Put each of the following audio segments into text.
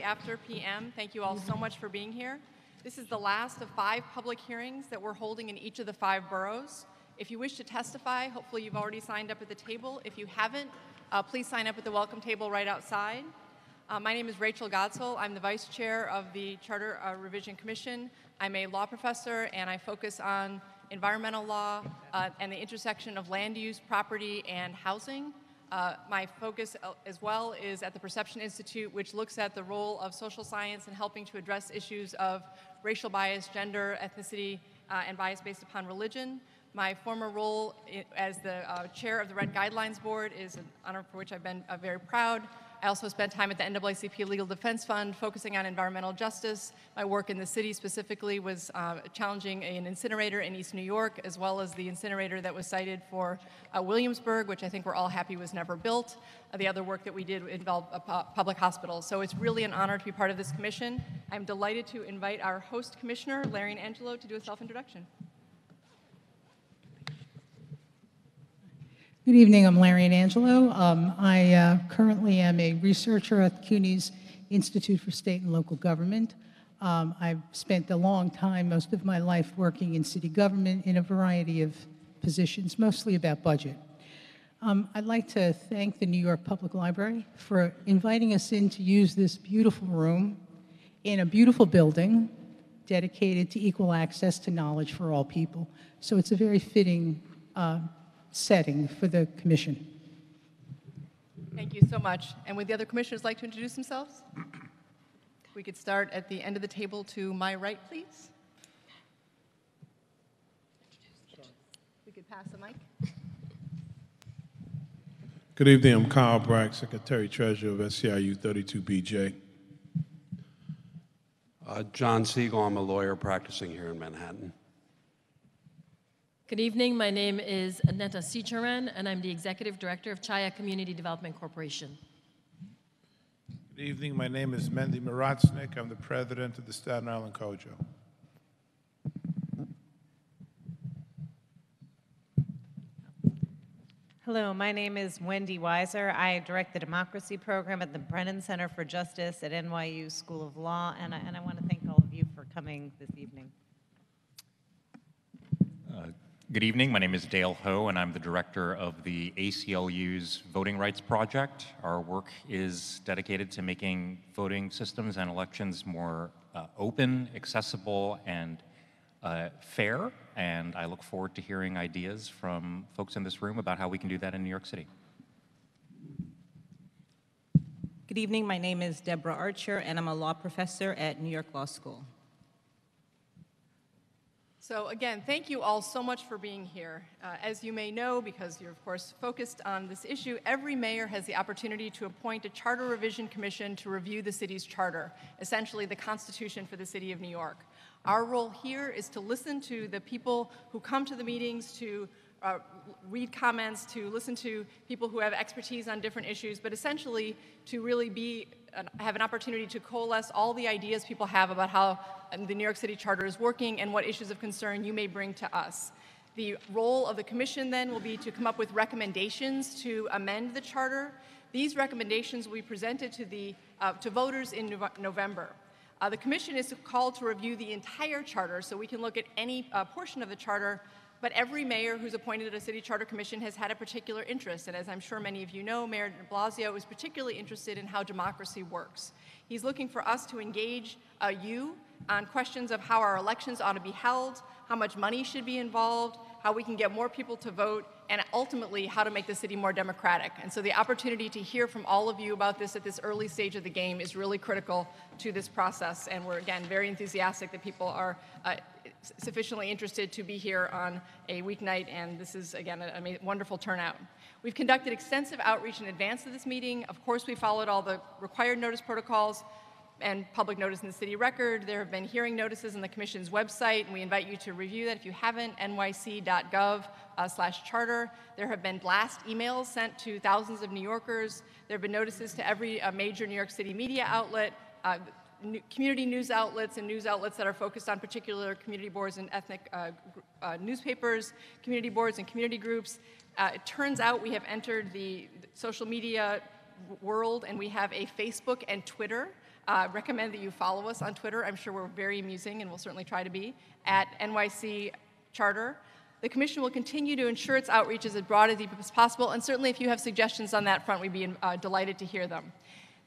after p.m. Thank you all so much for being here. This is the last of 5 public hearings that we're holding in each of the 5 boroughs. If you wish to testify, hopefully you've already signed up at the table. If you haven't, please sign up at the welcome table right outside. My name is Rachel Godsell. I'm the Vice Chair of the Charter Revision Commission. I'm a law professor, and I focus on environmental law and the intersection of land use, property, and housing. My focus as well is at the Perception Institute, which looks at the role of social science in helping to address issues of racial bias, gender, ethnicity, and bias based upon religion. My former role as the chair of the Red Guidelines Board is an honor for which I've been very proud. I also spent time at the NAACP Legal Defense Fund focusing on environmental justice. My work in the city specifically was challenging an incinerator in East New York, as well as the incinerator that was cited for Williamsburg, which I think we're all happy was never built. The other work that we did involved public hospitals. So it's really an honor to be part of this commission. I'm delighted to invite our host commissioner, Larry Angelo, to do a self-introduction. Good evening, I'm Larry Angelo. I currently am a researcher at the CUNY's Institute for State and Local Government. I've spent a long time, most of my life, working in city government in a variety of positions, mostly about budget. I'd like to thank the New York Public Library for inviting us in to use this beautiful room in a beautiful building dedicated to equal access to knowledge for all people. So it's a very fitting setting for the commission. Thank you so much. And would the other commissioners like to introduce themselves? We could start at the end of the table to my right, please. We could pass the mic. Good evening, I'm Kyle Brack, Secretary Treasurer of SCIU 32BJ. John Siegel, I'm a lawyer practicing here in Manhattan. Good evening, my name is Aneta Sicharan, and I'm the Executive Director of Chaya Community Development Corporation. Good evening, my name is Mendy Maratsnik. I'm the President of the Staten Island COJO. Hello, my name is Wendy Weiser. I direct the Democracy Program at the Brennan Center for Justice at NYU School of Law, and I want to thank all of you for coming this evening. Good evening, my name is Dale Ho, and I'm the director of the ACLU's Voting Rights Project. Our work is dedicated to making voting systems and elections more open, accessible, and fair, and I look forward to hearing ideas from folks in this room about how we can do that in New York City. Good evening, my name is Deborah Archer, and I'm a law professor at New York Law School. So again, thank you all so much for being here. As you may know, because you're of course focused on this issue, every mayor has the opportunity to appoint a charter revision commission to review the city's charter, essentially the Constitution for the city of New York. Our role here is to listen to the people who come to the meetings, to read comments, to listen to people who have expertise on different issues, but essentially to really have an opportunity to coalesce all the ideas people have about how the New York City Charter is working and what issues of concern you may bring to us. The role of the commission then will be to come up with recommendations to amend the charter. These recommendations will be presented to voters in November. The commission is called to review the entire charter, so we can look at any portion of the charter, but every mayor who's appointed a city charter commission has had a particular interest, and as I'm sure many of you know, Mayor de Blasio is particularly interested in how democracy works. He's looking for us to engage you on questions of how our elections ought to be held, how much money should be involved, how we can get more people to vote, and ultimately how to make the city more democratic. And so the opportunity to hear from all of you about this at this early stage of the game is really critical to this process, and we're again very enthusiastic that people are sufficiently interested to be here on a weeknight, and this is again a wonderful turnout. We've conducted extensive outreach in advance of this meeting. Of course, we followed all the required notice protocols and public notice in the city record. There have been hearing notices on the commission's website, and we invite you to review that if you haven't, nyc.gov/charter. There have been blast emails sent to thousands of New Yorkers. There have been notices to every major New York City media outlet, community news outlets and news outlets that are focused on particular community boards and ethnic newspapers, community boards and community groups. It turns out we have entered the social media world, and we have a Facebook and Twitter recommend that you follow us on Twitter. I'm sure we're very amusing, and we'll certainly try to be, at NYC Charter. The Commission will continue to ensure its outreach is as broad and deep as possible, and certainly if you have suggestions on that front, we'd be delighted to hear them.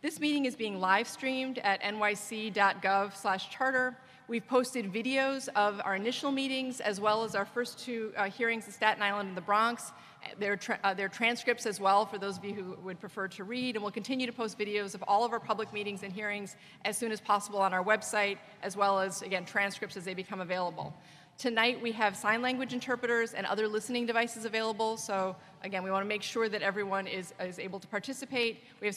This meeting is being live streamed at nyc.gov/charter. We've posted videos of our initial meetings as well as our first two hearings in Staten Island and the Bronx. There are transcripts as well for those of you who would prefer to read, and we'll continue to post videos of all of our public meetings and hearings as soon as possible on our website, as well as, again, transcripts as they become available. Tonight we have sign language interpreters and other listening devices available, so again, we want to make sure that everyone is able to participate. We have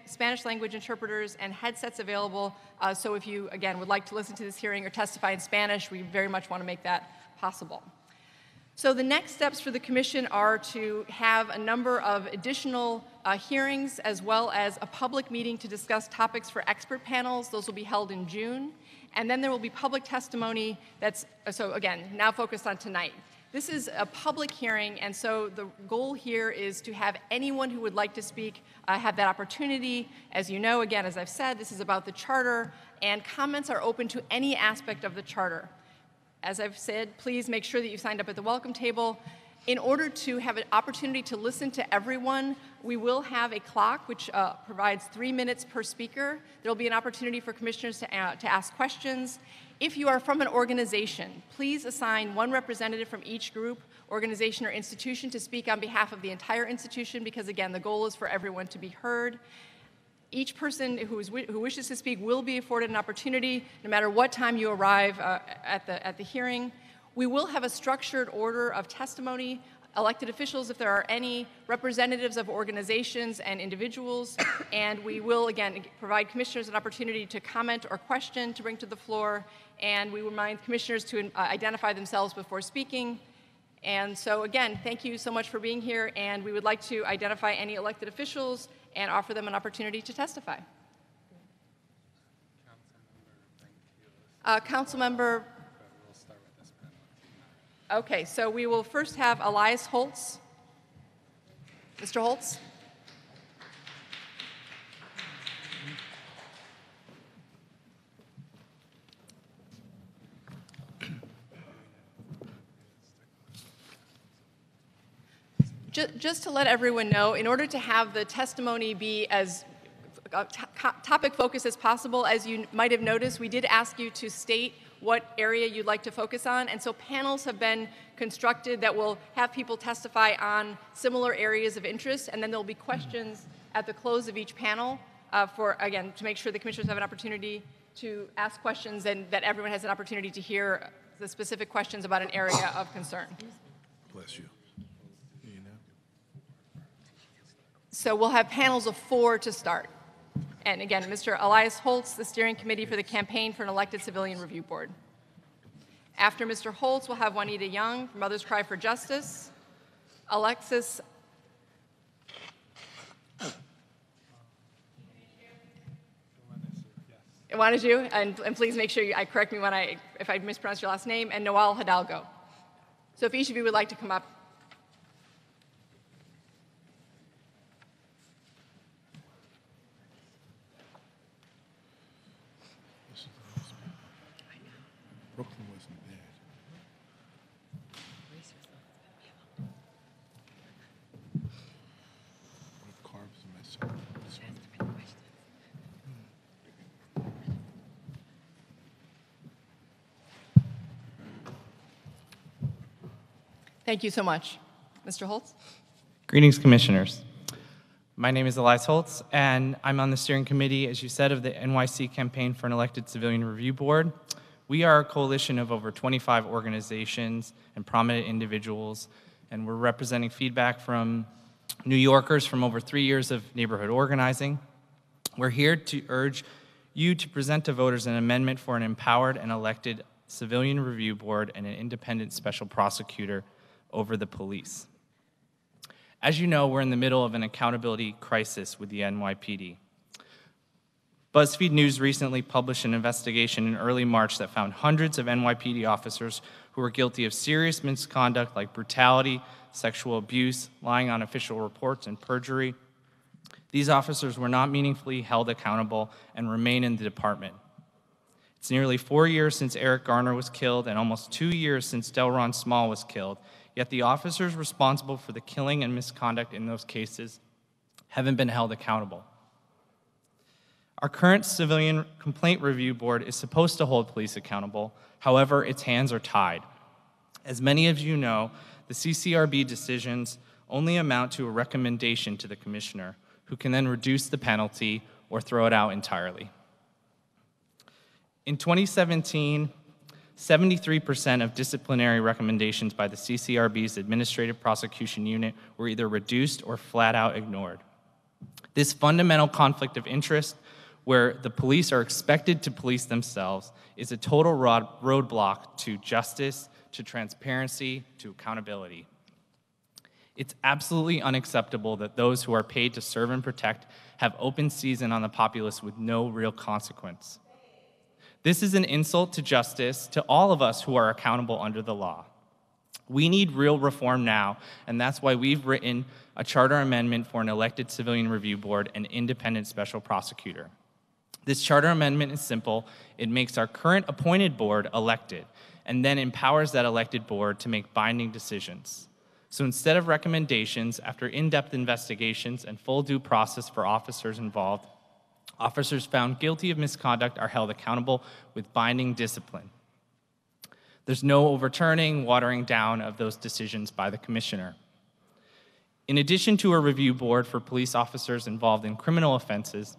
Spanish language interpreters and headsets available, so if you, again, would like to listen to this hearing or testify in Spanish, we very much want to make that possible. So the next steps for the Commission are to have a number of additional hearings as well as a public meeting to discuss topics for expert panels. Those will be held in June. And then there will be public testimony that's, so again, now focused on tonight. This is a public hearing, and so the goal here is to have anyone who would like to speak have that opportunity. As you know, again, as I've said, this is about the Charter, and comments are open to any aspect of the Charter. As I've said, please make sure that you signed up at the welcome table. In order to have an opportunity to listen to everyone, we will have a clock which provides 3 minutes per speaker. There will be an opportunity for commissioners to ask questions. If you are from an organization, please assign one representative from each group, organization, or institution to speak on behalf of the entire institution, because again, the goal is for everyone to be heard. Each person who wishes to speak will be afforded an opportunity, no matter what time you arrive at the hearing. We will have a structured order of testimony, elected officials, if there are any, representatives of organizations and individuals, and we will, again, provide commissioners an opportunity to comment or question to bring to the floor, and we remind commissioners to identify themselves before speaking. And so, again, thank you so much for being here, and we would like to identify any elected officials and offer them an opportunity to testify. Councilmember. Okay, so we will first have Elias Holtz. Mr. Holtz. Just to let everyone know, in order to have the testimony be as topic focused as possible, as you might have noticed, we did ask you to state what area you'd like to focus on, and so panels have been constructed that will have people testify on similar areas of interest, and then there'll be questions at the close of each panel again, to make sure the commissioners have an opportunity to ask questions and that everyone has an opportunity to hear the specific questions about an area of concern. Bless you. So we'll have panels of 4 to start. And again, Mr. Elias Holtz, the Steering Committee for the Campaign for an Elected Civilian Review Board. After Mr. Holtz, we'll have Juanita Young from Mothers Cry for Justice, Alexis Iwaniju, and please make sure I correct me if I mispronounce your last name, and Noel Hidalgo. So if each of you would like to come up. Brooklyn wasn't bad. What carbs am I serving? This one? Thank you so much. Mr. Holtz? Greetings, Commissioners. My name is Elias Holtz, and I'm on the steering committee, as you said, of the NYC Campaign for an Elected Civilian Review Board. We are a coalition of over 25 organizations and prominent individuals, and we're representing feedback from New Yorkers from over 3 years of neighborhood organizing. We're here to urge you to present to voters an amendment for an empowered and elected civilian review board and an independent special prosecutor over the police. As you know, we're in the middle of an accountability crisis with the NYPD. BuzzFeed News recently published an investigation in early March that found hundreds of NYPD officers who were guilty of serious misconduct like brutality, sexual abuse, lying on official reports, and perjury. These officers were not meaningfully held accountable and remain in the department. It's nearly 4 years since Eric Garner was killed and almost 2 years since Delron Small was killed, yet the officers responsible for the killing and misconduct in those cases haven't been held accountable. Our current Civilian Complaint Review Board is supposed to hold police accountable. However, its hands are tied. As many of you know, the CCRB decisions only amount to a recommendation to the commissioner, who can then reduce the penalty or throw it out entirely. In 2017, 73% of disciplinary recommendations by the CCRB's Administrative Prosecution Unit were either reduced or flat out ignored. This fundamental conflict of interest, where the police are expected to police themselves, is a total roadblock to justice, to transparency, to accountability. It's absolutely unacceptable that those who are paid to serve and protect have open season on the populace with no real consequence. This is an insult to justice, to all of us who are accountable under the law. We need real reform now, and that's why we've written a charter amendment for an elected civilian review board and independent special prosecutor. This charter amendment is simple. It makes our current appointed board elected, and then empowers that elected board to make binding decisions. So instead of recommendations, after in-depth investigations and full due process for officers involved, officers found guilty of misconduct are held accountable with binding discipline. There's no overturning, watering down of those decisions by the commissioner. In addition to a review board for police officers involved in criminal offenses,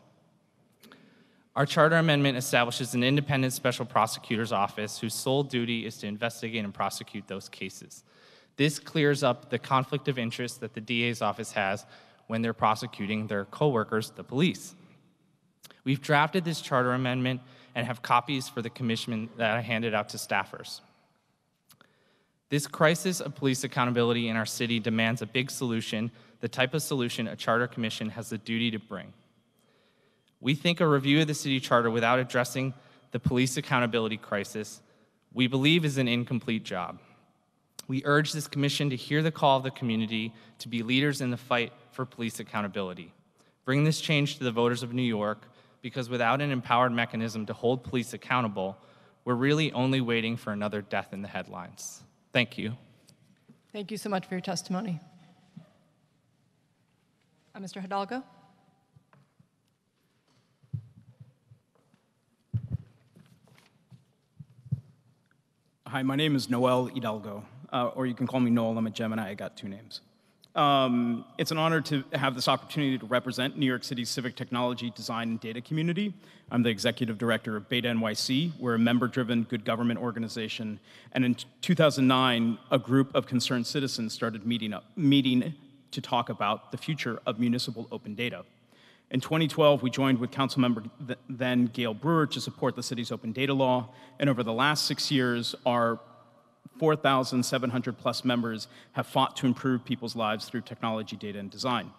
our charter amendment establishes an independent special prosecutor's office whose sole duty is to investigate and prosecute those cases. This clears up the conflict of interest that the DA's office has when they're prosecuting their coworkers, the police. We've drafted this charter amendment and have copies for the commission that I handed out to staffers. This crisis of police accountability in our city demands a big solution, the type of solution a charter commission has the duty to bring. We think a review of the city charter without addressing the police accountability crisis, we believe, is an incomplete job. We urge this commission to hear the call of the community to be leaders in the fight for police accountability. Bring this change to the voters of New York, because without an empowered mechanism to hold police accountable, we're really only waiting for another death in the headlines. Thank you. Thank you so much for your testimony. Mr. Hidalgo? Hi, my name is Noel Hidalgo, or you can call me Noel. I'm a Gemini. I got two names. It's an honor to have this opportunity to represent New York City's civic technology, design, and data community. I'm the executive director of Beta NYC. We're a member-driven good government organization. And in 2009, a group of concerned citizens started meeting to talk about the future of municipal open data. In 2012, we joined with Councilmember then Gail Brewer to support the city's open data law. And over the last 6 years, our 4,700 plus members have fought to improve people's lives through technology, data, and design.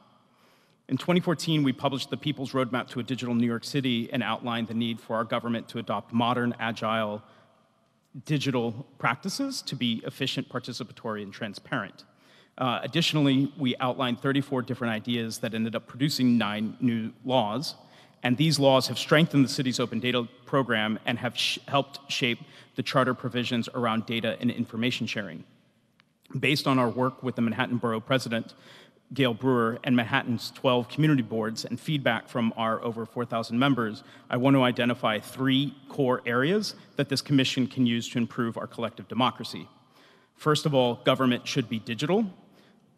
In 2014, we published the People's Roadmap to a Digital New York City and outlined the need for our government to adopt modern, agile, digital practices to be efficient, participatory, and transparent. Additionally, we outlined 34 different ideas that ended up producing 9 new laws. And these laws have strengthened the city's open data program and have helped shape the charter provisions around data and information sharing. Based on our work with the Manhattan Borough President, Gail Brewer, and Manhattan's 12 community boards and feedback from our over 4,000 members, I want to identify 3 core areas that this commission can use to improve our collective democracy. First of all, government should be digital.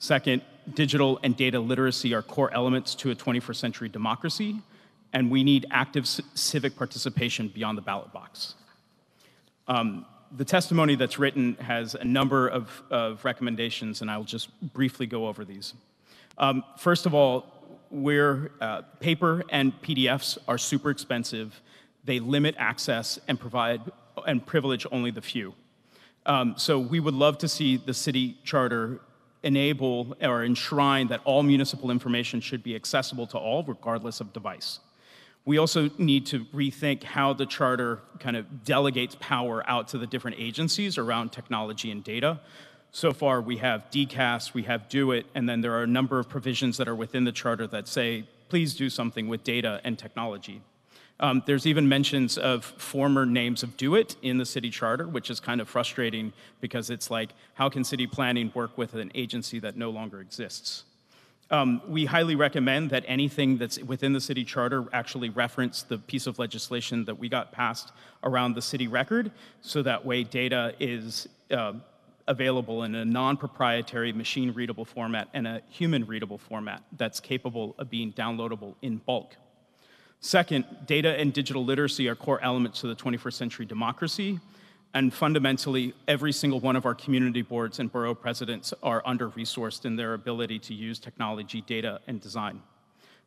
Second, digital and data literacy are core elements to a 21st century democracy, and we need active civic participation beyond the ballot box. The testimony that's written has a number of recommendations, and I'll just briefly go over these. First of all, paper and PDFs are super expensive. They limit access and privilege only the few. So we would love to see the city charter enable or enshrine that all municipal information should be accessible to all, regardless of device. We also need to rethink how the charter kind of delegates power out to the different agencies around technology and data. So far, we have DCAS, we have Do It, and then there are a number of provisions that are within the charter that say please do something with data and technology. There's even mentions of former names of Do It in the city charter, which is kind of frustrating because it's like, how can city planning work with an agency that no longer exists? We highly recommend that anything that's within the city charter actually reference the piece of legislation that we got passed around the city record, so that way data is available in a non-proprietary machine-readable format and a human-readable format that's capable of being downloadable in bulk. Second, data and digital literacy are core elements to the 21st century democracy, and fundamentally, every single one of our community boards and borough presidents are under-resourced in their ability to use technology, data, and design.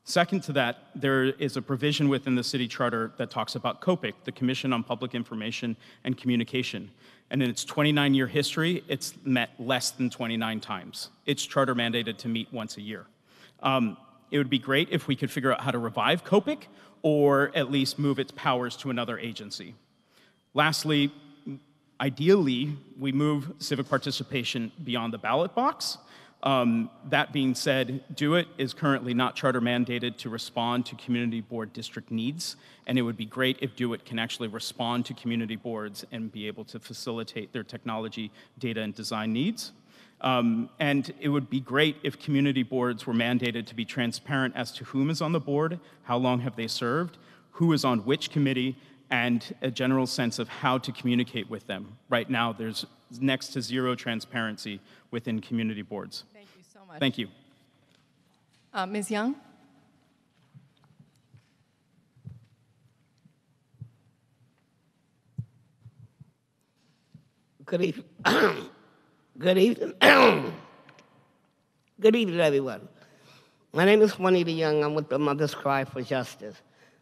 Second to that, there is a provision within the city charter that talks about COPIC, the Commission on Public Information and Communication. And in its 29-year history, it's met less than 29 times. It's charter mandated to meet once a year. It would be great if we could figure out how to revive COPIC or at least move its powers to another agency. Lastly, ideally, we move civic participation beyond the ballot box. That being said, Do It is currently not charter mandated to respond to community board district needs, and it would be great if Do It can actually respond to community boards and be able to facilitate their technology, data, and design needs. And it would be great if community boards were mandated to be transparent as to whom is on the board, how long have they served, who is on which committee, and a general sense of how to communicate with them. Right now, there's next to zero transparency within community boards. Thank you so much. Thank you. Ms. Young? Good evening. Good evening. Good evening, everyone. My name is Juanita Young. I'm with the Mother's Cry for Justice.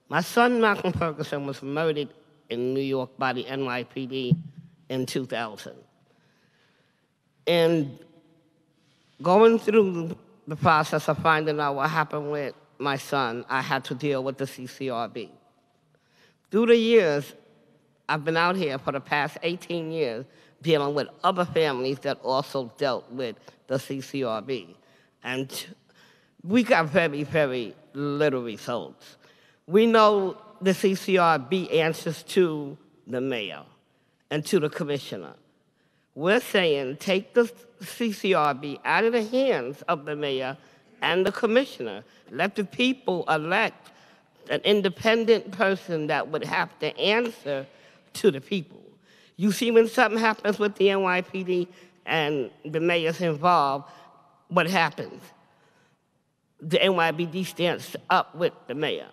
My son, Malcolm Ferguson, was murdered in New York by the NYPD in 2000. And going through the process of finding out what happened with my son, I had to deal with the CCRB. Through the years, I've been out here for the past 18 years dealing with other families that also dealt with the CCRB. And we got very, very little results. We know the CCRB answers to the mayor and to the commissioner. We're saying take the CCRB out of the hands of the mayor and the commissioner. Let the people elect an independent person that would have to answer to the people. You see, when something happens with the NYPD and the mayor's involved, what happens? The NYPD stands up with the mayor.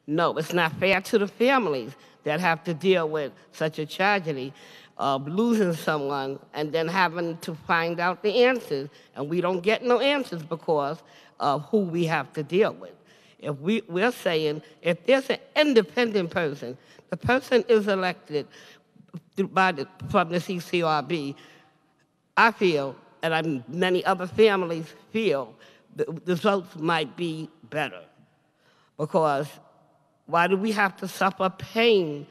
No, it's not fair to the families that have to deal with such a tragedy of losing someone and then having to find out the answers, and we don't get no answers because of who we have to deal with. If we're saying if there's an independent person, the person is elected from the CCRB, I feel, and many other families feel, the results might be better. Because why do we have to suffer pain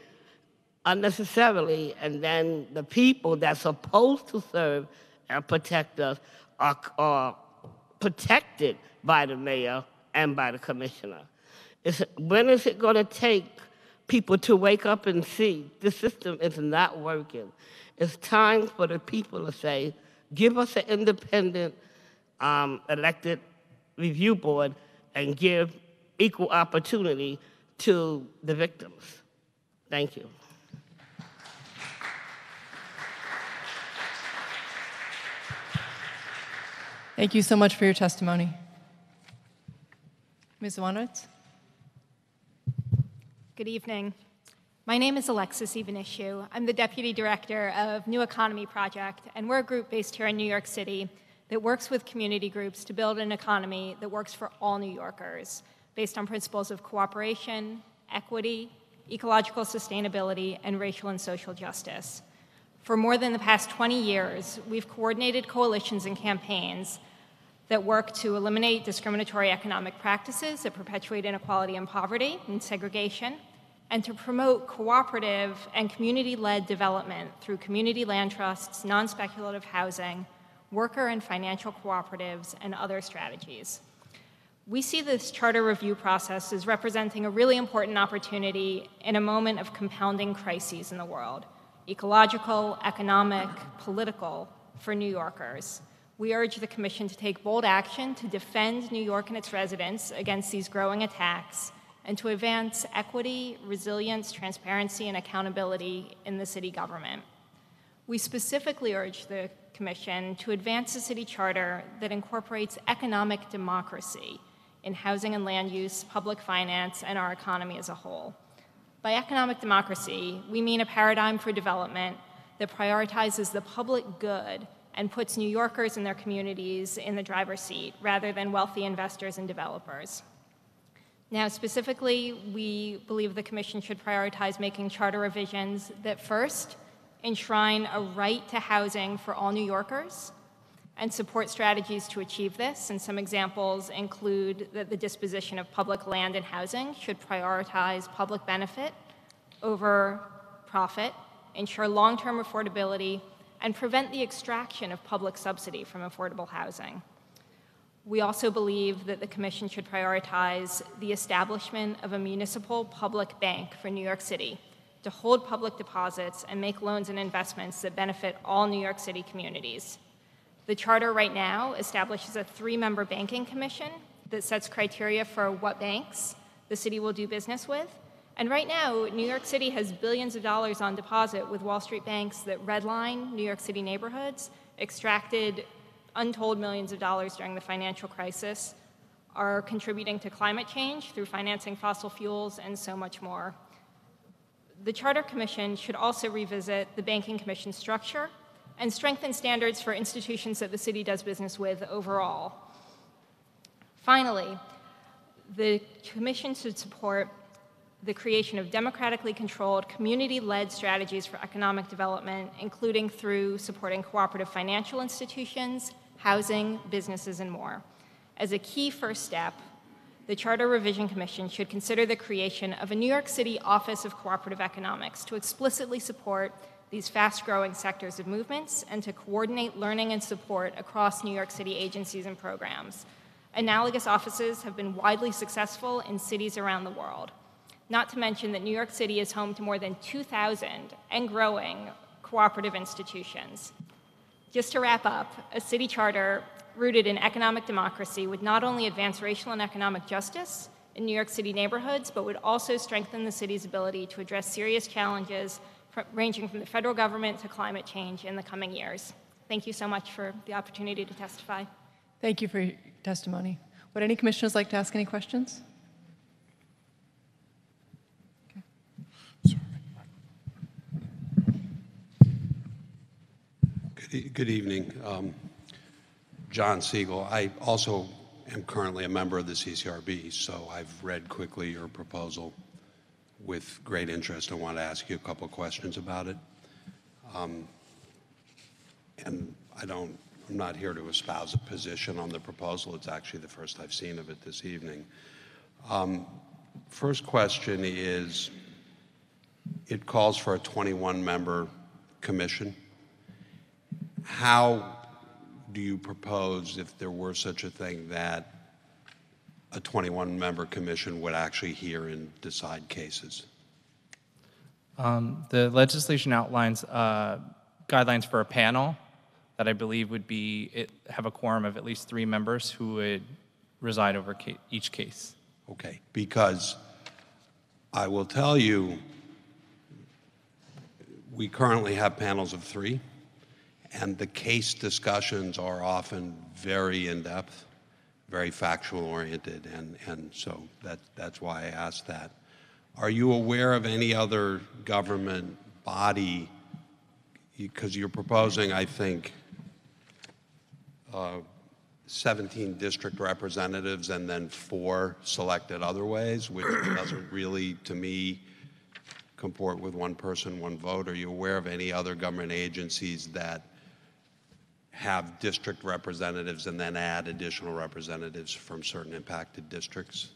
unnecessarily, and then the people that's supposed to serve and protect us are protected by the mayor and by the commissioner? When is it going to take people to wake up and see the system is not working? It's time for the people to say, give us an independent elected review board and give equal opportunity to the victims. Thank you. Thank you so much for your testimony. Ms. Wanowitz? Good evening. My name is Alexis Ivanishu. I'm the Deputy Director of New Economy Project, and we're a group based here in New York City that works with community groups to build an economy that works for all New Yorkers, based on principles of cooperation, equity, ecological sustainability, and racial and social justice. For more than the past 20 years, we've coordinated coalitions and campaigns that work to eliminate discriminatory economic practices that perpetuate inequality and poverty and segregation, and to promote cooperative and community-led development through community land trusts, non-speculative housing, worker and financial cooperatives, and other strategies. We see this charter review process as representing a really important opportunity in a moment of compounding crises in the world, ecological, economic, political, for New Yorkers. We urge the Commission to take bold action to defend New York and its residents against these growing attacks and to advance equity, resilience, transparency, and accountability in the city government. We specifically urge the Commission to advance a city charter that incorporates economic democracy in housing and land use, public finance, and our economy as a whole. By economic democracy, we mean a paradigm for development that prioritizes the public good and puts New Yorkers and their communities in the driver's seat rather than wealthy investors and developers. Now, specifically, we believe the Commission should prioritize making charter revisions that first enshrine a right to housing for all New Yorkers and support strategies to achieve this. And some examples include that the disposition of public land and housing should prioritize public benefit over profit, ensure long-term affordability, and prevent the extraction of public subsidy from affordable housing. We also believe that the Commission should prioritize the establishment of a municipal public bank for New York City to hold public deposits and make loans and investments that benefit all New York City communities. The charter right now establishes a 3-member banking commission that sets criteria for what banks the city will do business with. And right now, New York City has billions of dollars on deposit with Wall Street banks that redline New York City neighborhoods, extracted untold millions of dollars during the financial crisis, are contributing to climate change through financing fossil fuels, and so much more. The Charter Commission should also revisit the Banking Commission structure and strengthen standards for institutions that the city does business with overall. Finally, the Commission should support the creation of democratically controlled, community-led strategies for economic development, including through supporting cooperative financial institutions, housing, businesses, and more. As a key first step, the Charter Revision Commission should consider the creation of a New York City Office of Cooperative Economics to explicitly support these fast-growing sectors of movements and to coordinate learning and support across New York City agencies and programs. Analogous offices have been widely successful in cities around the world. Not to mention that New York City is home to more than 2,000 and growing cooperative institutions. Just to wrap up, a city charter rooted in economic democracy would not only advance racial and economic justice in New York City neighborhoods, but would also strengthen the city's ability to address serious challenges ranging from the federal government to climate change in the coming years. Thank you so much for the opportunity to testify. Thank you for your testimony. Would any commissioners like to ask any questions? Good evening. John Siegel. I also am currently a member of the CCRB, so I've read quickly your proposal with great interest. I want to ask you a couple of questions about it. And I'm not here to espouse a position on the proposal. It's actually the first I've seen of it this evening. First question is, it calls for a 21-member commission. How do you propose, if there were such a thing, that a 21-member commission would actually hear and decide cases? The legislation outlines guidelines for a panel that I believe would have a quorum of at least 3 members who would reside over each case. Okay, because I will tell you, we currently have panels of 3. And the case discussions are often very in-depth, very factual-oriented, and so that's why I asked that. Are you aware of any other government body, because you're proposing, I think, 17 district representatives and then 4 selected other ways, which doesn't really, to me, comport with 1 person, 1 vote. Are you aware of any other government agencies that have district representatives and then add additional representatives from certain impacted districts?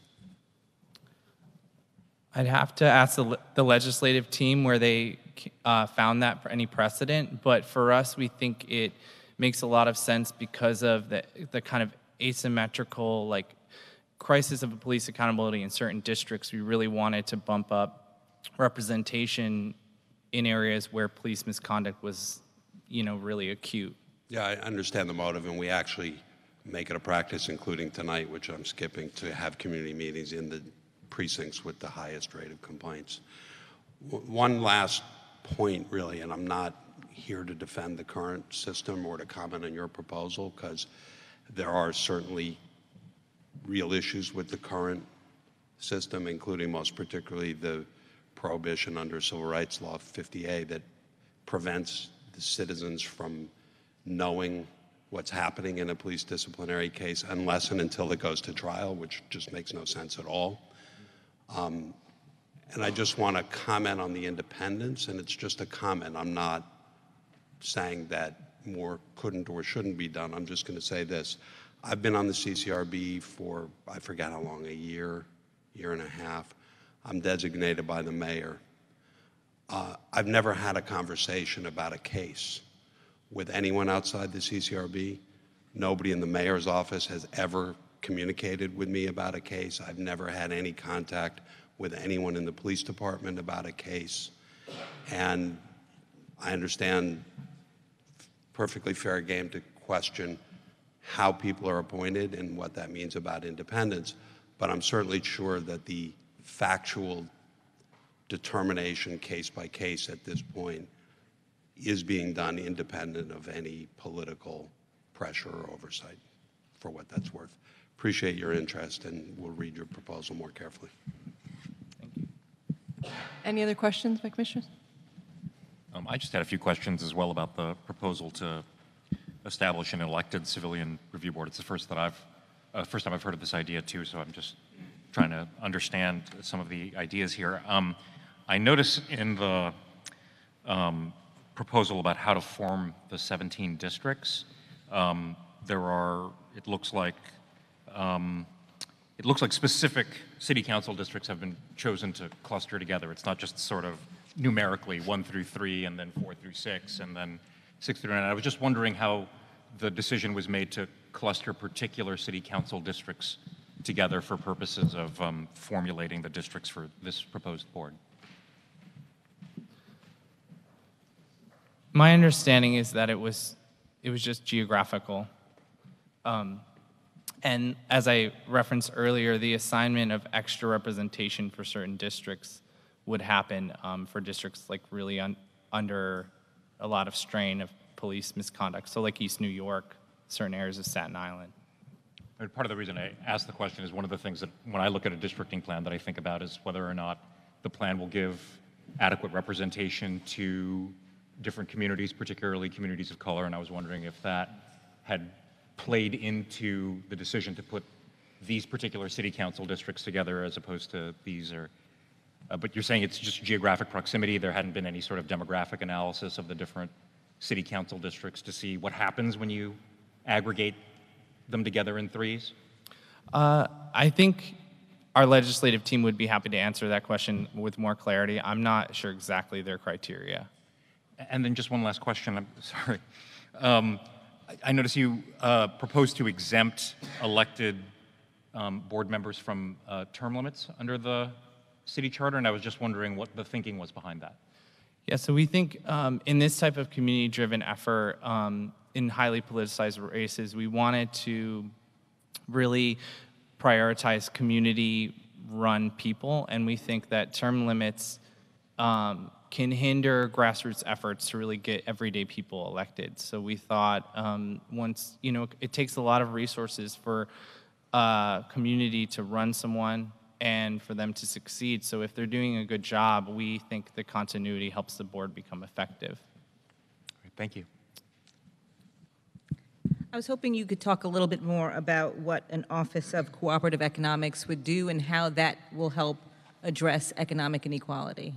I'd have to ask the legislative team where they found that for any precedent, but for us, we think it makes a lot of sense because of the kind of asymmetrical crisis of police accountability in certain districts, we really wanted to bump up representation in areas where police misconduct was, really acute. Yeah, I understand the motive, and we actually make it a practice, including tonight, which I'm skipping, to have community meetings in the precincts with the highest rate of complaints. One last point, really, and I'm not here to defend the current system or to comment on your proposal, because there are certainly real issues with the current system, including most particularly the prohibition under Civil Rights Law 50A that prevents the citizens from knowing what's happening in a police disciplinary case unless and until it goes to trial, which just makes no sense at all. And I just want to comment on the independence, and it's just a comment. I'm not saying that more couldn't or shouldn't be done. I'm just going to say this. I've been on the CCRB for, I forget how long, a year and a half. I'm designated by the mayor. I've never had a conversation about a case with anyone outside the CCRB. Nobody in the mayor's office has ever communicated with me about a case. I've never had any contact with anyone in the police department about a case. And I understand perfectly fair game to question how people are appointed and what that means about independence, but I'm certainly sure that the factual determination case by case at this point is being done independent of any political pressure or oversight, for what that's worth. Appreciate your interest, and we'll read your proposal more carefully. Thank you. Any other questions by commissioners? I just had a few questions as well about the proposal to establish an elected civilian review board. It's the first time I've heard of this idea too, so I'm just trying to understand some of the ideas here. I notice in the proposal about how to form the 17 districts, it looks like specific city council districts have been chosen to cluster together. It's not just sort of numerically 1 through 3 and then 4 through 6 and then 6 through 9. I was just wondering how the decision was made to cluster particular city council districts together for purposes of formulating the districts for this proposed board. My understanding is that it was just geographical. And as I referenced earlier, the assignment of extra representation for certain districts would happen for districts like really under a lot of strain of police misconduct. So like East New York, certain areas of Staten Island. Part of the reason I asked the question is one of the things that when I look at a districting plan that I think about is whether or not the plan will give adequate representation to different communities, particularly communities of color, and I was wondering if that had played into the decision to put these particular city council districts together as opposed to these. But you're saying it's just geographic proximity. There hadn't been any sort of demographic analysis of the different city council districts to see what happens when you aggregate them together in threes? I think our legislative team would be happy to answer that question with more clarity. I'm not sure exactly their criteria. And then just one last question. I'm sorry. I notice you proposed to exempt elected board members from term limits under the city charter, and I was just wondering what the thinking was behind that. Yeah, so we think in this type of community-driven effort, in highly politicized races, we wanted to really prioritize community-run people, and we think that term limits can hinder grassroots efforts to really get everyday people elected. So we thought once, it takes a lot of resources for a community to run someone and for them to succeed. So if they're doing a good job, we think the continuity helps the board become effective. Thank you. I was hoping you could talk a little bit more about what an Office of Cooperative Economics would do and how that will help address economic inequality.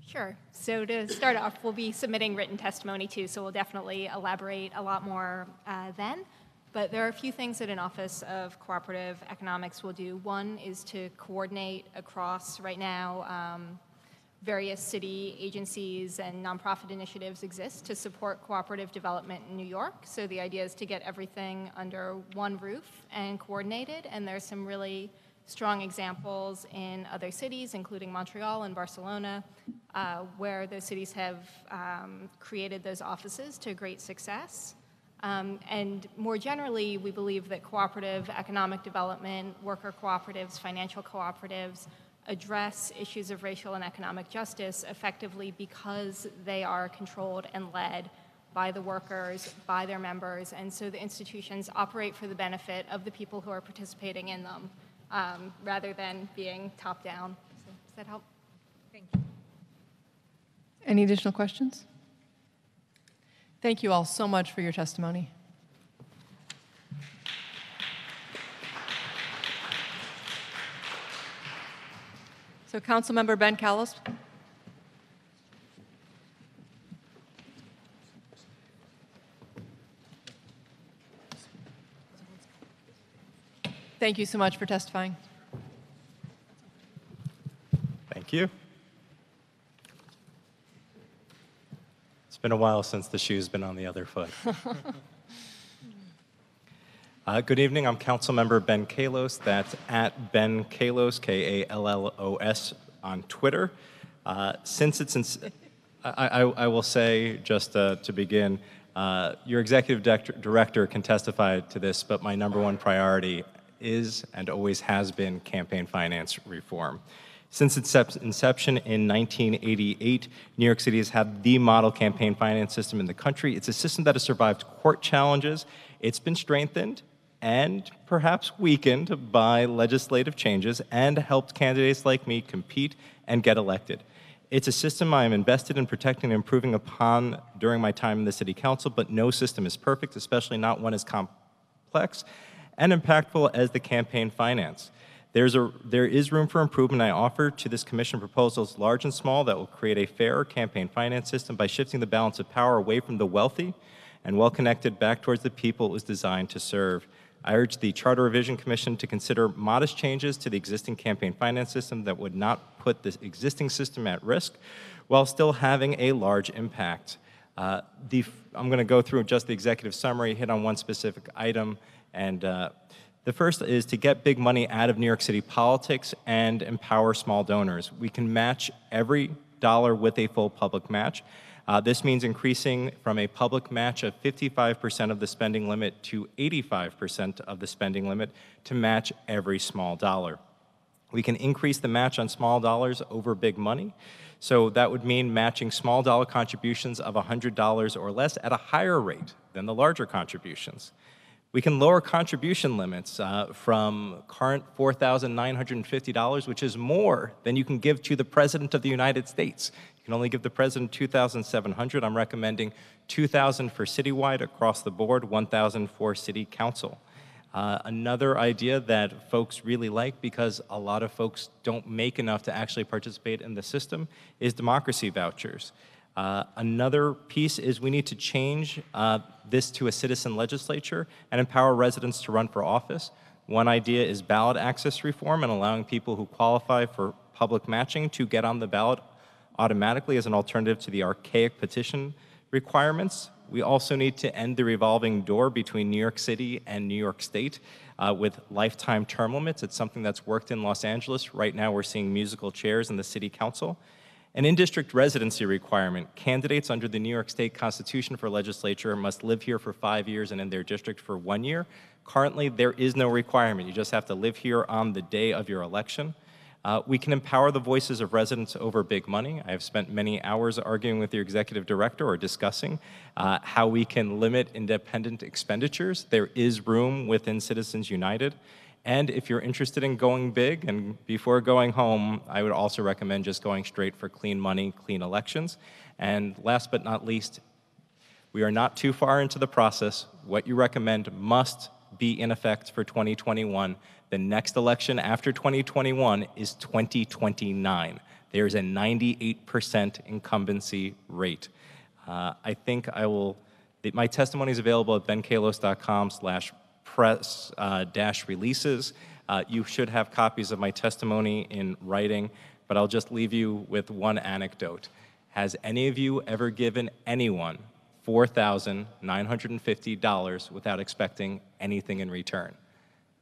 Sure. So to start off, we'll be submitting written testimony too, so we'll definitely elaborate a lot more then. But there are a few things that an Office of Cooperative Economics will do. One is to coordinate across, right now, various city agencies and nonprofit initiatives exist to support cooperative development in New York. So the idea is to get everything under one roof and coordinated, and there's some really strong examples in other cities, including Montreal and Barcelona, where those cities have created those offices to great success. And more generally, we believe that cooperative economic development, worker cooperatives, financial cooperatives address issues of racial and economic justice effectively because they are controlled and led by the workers, by their members, and so the institutions operate for the benefit of the people who are participating in them, rather than being top-down. So, does that help? Thank you. Any additional questions? Thank you all so much for your testimony. So, Councilmember Ben Kallos. Thank you so much for testifying. Thank you. It's been a while since the shoe's been on the other foot. Good evening. I'm Councilmember Ben Kallos. That's at Ben Kallos, Kallos, on Twitter. Since it's, I will say, just to begin, your executive director can testify to this, but my number one priority is and always has been campaign finance reform. Since its inception in 1988, New York City has had the model campaign finance system in the country. It's a system that has survived court challenges. It's been strengthened and perhaps weakened by legislative changes and helped candidates like me compete and get elected. It's a system I am invested in protecting and improving upon during my time in the City Council, but no system is perfect, especially not one as complex and impactful as the campaign finance. There is room for improvement. I offer to this commission proposals large and small that will create a fairer campaign finance system by shifting the balance of power away from the wealthy and well-connected back towards the people it was designed to serve. I urge the Charter Revision Commission to consider modest changes to the existing campaign finance system that would not put the existing system at risk while still having a large impact. I'm going to go through just the executive summary, hit on one specific item, and the first is to get big money out of New York City politics and empower small donors. We can match every dollar with a full public match. This means increasing from a public match of 55% of the spending limit to 85% of the spending limit to match every small dollar. We can increase the match on small dollars over big money. So that would mean matching small dollar contributions of $100 or less at a higher rate than the larger contributions. We can lower contribution limits from current $4,950, which is more than you can give to the President of the United States. You can only give the President $2,700. I'm recommending $2,000 for citywide across the board, $1,000 for City Council. Another idea that folks really like, because a lot of folks don't make enough to actually participate in the system, is democracy vouchers. Another piece is we need to change this to a citizen legislature and empower residents to run for office. One idea is ballot access reform and allowing people who qualify for public matching to get on the ballot automatically as an alternative to the archaic petition requirements. We also need to end the revolving door between New York City and New York State with lifetime term limits. It's something that's worked in Los Angeles. Right now we're seeing musical chairs in the City Council. An in-district residency requirement. Candidates under the New York State Constitution for legislature must live here for 5 years and in their district for 1 year. Currently, there is no requirement. You just have to live here on the day of your election. We can empower the voices of residents over big money. I have spent many hours arguing with your executive director or discussing how we can limit independent expenditures. There is room within Citizens United. And if you're interested in going big and before going home, I would also recommend just going straight for clean money, clean elections. And last but not least, we are not too far into the process. What you recommend must be in effect for 2021. The next election after 2021 is 2029. There is a 98% incumbency rate. I think my testimony is available at benkalos.com/press-releases. You should have copies of my testimony in writing. but I'll just leave you with one anecdote. Has any of you ever given anyone $4,950 without expecting anything in return?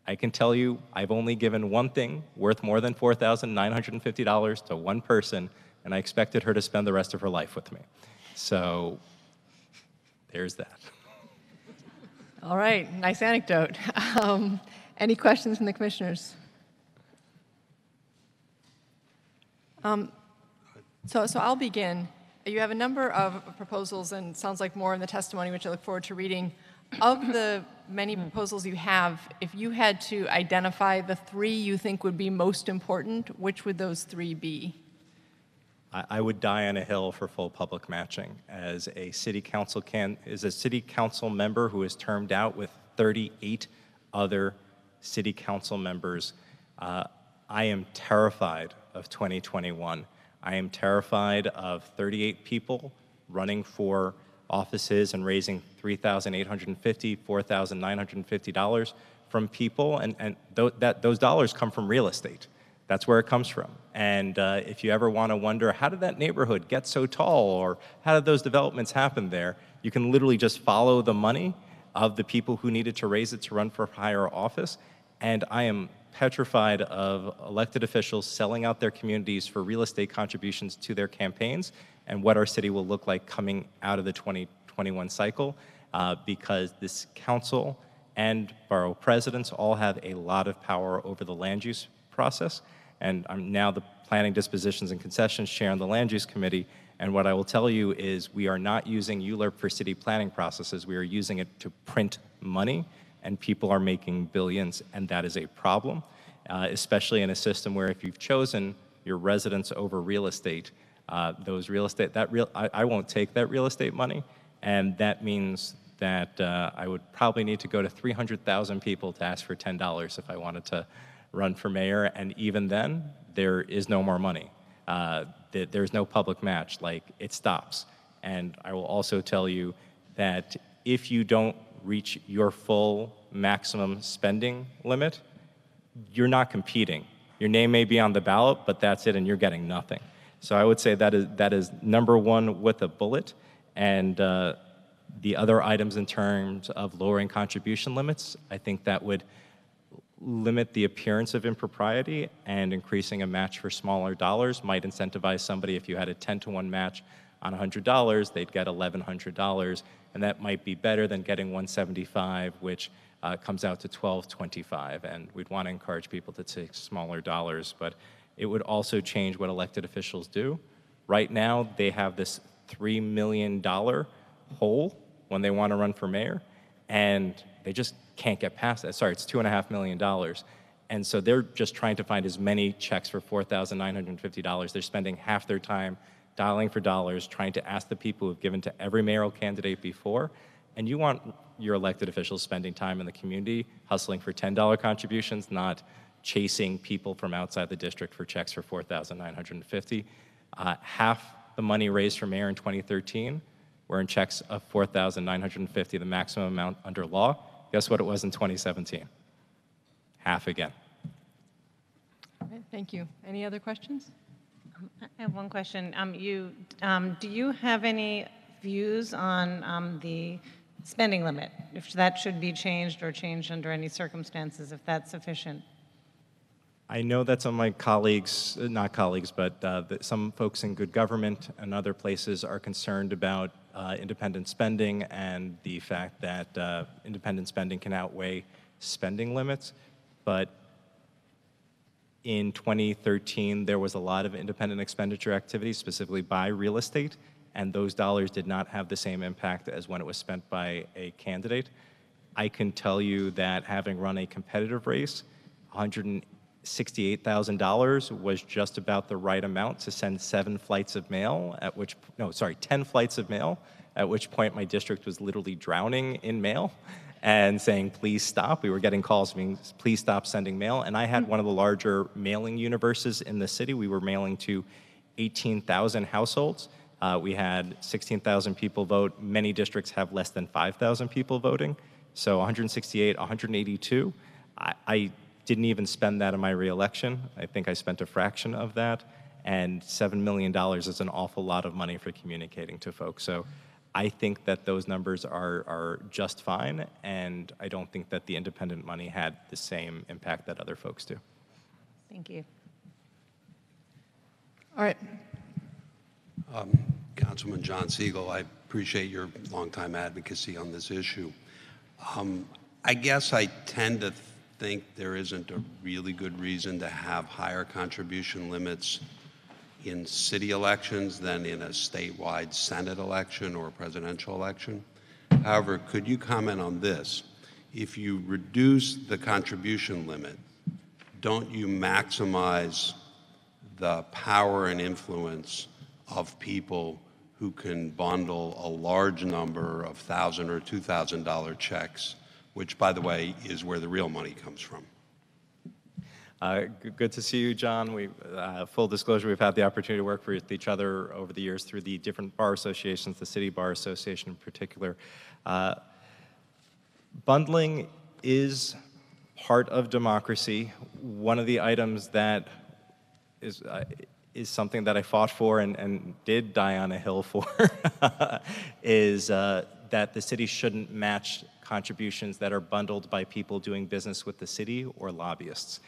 I can tell you I've only given one thing worth more than $4,950 to one person, and I expected her to spend the rest of her life with me. So there's that. All right, nice anecdote. Any questions from the commissioners? So I'll begin. You have a number of proposals, and it sounds like more in the testimony, which I look forward to reading. Of the many proposals you have, if you had to identify the three you think would be most important, which would those three be? I would die on a hill for full public matching. As a city council member who is termed out with 38 other city council members, I am terrified of 2021. I am terrified of 38 people running for offices and raising $3,850, $4,950 from people, and those dollars come from real estate. That's where it comes from. And if you ever want to wonder, how did that neighborhood get so tall, or how did those developments happen there, you can literally just follow the money of the people who needed to raise it to run for higher office. And I am petrified of elected officials selling out their communities for real estate contributions to their campaigns, and what our city will look like coming out of the 2021 cycle, because this council and borough presidents all have a lot of power over the land use process. And I'm now the Planning, Dispositions, and Concessions Chair on the Land Use Committee, and what I will tell you is we are not using ULURP for city planning processes. We are using it to print money, and people are making billions, and that is a problem, especially in a system where if you've chosen your residents over real estate, I won't take that real estate money, and that means that I would probably need to go to 300,000 people to ask for $10 if I wanted to run for mayor, and even then, there is no more money. There's no public match, like it stops. And I will also tell you that if you don't reach your full maximum spending limit, you're not competing. Your name may be on the ballot, but that's it, and you're getting nothing. So I would say that is number one with a bullet, and the other items in terms of lowering contribution limits, I think that would limit the appearance of impropriety, and increasing a match for smaller dollars might incentivize somebody. If you had a 10-to-1 match on $100, they'd get $1,100, and that might be better than getting $175, which comes out to $1,225, and we'd want to encourage people to take smaller dollars, but it would also change what elected officials do. Right now, they have this $3 million hole when they want to run for mayor, and they just can't get past that. Sorry, it's $2.5 million. And so they're just trying to find as many checks for $4,950. They're spending half their time dialing for dollars, trying to ask the people who've given to every mayoral candidate before. And you want your elected officials spending time in the community, hustling for $10 contributions, not chasing people from outside the district for checks for $4,950. Half the money raised for mayor in 2013 were in checks of $4,950, the maximum amount under law. Guess what it was in 2017? Half again. All right, thank you. Any other questions? I have one question. Do you have any views on the spending limit, if that should be changed or changed under any circumstances, if that's sufficient? I know that some of my colleagues, not colleagues, but some folks in good government and other places are concerned about independent spending, and the fact that independent spending can outweigh spending limits. But in 2013, there was a lot of independent expenditure activity, specifically by real estate, and those dollars did not have the same impact as when it was spent by a candidate. I can tell you that having run a competitive race, $168,000 was just about the right amount to send 10 flights of mail, at which point my district was literally drowning in mail and saying, please stop. We were getting calls saying, please stop sending mail. And I had one of the larger mailing universes in the city. We were mailing to 18,000 households. We had 16,000 people vote. Many districts have less than 5,000 people voting. So 168, 182. I didn't even spend that in my reelection. I think I spent a fraction of that. and $7 million is an awful lot of money for communicating to folks. So I think that those numbers are just fine, and I don't think that the independent money had the same impact that other folks do. Thank you. All right. Councilman John Siegel, I appreciate your longtime advocacy on this issue. I guess I tend to think there isn't a really good reason to have higher contribution limits in city elections than in a statewide Senate election or presidential election. However, could you comment on this? If you reduce the contribution limit, don't you maximize the power and influence of people who can bundle a large number of $1,000 or $2,000 checks, which, by the way, is where the real money comes from? Good to see you, John. Full disclosure, we've had the opportunity to work with each other over the years through the different bar associations, the City Bar Association in particular. Bundling is part of democracy. One of the items that is something that I fought for and did die on a hill for is that the city shouldn't match contributions that are bundled by people doing business with the city or lobbyists.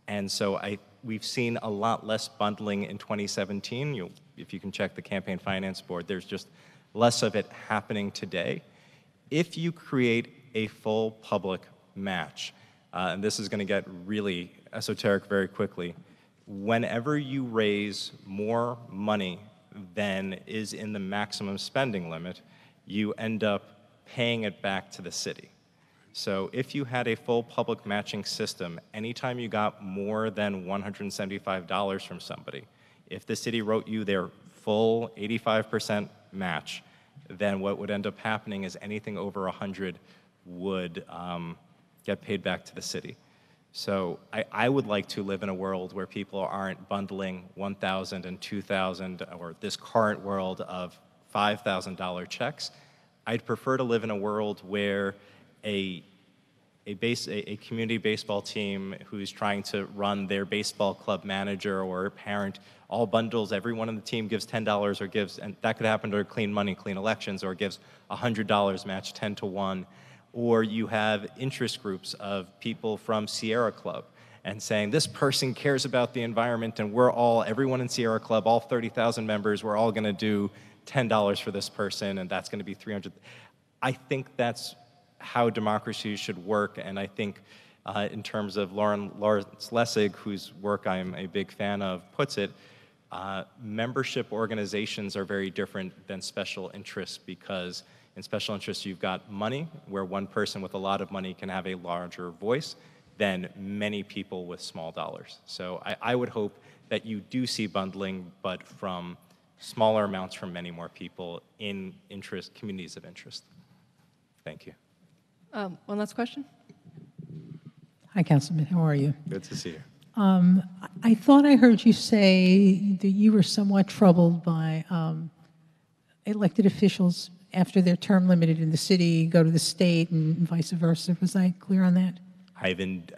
And so we've seen a lot less bundling in 2017. If you can check the Campaign Finance Board, there's just less of it happening today. If you create a full public match, and this is going to get really esoteric very quickly, whenever you raise more money than is in the maximum spending limit, you end up paying it back to the city. So if you had a full public matching system, anytime you got more than $175 from somebody, if the city wrote you their full 85% match, then what would end up happening is anything over 100 would get paid back to the city. So I would like to live in a world where people aren't bundling $1,000 and $2,000 or this current world of $5,000 checks. I'd prefer to live in a world where a community baseball team who's trying to run their baseball club manager or parent all bundles, everyone on the team gives $10 or gives, and that could happen to Clean Money, Clean Elections, or gives $100 match 10 to 1. Or you have interest groups of people from Sierra Club and saying, this person cares about the environment and everyone in Sierra Club, all 30,000 members, we're all gonna do $10 for this person and that's gonna be $300. I think that's how democracy should work, and I think in terms of Lawrence Lessig, whose work I'm a big fan of, puts it, membership organizations are very different than special interests, because in special interests you've got money, where one person with a lot of money can have a larger voice than many people with small dollars. So I would hope that you do see bundling, but from smaller amounts from many more people in communities of interest. Thank you. One last question. Hi, Councilman. How are you? Good to see you. I thought I heard you say that you were somewhat troubled by elected officials after their term limited in the city go to the state and vice versa. Was I clear on that?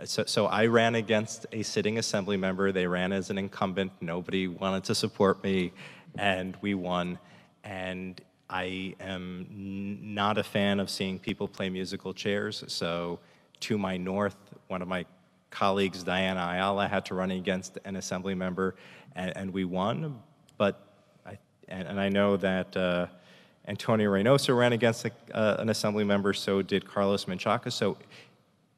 So I ran against a sitting assembly member. They ran as an incumbent. Nobody wanted to support me, and we won. And I am not a fan of seeing people play musical chairs. So to my north, one of my colleagues, Diana Ayala, had to run against an assembly member, and we won. But I know that Antonio Reynoso ran against an assembly member, so did Carlos Menchaca. So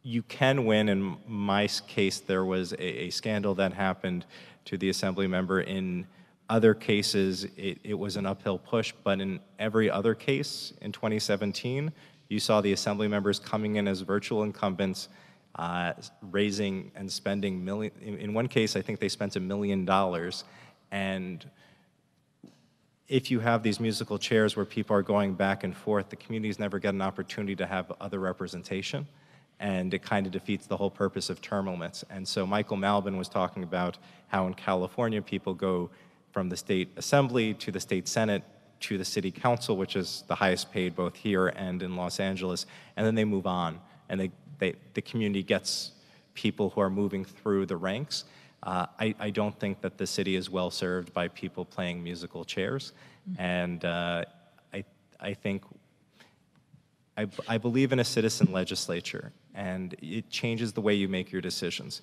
you can win. In my case, there was a scandal that happened to the assembly member. In other cases, it was an uphill push, but in every other case in 2017, you saw the assembly members coming in as virtual incumbents, raising and spending in one case, I think they spent $1 million. And if you have these musical chairs where people are going back and forth, the communities never get an opportunity to have other representation, and it kind of defeats the whole purpose of term limits. And so Michael Malbin was talking about how in California people go from the state assembly to the state senate to the city council, which is the highest paid both here and in Los Angeles, and then they move on, and the community gets people who are moving through the ranks. I don't think that the city is well served by people playing musical chairs. And I think, I believe in a citizen legislature, and it changes the way you make your decisions.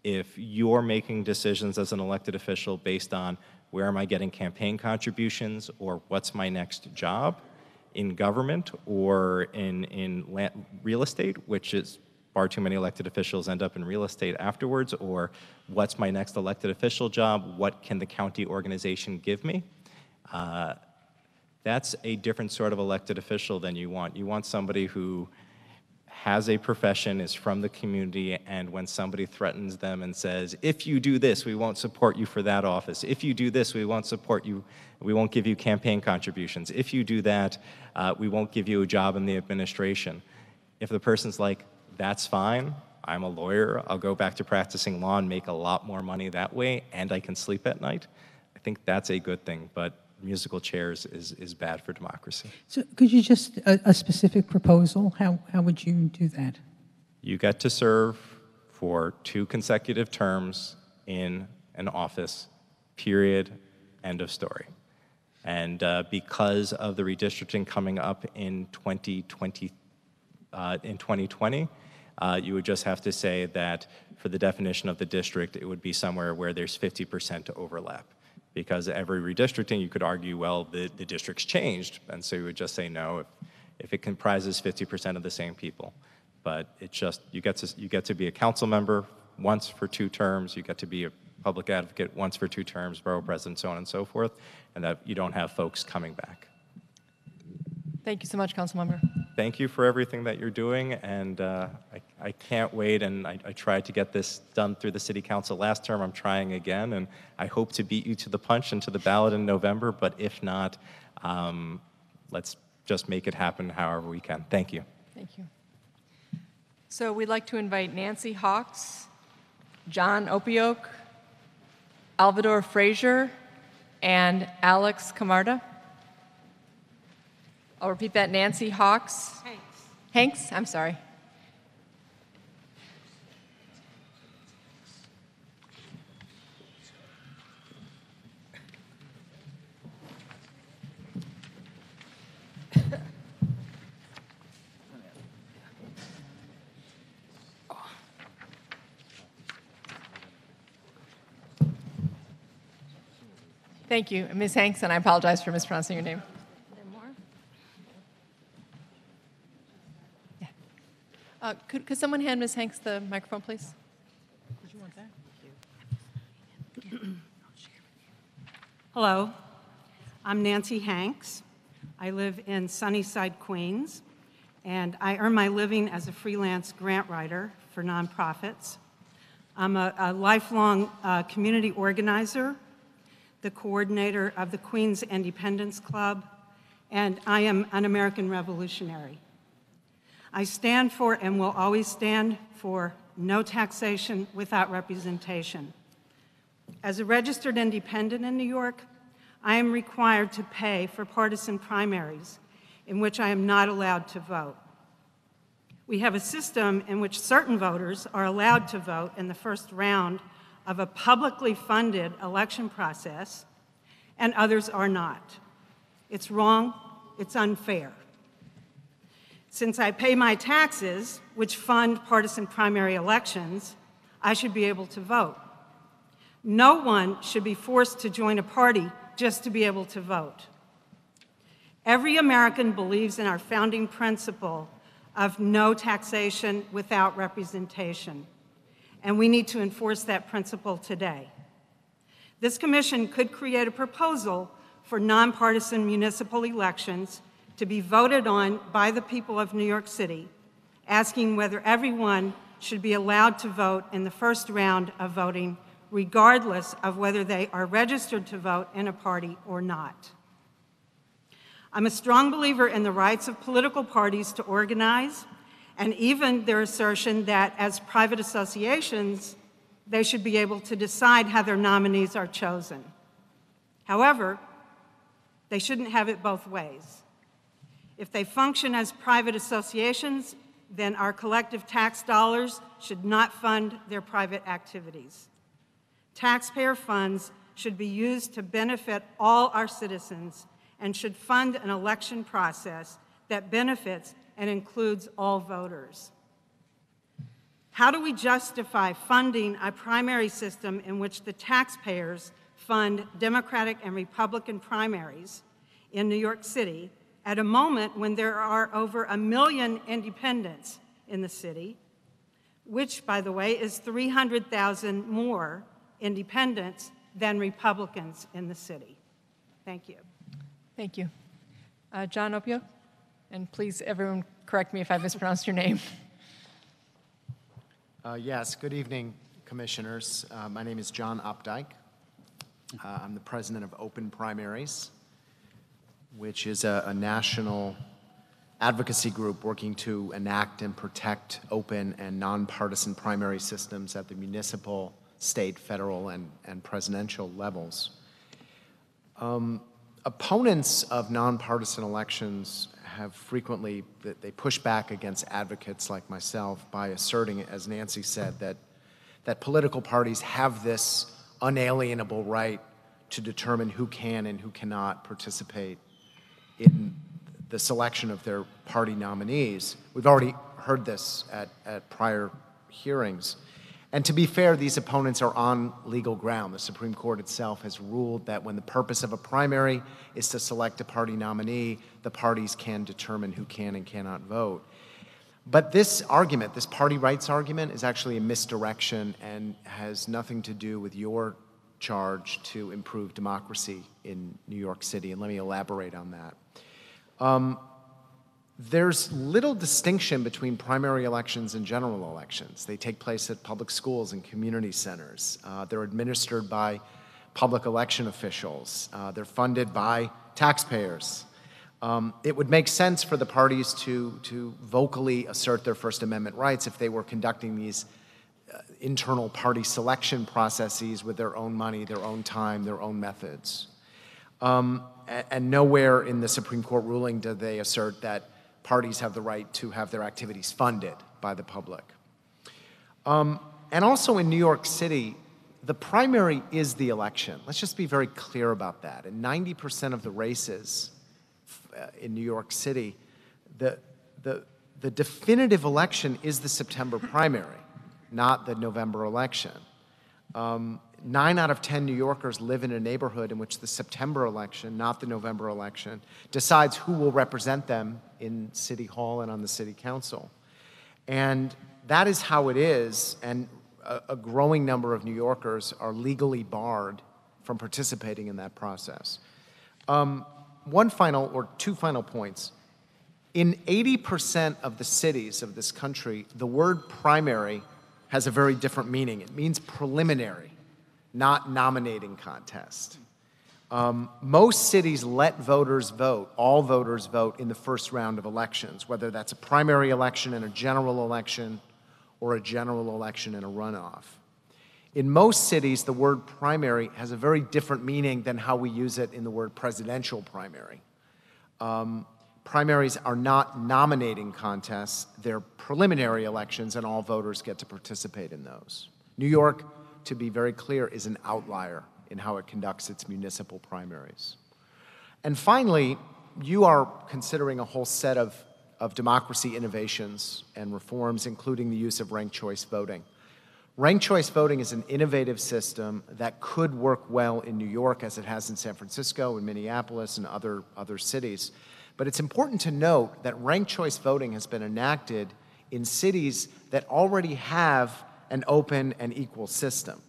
If you're making decisions as an elected official based on where am I getting campaign contributions, or what's my next job in government or in real estate, which is far too many elected officials end up in real estate afterwards, or what's my next elected official job, what can the county organization give me? That's a different sort of elected official than you want. You want somebody who has a profession, is from the community, and when somebody threatens them and says, if you do this, we won't support you for that office. If you do this, we won't support you, we won't give you campaign contributions. If you do that, we won't give you a job in the administration. If the person's like, that's fine, I'm a lawyer, I'll go back to practicing law and make a lot more money that way, and I can sleep at night, I think that's a good thing. But musical chairs is bad for democracy. So could you just, a specific proposal, how would you do that? You get to serve for 2 consecutive terms in an office, period, end of story. And because of the redistricting coming up in 2020, you would just have to say that for the definition of the district, it would be somewhere where there's 50% overlap. Because every redistricting, you could argue, well, the district's changed, and so you would just say no if it comprises 50% of the same people. But it just, you get to be a council member once for 2 terms, you get to be a public advocate once for 2 terms, borough president, so on and so forth, and that you don't have folks coming back. Thank you so much, Councilmember. Thank you for everything that you're doing, and I can't wait, and I tried to get this done through the city council last term. I'm trying again, and I hope to beat you to the punch and to the ballot in November, but if not, let's just make it happen however we can. Thank you. Thank you. So we'd like to invite Nancy Hawks, John Opioke, Alvador Frazier, and Alex Camarda. I'll repeat that, Nancy Hawks. Hanks, I'm sorry. Thank you, Ms. Hanks, and I apologize for mispronouncing your name. Could someone hand Ms. Hanks the microphone, please? Did you want that? Hello, I'm Nancy Hanks. I live in Sunnyside, Queens, and I earn my living as a freelance grant writer for nonprofits. I'm a lifelong community organizer, the coordinator of the Queens Independence Club, and I am an American revolutionary. I stand for and will always stand for no taxation without representation. As a registered independent in New York, I am required to pay for partisan primaries in which I am not allowed to vote. We have a system in which certain voters are allowed to vote in the first round of a publicly funded election process, and others are not. It's wrong, it's unfair. Since I pay my taxes, which fund partisan primary elections, I should be able to vote. No one should be forced to join a party just to be able to vote. Every American believes in our founding principle of no taxation without representation, and we need to enforce that principle today. This commission could create a proposal for nonpartisan municipal elections to be voted on by the people of New York City, asking whether everyone should be allowed to vote in the first round of voting, regardless of whether they are registered to vote in a party or not. I'm a strong believer in the rights of political parties to organize, and even their assertion that as private associations, they should be able to decide how their nominees are chosen. However, they shouldn't have it both ways. If they function as private associations, then our collective tax dollars should not fund their private activities. Taxpayer funds should be used to benefit all our citizens and should fund an election process that benefits and includes all voters. How do we justify funding a primary system in which the taxpayers fund Democratic and Republican primaries in New York City at a moment when there are over 1 million independents in the city, which, by the way, is 300,000 more independents than Republicans in the city? Thank you. Thank you. John Opio, and please, everyone, correct me if I mispronounced your name. Yes, good evening, commissioners. My name is John Updike. I'm the president of Open Primaries, which is a national advocacy group working to enact and protect open and nonpartisan primary systems at the municipal, state, federal, and presidential levels. Opponents of nonpartisan elections have frequently, they push back against advocates like myself by asserting, as Nancy said, that political parties have this unalienable right to determine who can and who cannot participate in the selection of their party nominees. We've already heard this at prior hearings. And to be fair, these opponents are on legal ground. The Supreme Court itself has ruled that when the purpose of a primary is to select a party nominee, the parties can determine who can and cannot vote. But this argument, this party rights argument, is actually a misdirection and has nothing to do with your charge to improve democracy in New York City, and let me elaborate on that. There's little distinction between primary elections and general elections. They take place at public schools and community centers. They're administered by public election officials. They're funded by taxpayers. It would make sense for the parties to vocally assert their First Amendment rights if they were conducting these internal party selection processes with their own money, their own time, their own methods. And nowhere in the Supreme Court ruling do they assert that parties have the right to have their activities funded by the public. And also in New York City, the primary is the election. Let's just be very clear about that. In 90% of the races in New York City, the definitive election is the September primary, not the November election. 9 out of 10 New Yorkers live in a neighborhood in which the September election, not the November election, decides who will represent them in City Hall and on the City Council. And that is how it is, and a growing number of New Yorkers are legally barred from participating in that process. One final, or two final points. In 80% of the cities of this country, the word primary has a very different meaning. It means preliminary, not nominating contest. Most cities let voters vote, all voters vote in the first round of elections, whether that's a primary election and a general election or a general election and a runoff. In most cities, the word primary has a very different meaning than how we use it in the word presidential primary. Primaries are not nominating contests, they're preliminary elections, and all voters get to participate in those. New York, to be very clear, is an outlier in how it conducts its municipal primaries. And finally, you are considering a whole set of democracy innovations and reforms, including the use of ranked choice voting. Ranked choice voting is an innovative system that could work well in New York, as it has in San Francisco and Minneapolis and other cities. But it's important to note that ranked choice voting has been enacted in cities that already have an open and equal system.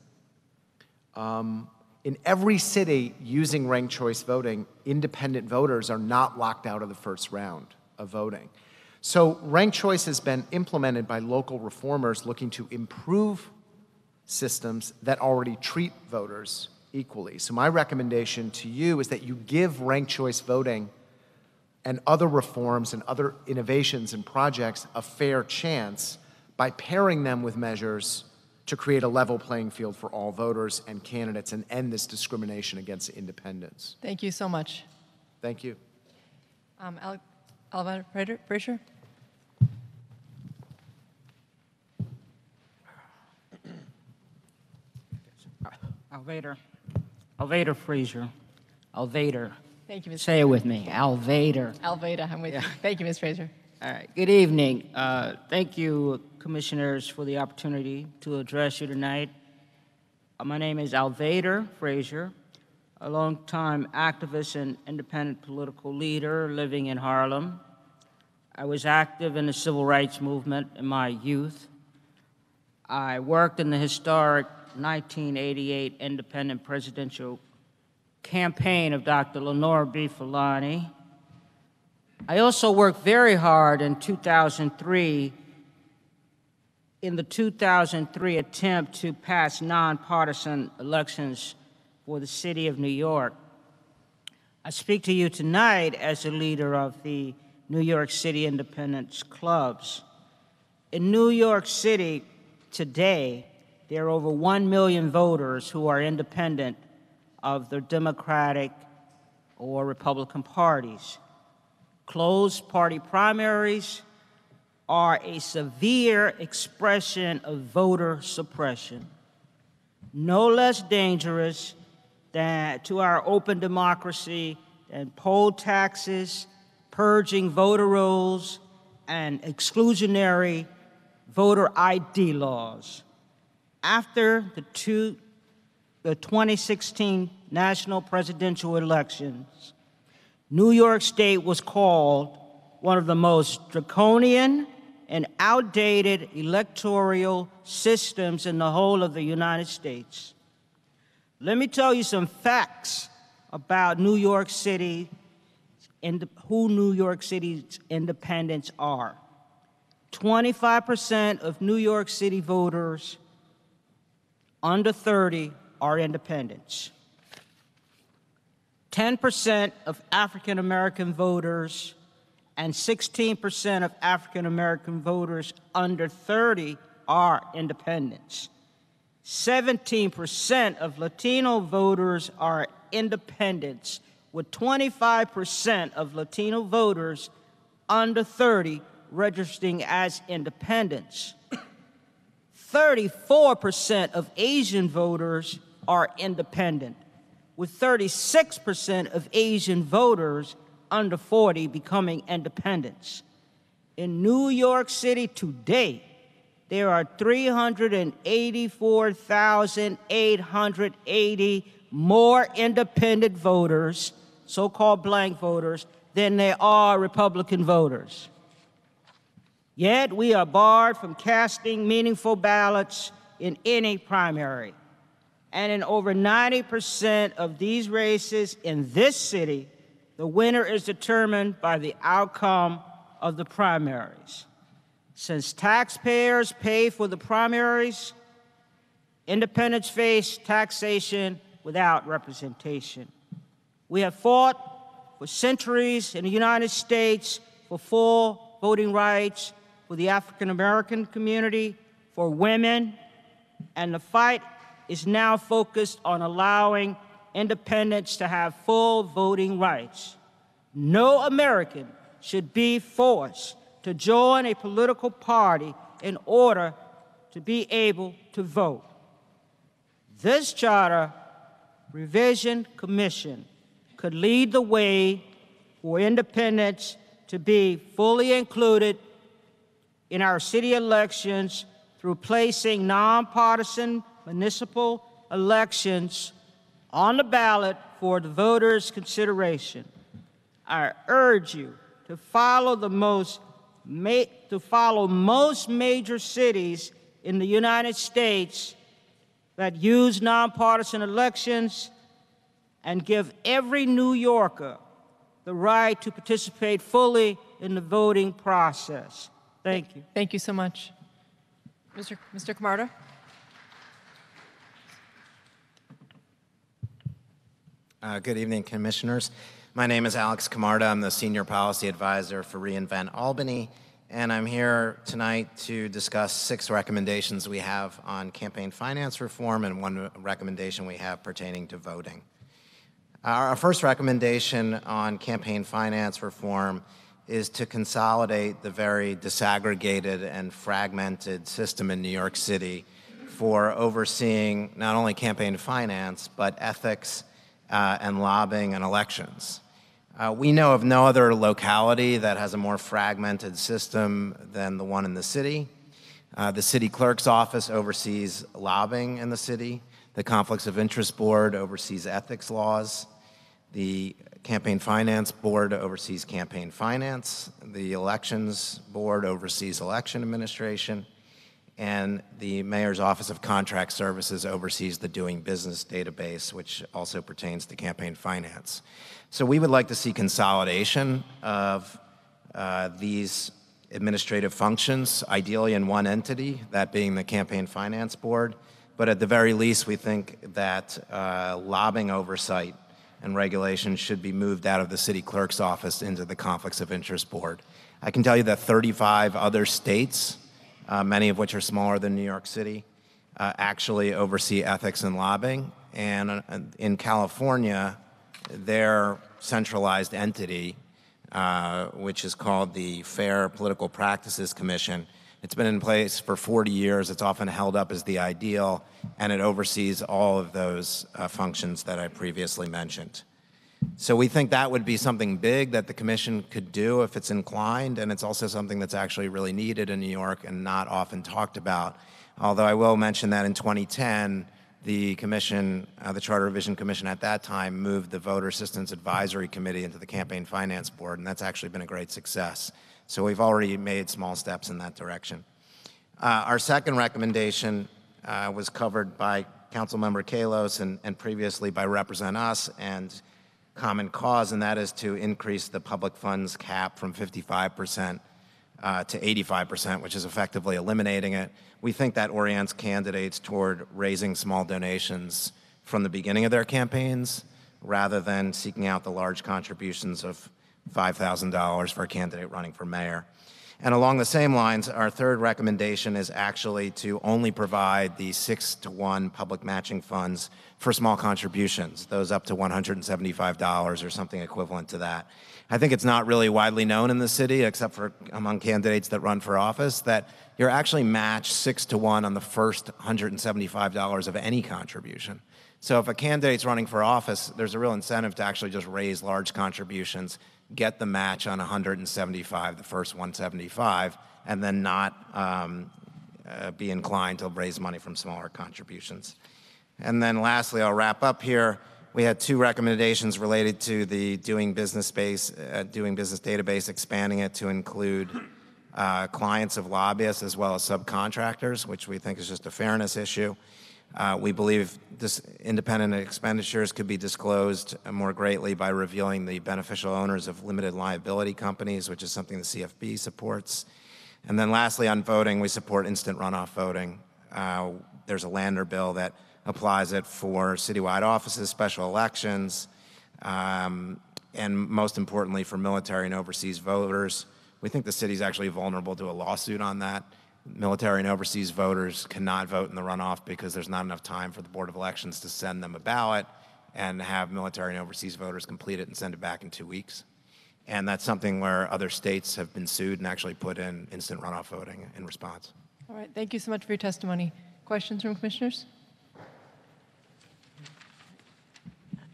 In every city using ranked choice voting, independent voters are not locked out of the first round of voting. So ranked choice has been implemented by local reformers looking to improve systems that already treat voters equally. So my recommendation to you is that you give ranked choice voting and other reforms and other innovations and projects a fair chance by pairing them with measures to create a level playing field for all voters and candidates and end this discrimination against independents. Thank you so much. Thank you. Alvin Frazier? Alvader Frazier. Alvader. Thank you, Ms. Say it with me. Alvader. Alveda, I'm with you. Thank you, Ms. Fraser. All right. Good evening. Thank you, commissioners, for the opportunity to address you tonight. My name is Alvader Frazier, a longtime activist and independent political leader living in Harlem. I was active in the civil rights movement in my youth. I worked in the historic 1988 independent presidential campaign of Dr. Lenore B. Fulani. I also worked very hard in 2003 in the 2003 attempt to pass nonpartisan elections for the city of New York. I speak to you tonight as a leader of the New York City Independence Clubs. In New York City today, there are over 1 million voters who are independent of the Democratic or Republican parties. Closed party primaries are a severe expression of voter suppression, no less dangerous than to our open democracy than poll taxes, purging voter rolls, and exclusionary voter ID laws. After the 2016 national presidential elections, New York State was called one of the most draconian and outdated electoral systems in the whole of the United States. Let me tell you some facts about New York City and who New York City's independents are. 25% of New York City voters under 30 are independents. 10% of African American voters and 16% of African American voters under 30 are independents. 17% of Latino voters are independents, with 25% of Latino voters under 30 registering as independents. 34% of Asian voters are independent, with 36% of Asian voters under 40 becoming independents. In New York City today, there are 384,880 more independent voters, so-called blank voters, than there are Republican voters. Yet we are barred from casting meaningful ballots in any primary. And in over 90% of these races in this city, the winner is determined by the outcome of the primaries. Since taxpayers pay for the primaries, independents face taxation without representation. We have fought for centuries in the United States for full voting rights for the African American community, for women, and the fight is now focused on allowing independents to have full voting rights. No American should be forced to join a political party in order to be able to vote. This Charter Revision Commission could lead the way for independents to be fully included in our city elections through placing nonpartisan municipal elections on the ballot for the voters' consideration. I urge you to follow most major cities in the United States that use nonpartisan elections and give every New Yorker the right to participate fully in the voting process. Thank you. Thank you so much. Mr. Camarda? Good evening, commissioners. My name is Alex Camarda. I'm the Senior Policy Advisor for reInvent Albany, and I'm here tonight to discuss 6 recommendations we have on campaign finance reform and 1 recommendation we have pertaining to voting. Our first recommendation on campaign finance reform is to consolidate the very disaggregated and fragmented system in New York City for overseeing not only campaign finance, but ethics and lobbying and elections. We know of no other locality that has a more fragmented system than the one in the city. The city clerk's office oversees lobbying in the city. The Conflicts of Interest Board oversees ethics laws. The Campaign Finance Board oversees campaign finance. The Elections Board oversees election administration. And the Mayor's Office of Contract Services oversees the Doing Business database, which also pertains to campaign finance. So we would like to see consolidation of these administrative functions, ideally in one entity, that being the Campaign Finance Board. But at the very least, we think that lobbying oversight and regulation should be moved out of the city clerk's office into the Conflicts of Interest Board. I can tell you that 35 other states, many of which are smaller than New York City, actually oversee ethics and lobbying. And in California, their centralized entity, which is called the Fair Political Practices Commission, it's been in place for 40 years. It's often held up as the ideal, and it oversees all of those functions that I previously mentioned. So we think that would be something big that the commission could do if it's inclined, and it's also something that's actually really needed in New York and not often talked about. Although I will mention that in 2010, the commission, the Charter Revision Commission at that time, moved the Voter Assistance Advisory Committee into the Campaign Finance Board, and that's actually been a great success. So we've already made small steps in that direction. Our second recommendation was covered by Councilmember Kalos and previously by Represent Us and Common Cause, and that is to increase the public funds cap from 55% to 85%, which is effectively eliminating it. We think that orients candidates toward raising small donations from the beginning of their campaigns rather than seeking out the large contributions of $5,000 for a candidate running for mayor. And along the same lines, our third recommendation is actually to only provide the 6-to-1 public matching funds for small contributions, those up to $175 or something equivalent to that. I think it's not really widely known in the city, except for among candidates that run for office, that you're actually matched 6-to-1 on the first $175 of any contribution. So if a candidate's running for office, there's a real incentive to actually just raise large contributions, get the match on 175, the first 175, and then not be inclined to raise money from smaller contributions. And then lastly, I'll wrap up here. We had two recommendations related to the Doing Business database, expanding it to include clients of lobbyists as well as subcontractors, which we think is just a fairness issue. We believe this independent expenditures could be disclosed more greatly by revealing the beneficial owners of limited liability companies, which is something the CFB supports. And then lastly, on voting, we support instant runoff voting. There's a Lander bill that applies it for citywide offices, special elections, and most importantly for military and overseas voters. We think the city's actually vulnerable to a lawsuit on that. Military and overseas voters cannot vote in the runoff because there's not enough time for the Board of Elections to send them a ballot and have military and overseas voters complete it and send it back in 2 weeks. And that's something where other states have been sued and actually put in instant runoff voting in response. All right, thank you so much for your testimony. Questions from commissioners?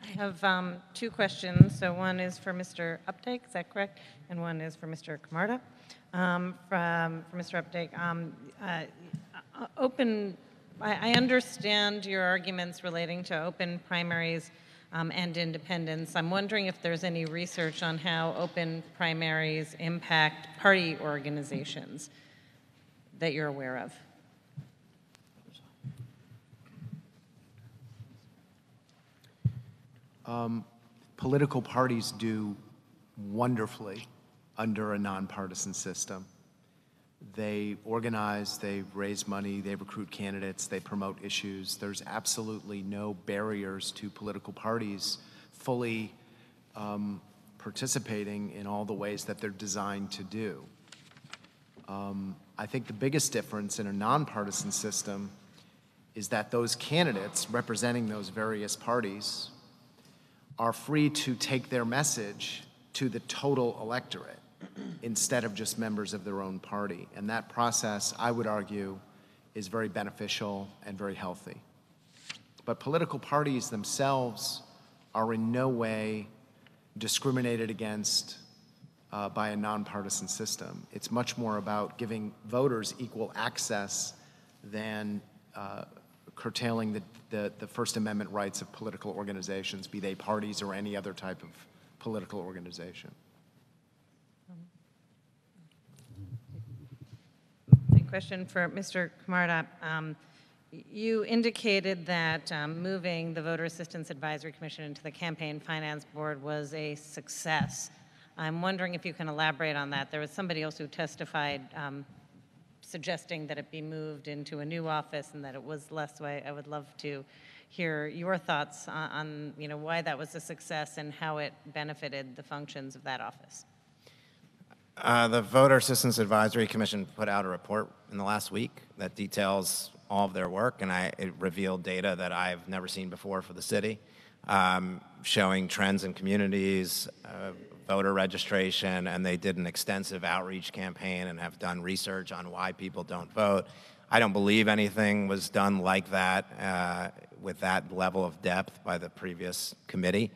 I have two questions. So one is for Mr. Updike, is that correct? And one is for Mr. Camarda. For Mr. Updike, I understand your arguments relating to open primaries and independence. I'm wondering if there's any research on how open primaries impact party organizations that you're aware of. Political parties do wonderfully under a nonpartisan system. They organize, they raise money, they recruit candidates, they promote issues. There's absolutely no barriers to political parties fully participating in all the ways that they're designed to do. I think the biggest difference in a nonpartisan system is that those candidates representing those various parties are free to take their message to the total electorate instead of just members of their own party. And that process, I would argue, is very beneficial and very healthy. But political parties themselves are in no way discriminated against by a nonpartisan system. It's much more about giving voters equal access than curtailing the First Amendment rights of political organizations, be they parties or any other type of political organization. A question for Mr. Camarda. You indicated that moving the Voter Assistance Advisory Commission into the Campaign Finance Board was a success. I'm wondering if you can elaborate on that. There was somebody else who testified suggesting that it be moved into a new office and that it was less way. I would love to hear your thoughts on why that was a success and how it benefited the functions of that office. The Voter Assistance Advisory Commission put out a report in the last week that details all of their work, and it revealed data that I've never seen before for the city, showing trends in communities, voter registration, and they did an extensive outreach campaign and have done research on why people don't vote. I don't believe anything was done like that with that level of depth by the previous committee.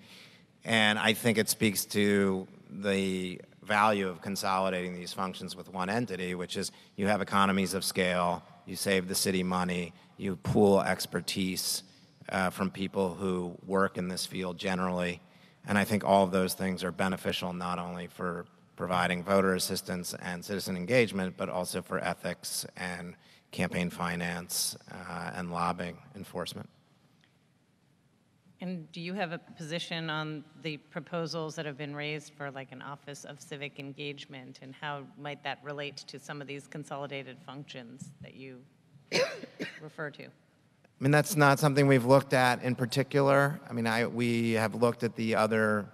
And I think it speaks to the value of consolidating these functions with one entity, which is you have economies of scale, you save the city money, you pool expertise from people who work in this field generally. And I think all of those things are beneficial not only for providing voter assistance and citizen engagement, but also for ethics and campaign finance and lobbying enforcement. And do you have a position on the proposals that have been raised for like an Office of Civic Engagement, and how might that relate to some of these consolidated functions that you refer to? I mean, that's not something we've looked at in particular. I mean, we have looked at the other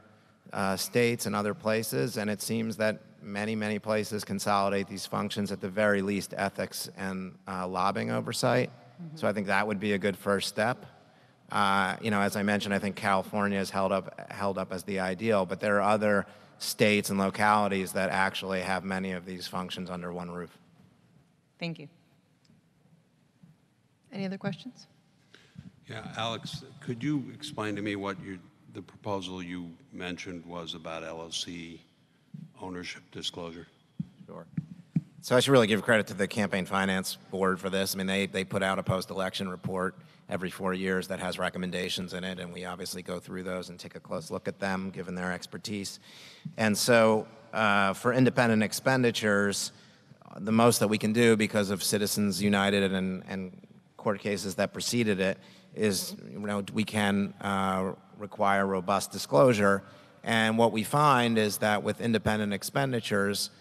states and other places, and it seems that many places consolidate these functions, at the very least ethics and lobbying oversight. Mm-hmm. So I think that would be a good first step. As I mentioned, I think California is held up as the ideal, but there are other states and localities that actually have many of these functions under one roof. Thank you. Any other questions? Yeah, Alex, could you explain to me what the proposal you mentioned was about LLC ownership disclosure? Sure. So I should really give credit to the Campaign Finance Board for this. I mean, they put out a post-election report every 4 years that has recommendations in it, and we obviously go through those and take a close look at them, given their expertise. And so for independent expenditures, the most that we can do because of Citizens United and court cases that preceded it is, we can require robust disclosure. And what we find is that with independent expenditures,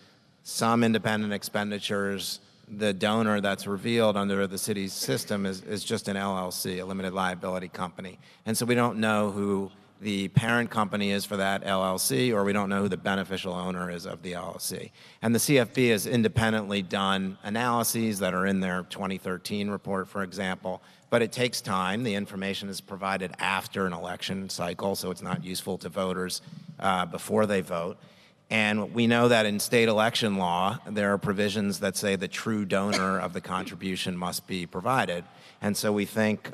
some independent expenditures, the donor that's revealed under the city's system is just an LLC, a limited liability company. And so we don't know who the parent company is for that LLC, or we don't know who the beneficial owner is of the LLC. And the CFB has independently done analyses that are in their 2013 report, for example, but it takes time. The information is provided after an election cycle, so it's not useful to voters before they vote. And we know that in state election law, there are provisions that say the true donor of the contribution must be provided. And so we think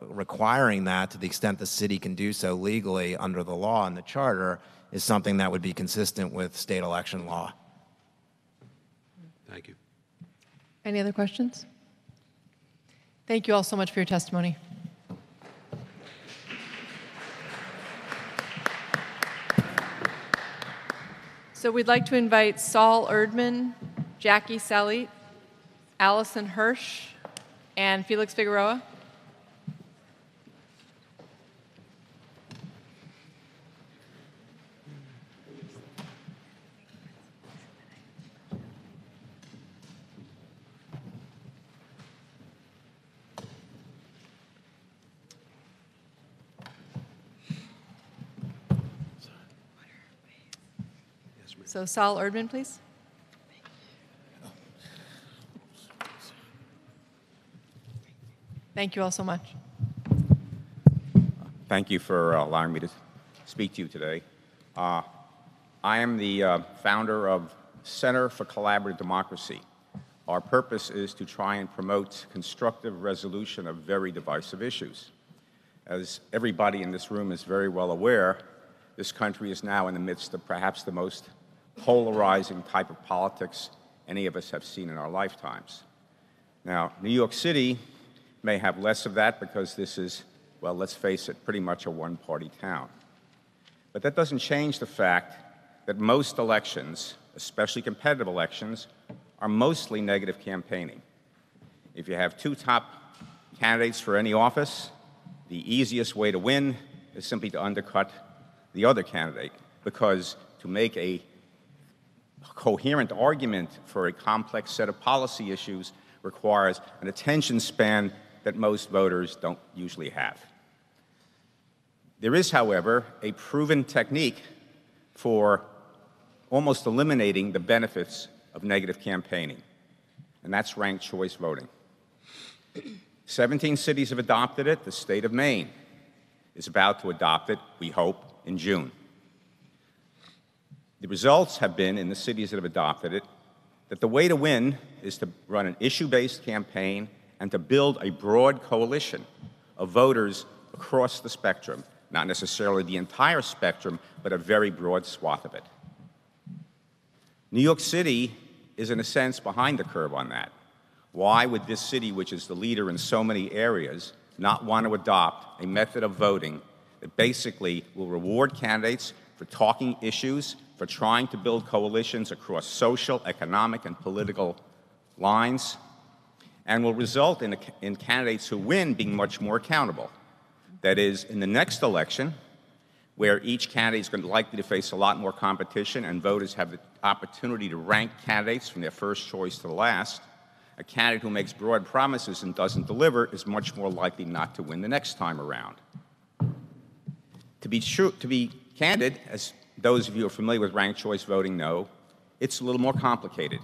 requiring that, to the extent the city can do so legally under the law and the charter, is something that would be consistent with state election law. Thank you. Any other questions? Thank you all so much for your testimony. So we'd like to invite Saul Erdman, Jackie Salit, Allison Hirsch, and Felix Figueroa. So Saul Erdman, please. Thank you all so much. Thank you for allowing me to speak to you today. I am the founder of Center for Collaborative Democracy. Our purpose is to try and promote constructive resolution of very divisive issues. As everybody in this room is very well aware, this country is now in the midst of perhaps the most polarizing type of politics any of us have seen in our lifetimes. Now, New York City may have less of that because this is, well, let's face it, pretty much a one-party town. But that doesn't change the fact that most elections, especially competitive elections, are mostly negative campaigning. If you have two top candidates for any office, the easiest way to win is simply to undercut the other candidate, because to make a coherent argument for a complex set of policy issues requires an attention span that most voters don't usually have. There is, however, a proven technique for almost eliminating the benefits of negative campaigning, and that's ranked choice voting. 17 cities have adopted it. The state of Maine is about to adopt it, we hope, in June. The results have been, in the cities that have adopted it, that the way to win is to run an issue-based campaign and to build a broad coalition of voters across the spectrum, not necessarily the entire spectrum, but a very broad swath of it. New York City is, in a sense, behind the curve on that. Why would this city, which is the leader in so many areas, not want to adopt a method of voting that basically will reward candidates for talking issues, for trying to build coalitions across social, economic, and political lines, and will result in candidates who win being much more accountable? That is, in the next election, where each candidate is likely to face a lot more competition and voters have the opportunity to rank candidates from their first choice to the last, a candidate who makes broad promises and doesn't deliver is much more likely not to win the next time around. To be candid, as those of you who are familiar with ranked choice voting know, it's a little more complicated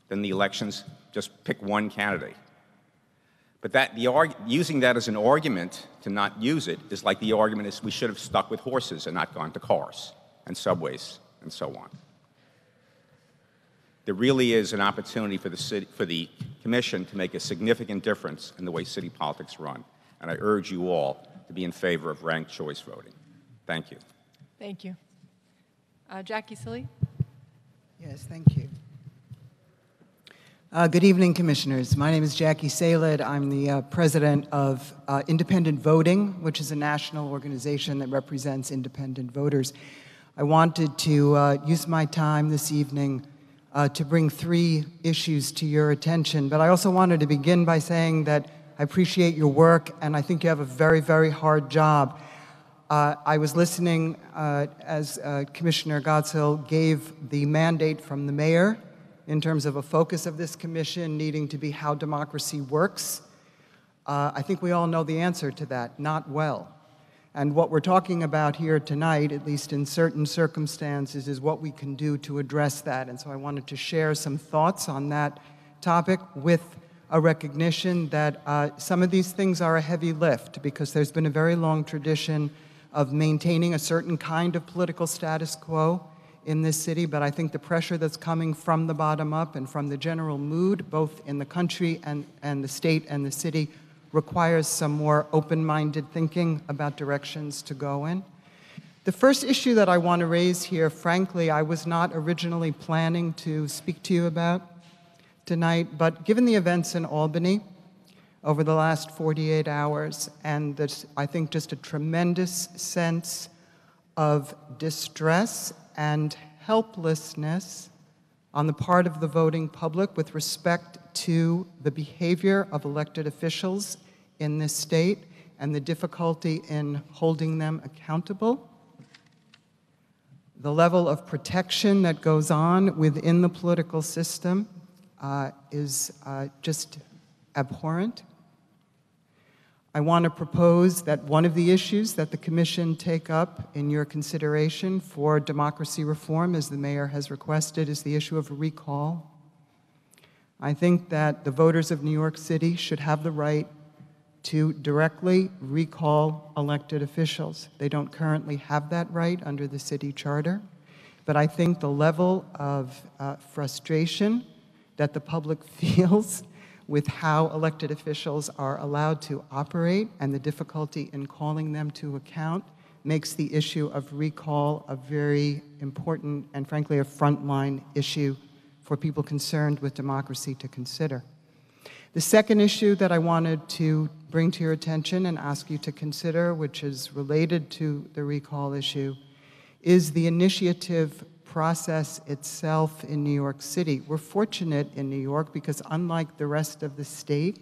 than the elections. Just pick one candidate. But using that as an argument to not use it is like the argument is we should have stuck with horses and not gone to cars and subways and so on. There really is an opportunity for the Commission to make a significant difference in the way city politics run, and I urge you all to be in favor of ranked choice voting. Thank you. Thank you. Jackie Silly? Yes, thank you. Good evening, Commissioners. My name is Jackie Salid. I'm the president of Independent Voting, which is a national organization that represents independent voters. I wanted to use my time this evening to bring 3 issues to your attention, but I also wanted to begin by saying that I appreciate your work, and I think you have a very, very hard job. I was listening as Commissioner Godshill gave the mandate from the mayor in terms of a focus of this commission needing to be how democracy works. I think we all know the answer to that: not well. And what we're talking about here tonight, at least in certain circumstances, is what we can do to address that. And so I wanted to share some thoughts on that topic with a recognition that some of these things are a heavy lift, because there's been a very long tradition of maintaining a certain kind of political status quo in this city, but I think the pressure that's coming from the bottom up and from the general mood, both in the country and the state and the city, requires some more open-minded thinking about directions to go in. The first issue that I want to raise here, frankly, I was not originally planning to speak to you about tonight, but given the events in Albany over the last 48 hours, and this, I think, just a tremendous sense of distress and helplessness on the part of the voting public with respect to the behavior of elected officials in this state and the difficulty in holding them accountable. The level of protection that goes on within the political system is just abhorrent. I want to propose that one of the issues that the Commission take up in your consideration for democracy reform, as the mayor has requested, is the issue of a recall. I think that the voters of New York City should have the right to directly recall elected officials. They don't currently have that right under the city charter, but I think the level of frustration that the public feels with how elected officials are allowed to operate and the difficulty in calling them to account makes the issue of recall a very important and frankly a frontline issue for people concerned with democracy to consider. The second issue that I wanted to bring to your attention and ask you to consider, which is related to the recall issue, is the initiative process itself in New York City. We're fortunate in New York because unlike the rest of the state,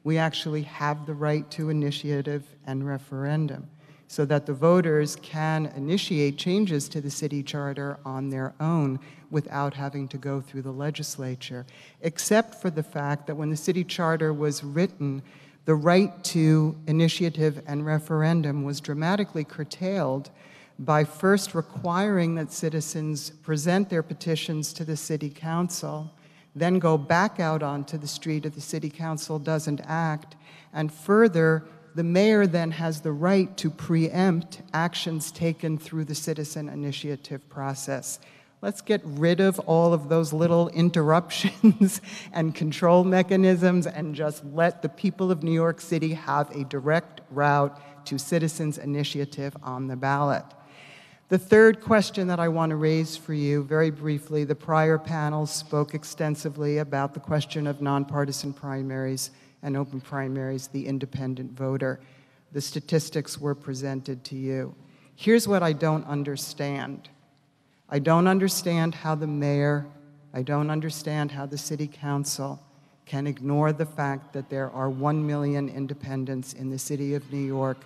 we actually have the right to initiative and referendum so that the voters can initiate changes to the city charter on their own without having to go through the legislature, except for the fact that when the city charter was written, the right to initiative and referendum was dramatically curtailed by first requiring that citizens present their petitions to the city council, then go back out onto the street if the city council doesn't act, and further, the mayor then has the right to preempt actions taken through the citizen initiative process. Let's get rid of all of those little interruptions and control mechanisms and just let the people of New York City have a direct route to citizens initiative on the ballot. The third question that I want to raise for you, very briefly, the prior panel spoke extensively about the question of nonpartisan primaries and open primaries, the independent voter. The statistics were presented to you. Here's what I don't understand. I don't understand how the mayor, I don't understand how the city council can ignore the fact that there are 1 million independents in the city of New York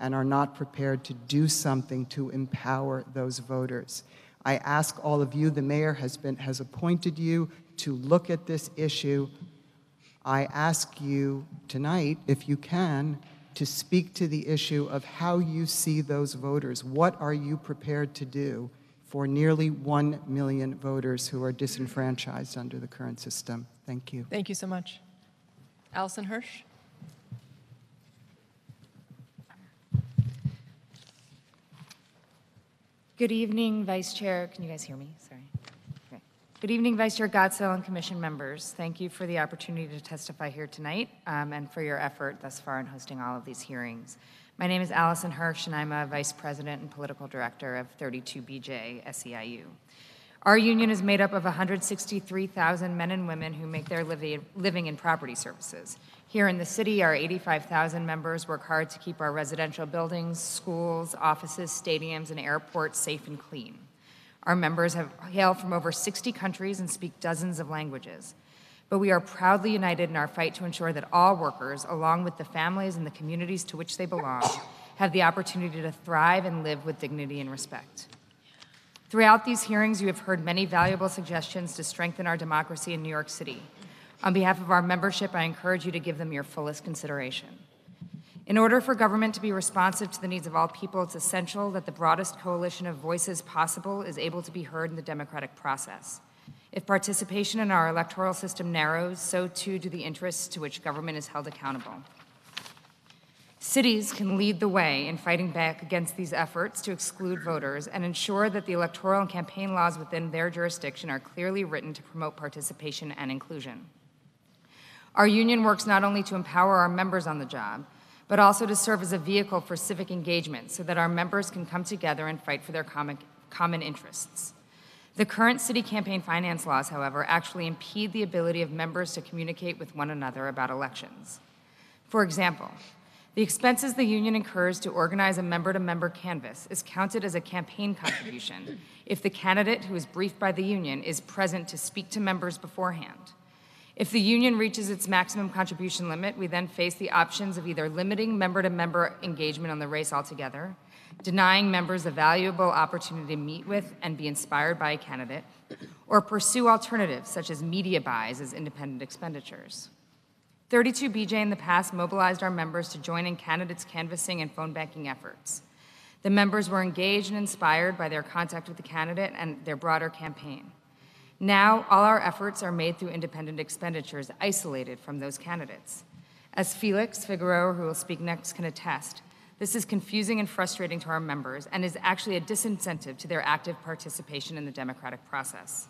and are not prepared to do something to empower those voters. I ask all of you, the mayor has appointed you to look at this issue. I ask you tonight, if you can, to speak to the issue of how you see those voters. What are you prepared to do for nearly 1 million voters who are disenfranchised under the current system? Thank you. Thank you so much. Allison Hirsch. Good evening, Vice Chair. Can you guys hear me? Sorry. Okay. Good evening, Vice Chair Gottsell and Commission members. Thank you for the opportunity to testify here tonight and for your effort thus far in hosting all of these hearings. My name is Allison Hirsch, and I'm a Vice President and Political Director of 32BJ SEIU. Our union is made up of 163,000 men and women who make their living in property services. Here in the city, our 85,000 members work hard to keep our residential buildings, schools, offices, stadiums, and airports safe and clean. Our members hail from over 60 countries and speak dozens of languages. But we are proudly united in our fight to ensure that all workers, along with the families and the communities to which they belong, have the opportunity to thrive and live with dignity and respect. Throughout these hearings, you have heard many valuable suggestions to strengthen our democracy in New York City. On behalf of our membership, I encourage you to give them your fullest consideration. In order for government to be responsive to the needs of all people, it's essential that the broadest coalition of voices possible is able to be heard in the democratic process. If participation in our electoral system narrows, so too do the interests to which government is held accountable. Cities can lead the way in fighting back against these efforts to exclude voters and ensure that the electoral and campaign laws within their jurisdiction are clearly written to promote participation and inclusion. Our union works not only to empower our members on the job, but also to serve as a vehicle for civic engagement so that our members can come together and fight for their common interests. The current city campaign finance laws, however, actually impede the ability of members to communicate with one another about elections. For example, the expenses the union incurs to organize a member-to-member canvass is counted as a campaign contribution if the candidate who is briefed by the union is present to speak to members beforehand. If the union reaches its maximum contribution limit, we then face the options of either limiting member-to-member engagement on the race altogether, denying members a valuable opportunity to meet with and be inspired by a candidate, or pursue alternatives such as media buys as independent expenditures. 32BJ in the past mobilized our members to join in candidates' canvassing and phone banking efforts. The members were engaged and inspired by their contact with the candidate and their broader campaign. Now, all our efforts are made through independent expenditures, isolated from those candidates. As Felix Figueroa, who will speak next, can attest, this is confusing and frustrating to our members and is actually a disincentive to their active participation in the democratic process.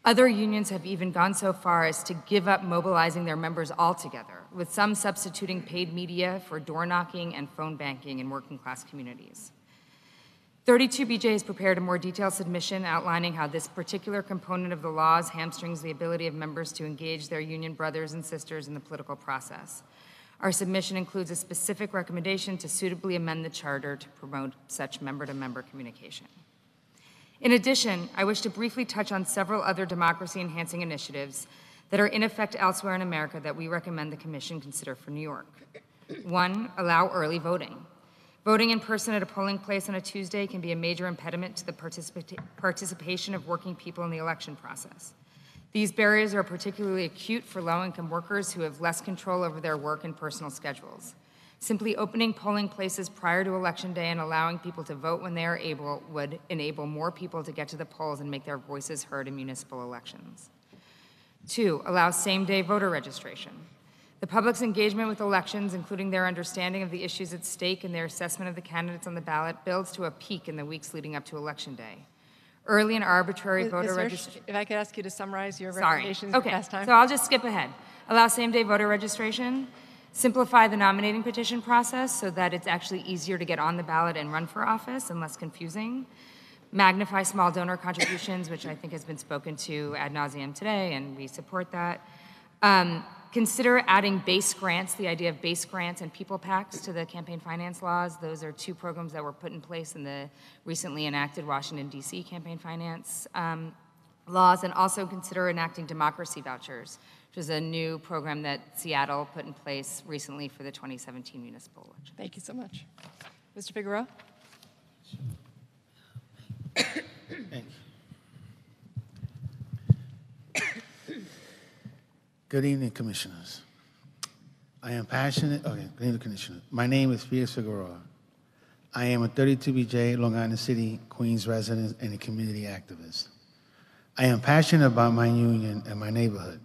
Other unions have even gone so far as to give up mobilizing their members altogether, with some substituting paid media for door knocking and phone banking in working class communities. 32BJ has prepared a more detailed submission outlining how this particular component of the laws hamstrings the ability of members to engage their union brothers and sisters in the political process. Our submission includes a specific recommendation to suitably amend the charter to promote such member-to-member communication. In addition, I wish to briefly touch on several other democracy-enhancing initiatives that are in effect elsewhere in America that we recommend the Commission consider for New York. 1, allow early voting. Voting in person at a polling place on a Tuesday can be a major impediment to the participation of working people in the election process. These barriers are particularly acute for low-income workers who have less control over their work and personal schedules. Simply opening polling places prior to Election Day and allowing people to vote when they are able would enable more people to get to the polls and make their voices heard in municipal elections. 2, allow same-day voter registration. The public's engagement with elections, including their understanding of the issues at stake and their assessment of the candidates on the ballot, builds to a peak in the weeks leading up to Election Day. Early and arbitrary voter registration. If I could ask you to summarize your recommendations Okay, past time. so I'll just skip ahead. Allow same-day voter registration. Simplify the nominating petition process so that it's actually easier to get on the ballot and run for office and less confusing. Magnify small donor contributions, which I think has been spoken to ad nauseum today, and we support that. Consider adding base grants, the idea of base grants and people PACs to the campaign finance laws. Those are 2 programs that were put in place in the recently enacted Washington, D.C. campaign finance laws. And also consider enacting democracy vouchers, which is a new program that Seattle put in place recently for the 2017 municipal election. Thank you so much. Mr. Figueroa? Thank you. Good evening, Commissioners. I am passionate, good evening, Commissioner. My name is Felix Figueroa. I am a 32BJ, Long Island City, Queens resident and a community activist. I am passionate about my union and my neighborhood.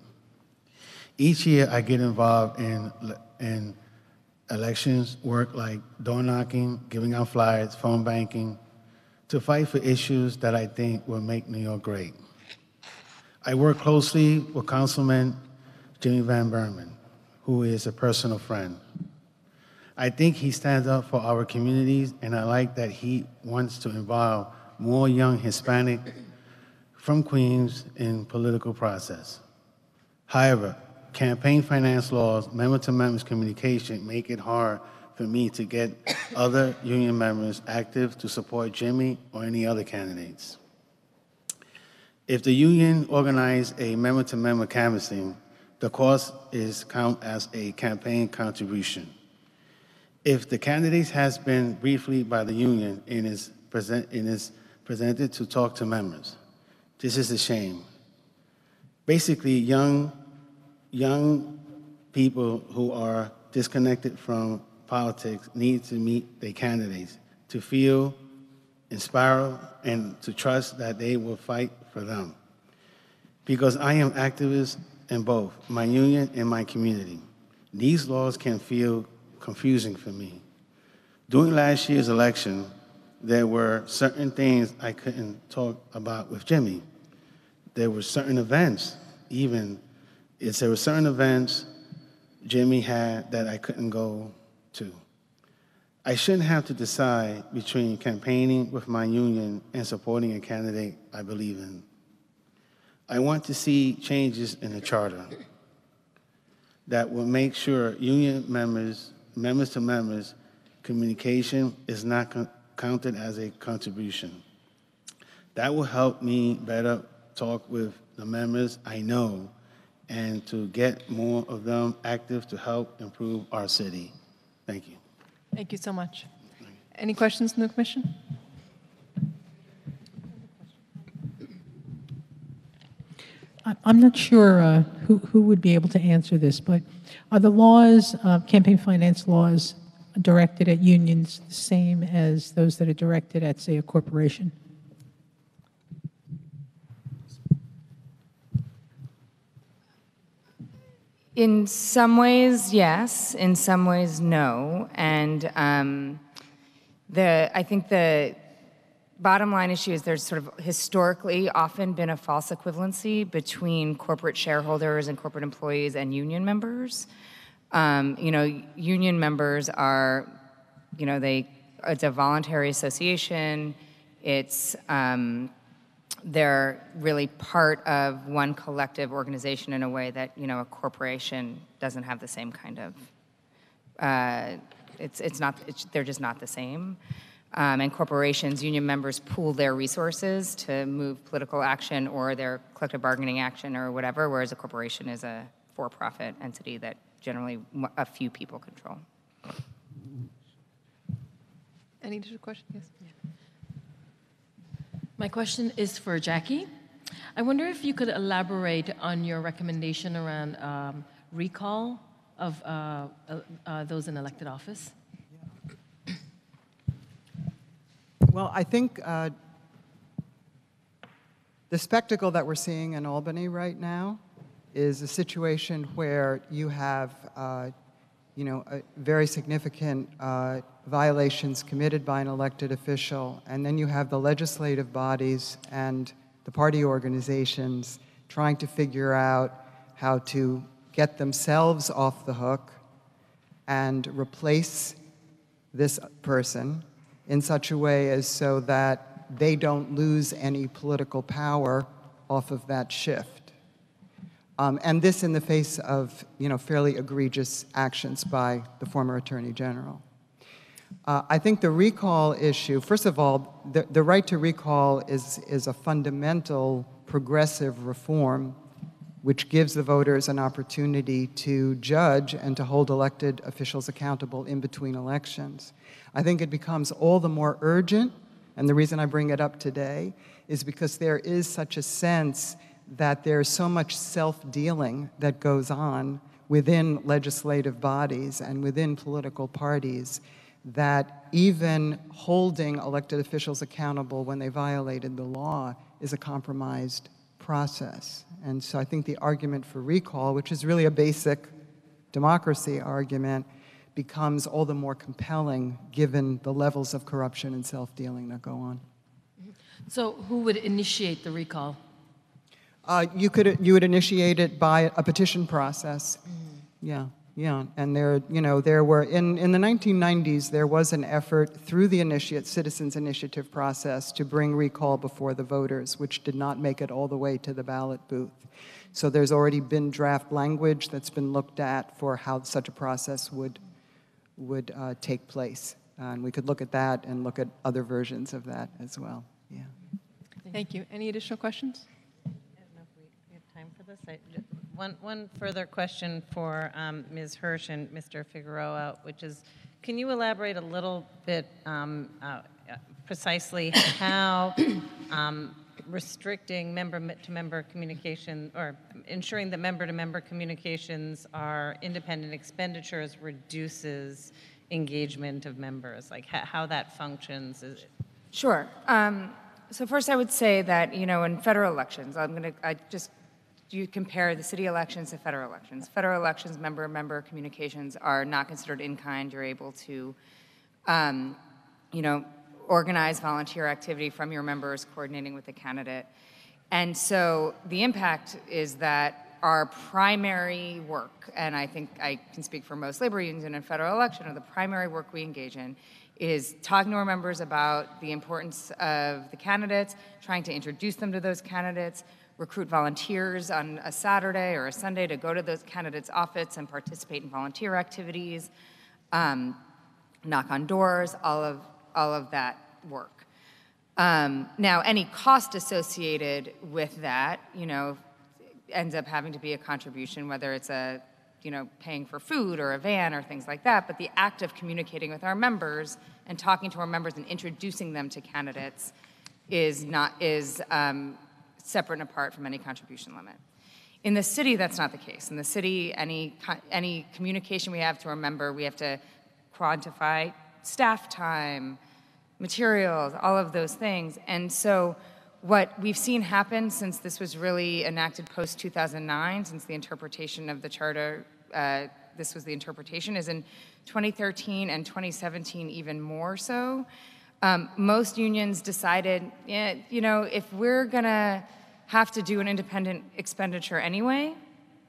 Each year I get involved in elections work like door knocking, giving out flyers, phone banking, to fight for issues that I think will make New York great. I work closely with Councilman Jimmy Van Berman, who is a personal friend. I think he stands up for our communities, and I like that he wants to involve more young Hispanic from Queens in political process. However, campaign finance laws, member-to-member communication make it hard for me to get other union members active to support Jimmy or any other candidates. If the union organized a member-to-member canvassing, the cost is count as a campaign contribution. If the candidate has been briefly by the union and is presented to talk to members, this is a shame. Basically, young people who are disconnected from politics need to meet their candidates to feel inspired and to trust that they will fight for them. Because I am activist in both my union and my community. These laws can feel confusing for me. During last year's election, there were certain things I couldn't talk about with Jimmy. There were certain events, even if there were certain events Jimmy had that I couldn't go to. I shouldn't have to decide between campaigning with my union and supporting a candidate I believe in. I want to see changes in the charter that will make sure union members to members communication is not counted as a contribution. That will help me better talk with the members I know and to get more of them active to help improve our city. Thank you. Thank you so much. Any questions from the Commission? I'm not sure who would be able to answer this, but are the laws, campaign finance laws, directed at unions the same as those that are directed at, say, a corporation? In some ways, yes. In some ways, no. And I think the bottom line issue is there's sort of historically often been a false equivalency between corporate shareholders and corporate employees and union members. Union members are, it's a voluntary association. They're really part of one collective organization in a way that, a corporation doesn't have the same kind of, they're just not the same. And corporations, union members pool their resources to move political action or their collective bargaining action or whatever, whereas a corporation is a for-profit entity that generally a few people control. Any additional questions? Yes. My question is for Jackie. I wonder if you could elaborate on your recommendation around recall of those in elected office. Well, I think the spectacle that we're seeing in Albany right now is a situation where you have, very significant violations committed by an elected official, and then you have the legislative bodies and the party organizations trying to figure out how to get themselves off the hook and replace this person in such a way as so that they don't lose any political power off of that shift. And this in the face of, fairly egregious actions by the former Attorney General. I think the recall issue, first of all, the right to recall is a fundamental progressive reform which gives the voters an opportunity to judge and to hold elected officials accountable in between elections. I think it becomes all the more urgent, and the reason I bring it up today is because there is such a sense that there's so much self-dealing that goes on within legislative bodies and within political parties that even holding elected officials accountable when they violated the law is a compromised process. And so I think the argument for recall, which is really a basic democracy argument, becomes all the more compelling given the levels of corruption and self-dealing that go on. So who would initiate the recall? You would initiate it by a petition process. Yeah. And there were, in the 1990s, there was an effort through the citizens initiative process to bring recall before the voters, which did not make it all the way to the ballot booth. So there's already been draft language that's been looked at for how such a process would take place. And we could look at that and look at other versions of that as well. Yeah. Thank you. Any additional questions? I don't know if we have time for this. One further question for Ms. Hirsch and Mr. Figueroa, which is, can you elaborate a little bit precisely how restricting member-to-member communication or ensuring that member-to-member communications are independent expenditures reduces engagement of members, like how that functions? Sure. So first I would say that, in federal elections, you compare the city elections to federal elections. Federal elections, member-to-member communications are not considered in-kind. You're able to, organize volunteer activity from your members, coordinating with the candidate. And so the impact is that our primary work, and I think I can speak for most labor unions in a federal election, or the primary work we engage in is talking to our members about the importance of the candidates, trying to introduce them to those candidates, recruit volunteers on a Saturday or a Sunday to go to those candidates' office and participate in volunteer activities, knock on doors, all of that work. Now, any cost associated with that, ends up having to be a contribution, whether it's paying for food or a van or things like that, but the act of communicating with our members and talking to our members and introducing them to candidates is separate and apart from any contribution limit. In the city, that's not the case. In the city, any communication we have to our member, we have to quantify staff time, materials, all of those things. And so what we've seen happen since this was really enacted post-2009, since the interpretation of the charter, this was the interpretation, is in 2013 and 2017 even more so, Most unions decided, if we're gonna have to do an independent expenditure anyway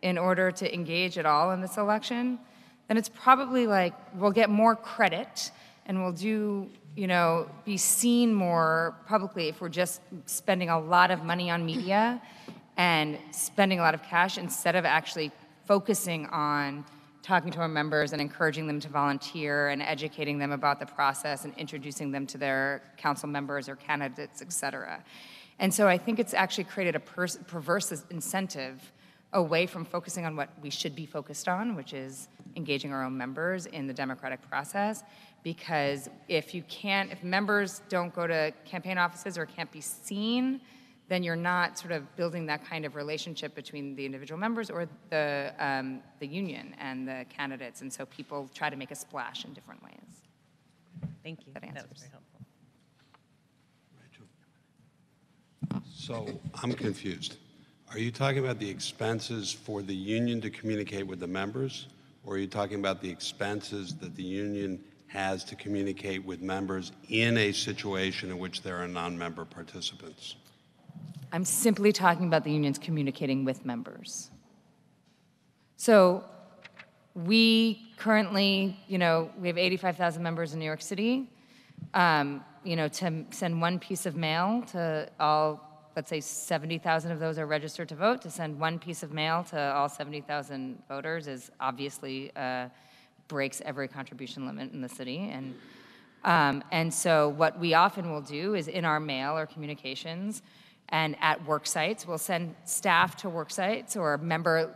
in order to engage at all in this election, then it's probably like we'll get more credit and we'll do, be seen more publicly if we're just spending a lot of money on media and spending a lot of cash instead of actually focusing on talking to our members and encouraging them to volunteer and educating them about the process and introducing them to their council members or candidates, et cetera. And so I think it's actually created a perverse incentive away from focusing on what we should be focused on, which is engaging our own members in the democratic process. Because if members don't go to campaign offices or can't be seen, then you're not sort of building that kind of relationship between the individual members or the union and the candidates. And so people try to make a splash in different ways. Thank you. That answers. That was very helpful. So I'm confused. Are you talking about the expenses for the union to communicate with the members? Or are you talking about the expenses that the union has to communicate with members in a situation in which there are non-member participants? I'm simply talking about the unions communicating with members. So we currently, we have 85,000 members in New York City. To send one piece of mail to all, let's say 70,000 of those are registered to vote, to send one piece of mail to all 70,000 voters is obviously breaks every contribution limit in the city. And so what we often will do is in our mail or communications and at work sites, we'll send staff to work sites or a member.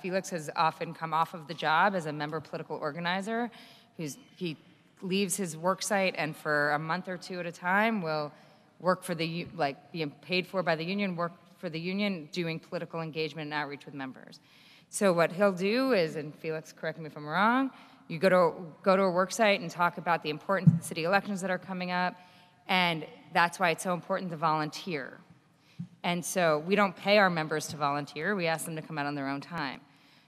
Felix has often come off of the job as a member political organizer. He leaves his work site and for a month or two at a time will work for being paid for by the union, work for the union, doing political engagement and outreach with members. So what he'll do is, and Felix, correct me if I'm wrong, you go to a work site and talk about the importance of the city elections that are coming up, and that's why it's so important to volunteer. And so we don't pay our members to volunteer, we ask them to come out on their own time.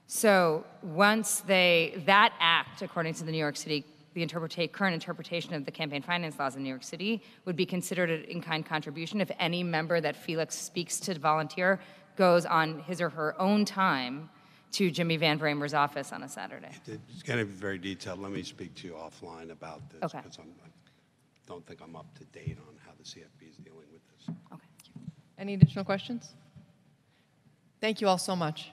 So once that act, according to the New York City, the current interpretation of the campaign finance laws in New York City, would be considered an in-kind contribution if any member that Felix speaks to volunteer goes on his or her own time to Jimmy Van Bramer's office on a Saturday. It's going to be very detailed. Let me speak to you offline about this. Okay. Because I don't think I'm up to date on how the CFP is dealing with this. Okay. Any additional questions? Thank you all so much.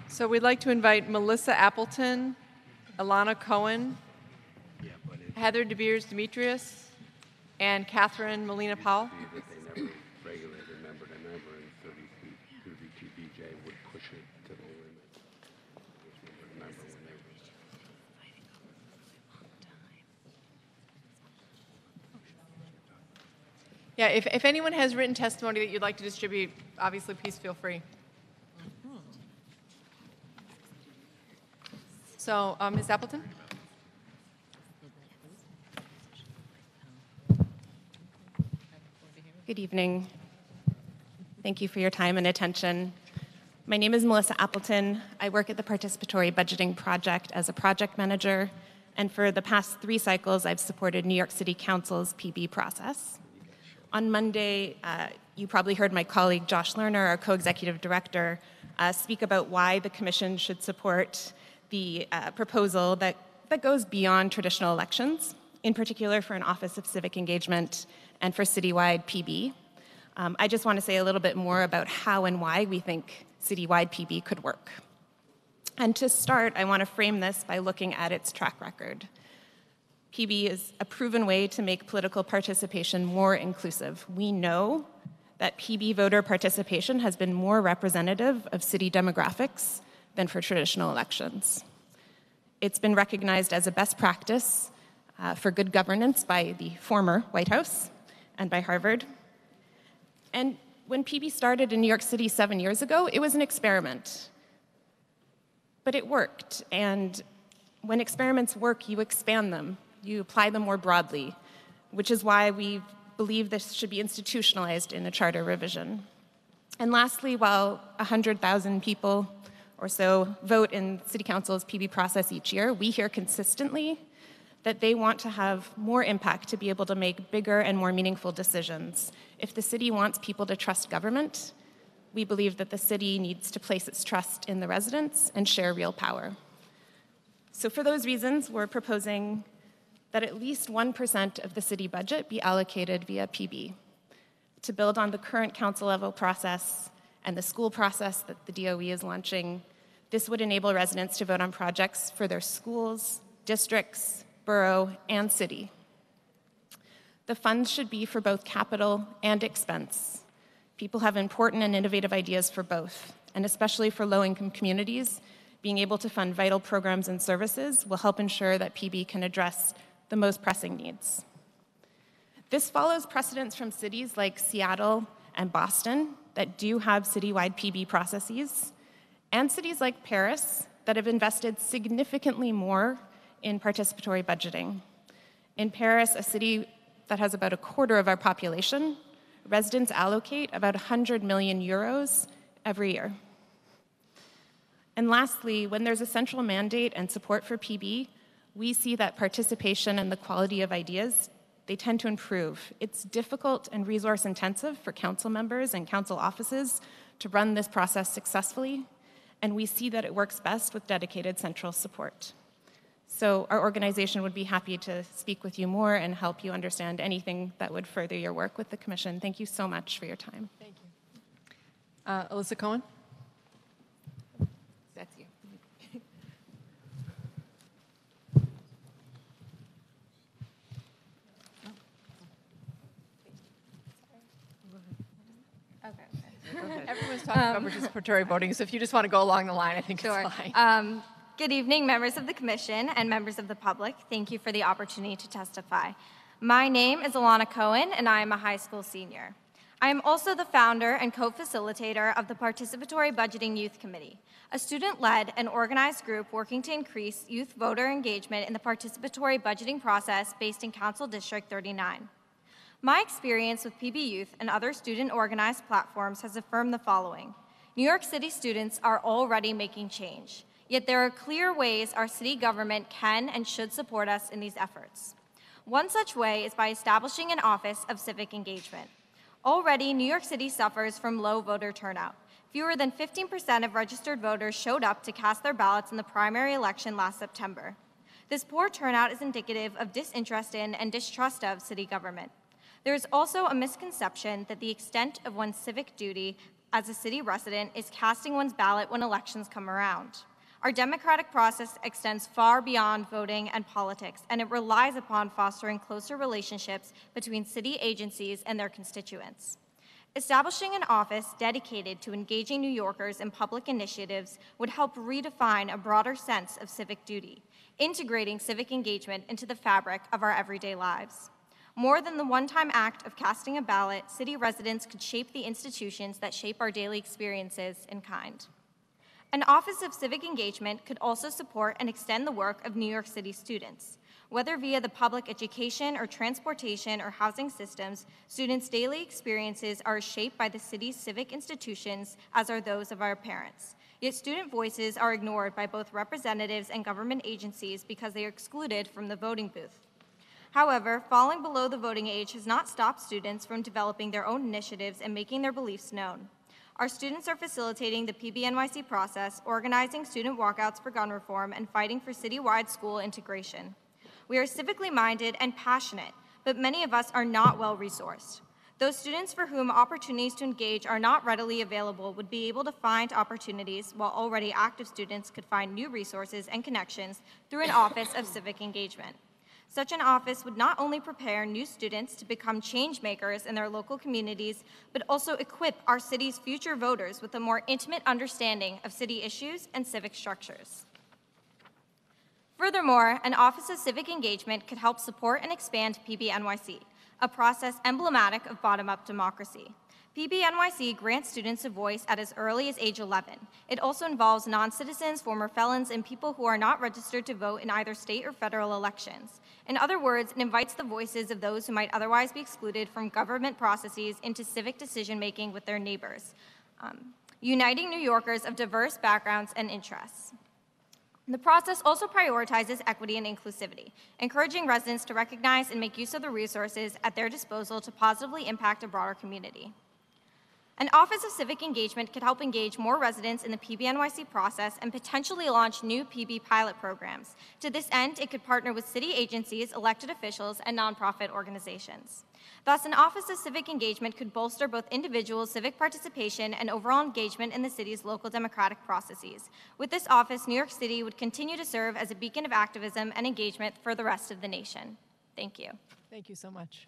So we'd like to invite Melissa Appleton, Ilana Cohen, Heather DeBeers Demetrius, and Catherine Molina Powell. That they never regulated member to member, and 32BJ would push it to the limit. Member when they were. Yeah, if anyone has written testimony that you'd like to distribute, obviously, please feel free. So, Ms. Appleton? Good evening. Thank you for your time and attention. My name is Melissa Appleton. I work at the Participatory Budgeting Project as a project manager, and for the past 3 cycles, I've supported New York City Council's PB process. On Monday, you probably heard my colleague Josh Lerner, our co-executive director, speak about why the Commission should support the proposal that goes beyond traditional elections, in particular for an Office of Civic Engagement and for citywide PB. I just want to say a little bit more about how and why we think citywide PB could work. And to start, I want to frame this by looking at its track record. PB is a proven way to make political participation more inclusive. We know that PB voter participation has been more representative of city demographics than for traditional elections. It's been recognized as a best practice for good governance by the former White House and by Harvard. And when PB started in New York City 7 years ago, it was an experiment. But it worked, and when experiments work, you expand them. You apply them more broadly, which is why we believe this should be institutionalized in a charter revision. And lastly, while 100,000 people or so vote in City Council's PB process each year, we hear consistently that they want to have more impact to be able to make bigger and more meaningful decisions. If the city wants people to trust government, we believe that the city needs to place its trust in the residents and share real power. So for those reasons, we're proposing that at least 1% of the city budget be allocated via PB to build on the current council level process and the school process that the DOE is launching. This would enable residents to vote on projects for their schools, districts, borough, and city. The funds should be for both capital and expense. People have important and innovative ideas for both, and especially for low-income communities, being able to fund vital programs and services will help ensure that PB can address the most pressing needs. This follows precedents from cities like Seattle and Boston that do have citywide PB processes, and cities like Paris that have invested significantly more in participatory budgeting. In Paris, a city that has about a quarter of our population, residents allocate about 100 million euros every year. And lastly, when there's a central mandate and support for PB, we see that participation and the quality of ideas, they tend to improve. It's difficult and resource intensive for council members and council offices to run this process successfully, and we see that it works best with dedicated central support. So our organization would be happy to speak with you more and help you understand anything that would further your work with the commission. Thank you so much for your time. Thank you. Alyssa Cohen? That's you. Everyone's talking about participatory voting, so if you just want to go along the line, I think it's fine. Good evening, members of the commission and members of the public. Thank you for the opportunity to testify. My name is Alana Cohen, and I am a high school senior. I am also the founder and co-facilitator of the Participatory Budgeting Youth Committee, a student-led and organized group working to increase youth voter engagement in the participatory budgeting process based in Council District 39. My experience with PB Youth and other student-organized platforms has affirmed the following. New York City students are already making change, yet there are clear ways our city government can and should support us in these efforts. One such way is by establishing an Office of Civic Engagement. Already, New York City suffers from low voter turnout. Fewer than 15% of registered voters showed up to cast their ballots in the primary election last September. This poor turnout is indicative of disinterest in and distrust of city government. There is also a misconception that the extent of one's civic duty as a city resident is casting one's ballot when elections come around. Our democratic process extends far beyond voting and politics, and it relies upon fostering closer relationships between city agencies and their constituents. Establishing an office dedicated to engaging New Yorkers in public initiatives would help redefine a broader sense of civic duty, integrating civic engagement into the fabric of our everyday lives. More than the one-time act of casting a ballot, city residents could shape the institutions that shape our daily experiences in kind. An Office of Civic Engagement could also support and extend the work of New York City students. Whether via the public education or transportation or housing systems, students' daily experiences are shaped by the city's civic institutions, as are those of our parents. Yet student voices are ignored by both representatives and government agencies because they are excluded from the voting booth. However, falling below the voting age has not stopped students from developing their own initiatives and making their beliefs known. Our students are facilitating the PBNYC process, organizing student walkouts for gun reform, and fighting for citywide school integration. We are civically minded and passionate, but many of us are not well-resourced. Those students for whom opportunities to engage are not readily available would be able to find opportunities, while already active students could find new resources and connections through an Office of Civic Engagement. Such an office would not only prepare new students to become change makers in their local communities, but also equip our city's future voters with a more intimate understanding of city issues and civic structures. Furthermore, an Office of Civic Engagement could help support and expand PBNYC, a process emblematic of bottom-up democracy. PBNYC grants students a voice at as early as age 11. It also involves non-citizens, former felons, and people who are not registered to vote in either state or federal elections. In other words, it invites the voices of those who might otherwise be excluded from government processes into civic decision-making with their neighbors. uniting New Yorkers of diverse backgrounds and interests. The process also prioritizes equity and inclusivity, encouraging residents to recognize and make use of the resources at their disposal to positively impact a broader community. An Office of Civic Engagement could help engage more residents in the PBNYC process and potentially launch new PB pilot programs. To this end, it could partner with city agencies, elected officials, and nonprofit organizations. Thus, an Office of Civic Engagement could bolster both individual civic participation and overall engagement in the city's local democratic processes. With this office, New York City would continue to serve as a beacon of activism and engagement for the rest of the nation. Thank you. Thank you so much.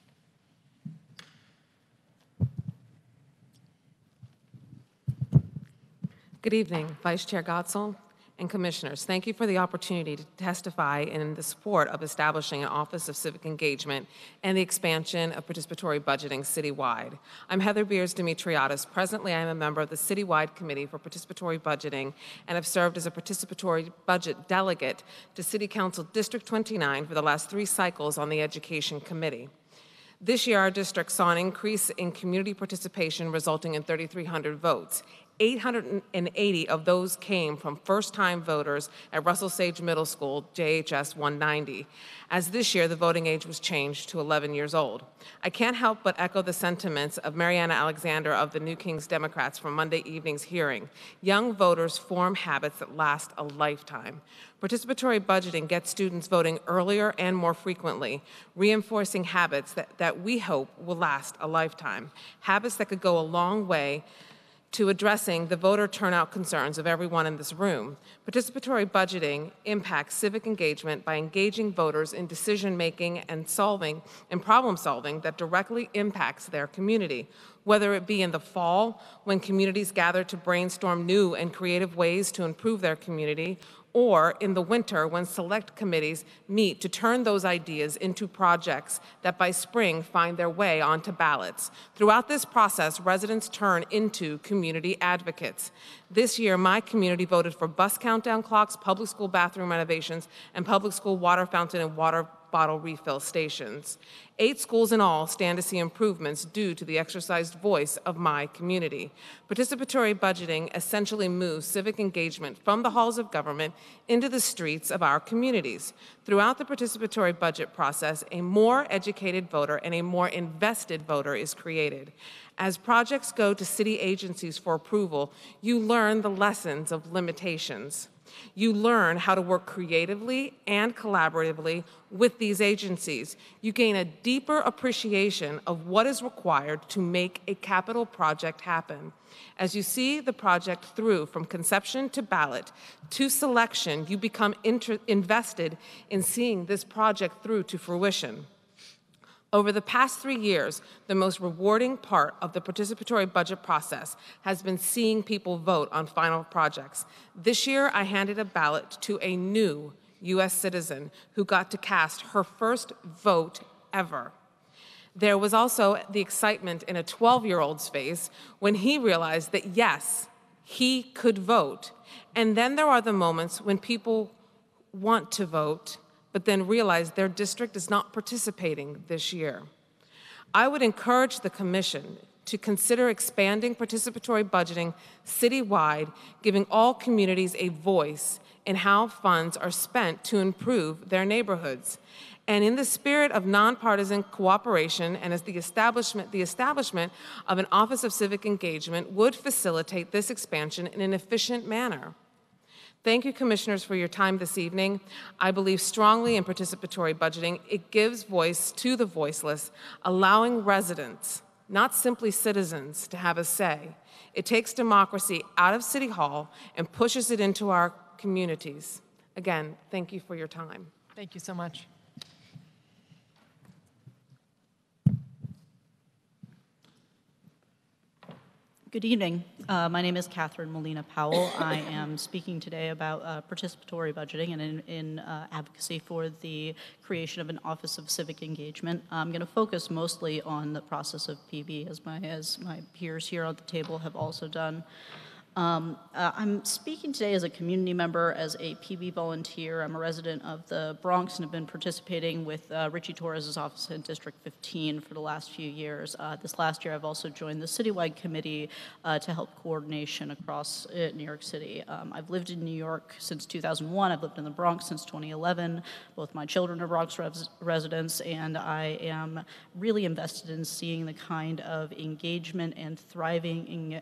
Good evening, Vice Chair Gotzel and Commissioners. Thank you for the opportunity to testify in the support of establishing an Office of Civic Engagement and the expansion of participatory budgeting citywide. I'm Heather Beers-Dimitriadis. Presently, I am a member of the Citywide Committee for Participatory Budgeting and have served as a participatory budget delegate to City Council District 29 for the last 3 cycles on the Education Committee. This year, our district saw an increase in community participation resulting in 3,300 votes. 880 of those came from first-time voters at Russell Sage Middle School, JHS 190, as this year the voting age was changed to 11 years old. I can't help but echo the sentiments of Mariana Alexander of the New Kings Democrats from Monday evening's hearing. Young voters form habits that last a lifetime. Participatory budgeting gets students voting earlier and more frequently, reinforcing habits that we hope will last a lifetime, habits that could go a long way to addressing the voter turnout concerns of everyone in this room. Participatory budgeting impacts civic engagement by engaging voters in decision-making and problem-solving that directly impacts their community, whether it be in the fall when communities gather to brainstorm new and creative ways to improve their community, or in the winter when select committees meet to turn those ideas into projects that by spring find their way onto ballots. Throughout this process, residents turn into community advocates. This year, my community voted for bus countdown clocks, public school bathroom renovations, and public school water fountain and water bottle refill stations. 8 schools in all stand to see improvements due to the exercised voice of my community. Participatory budgeting essentially moves civic engagement from the halls of government into the streets of our communities. Throughout the participatory budget process, a more educated voter and a more invested voter is created. As projects go to city agencies for approval, you learn the lessons of limitations. You learn how to work creatively and collaboratively with these agencies. You gain a deeper appreciation of what is required to make a capital project happen. As you see the project through from conception to ballot to selection, you become invested in seeing this project through to fruition. Over the past 3 years, the most rewarding part of the participatory budget process has been seeing people vote on final projects. This year, I handed a ballot to a new U.S. citizen who got to cast her first vote ever. There was also the excitement in a 12-year-old's face when he realized that, yes, he could vote. And then there are the moments when people want to vote but then realize their district is not participating this year. I would encourage the Commission to consider expanding participatory budgeting citywide, giving all communities a voice in how funds are spent to improve their neighborhoods. And in the spirit of nonpartisan cooperation and as the establishment of an Office of Civic Engagement would facilitate this expansion in an efficient manner. Thank you, Commissioners, for your time this evening. I believe strongly in participatory budgeting. It gives voice to the voiceless, allowing residents, not simply citizens, to have a say. It takes democracy out of City Hall and pushes it into our communities. Again, thank you for your time. Thank you so much. Good evening. My name is Catherine Molina Powell. I am speaking today about participatory budgeting and in advocacy for the creation of an Office of Civic Engagement. I'm going to focus mostly on the process of PB, as my peers here on the table have also done. I'm speaking today as a community member, as a PB volunteer. I'm a resident of the Bronx and have been participating with Richie Torres' office in District 15 for the last few years. This last year, I've also joined the citywide committee to help coordination across New York City. I've lived in New York since 2001. I've lived in the Bronx since 2011. Both my children are Bronx residents, and I am really invested in seeing the kind of engagement and thriving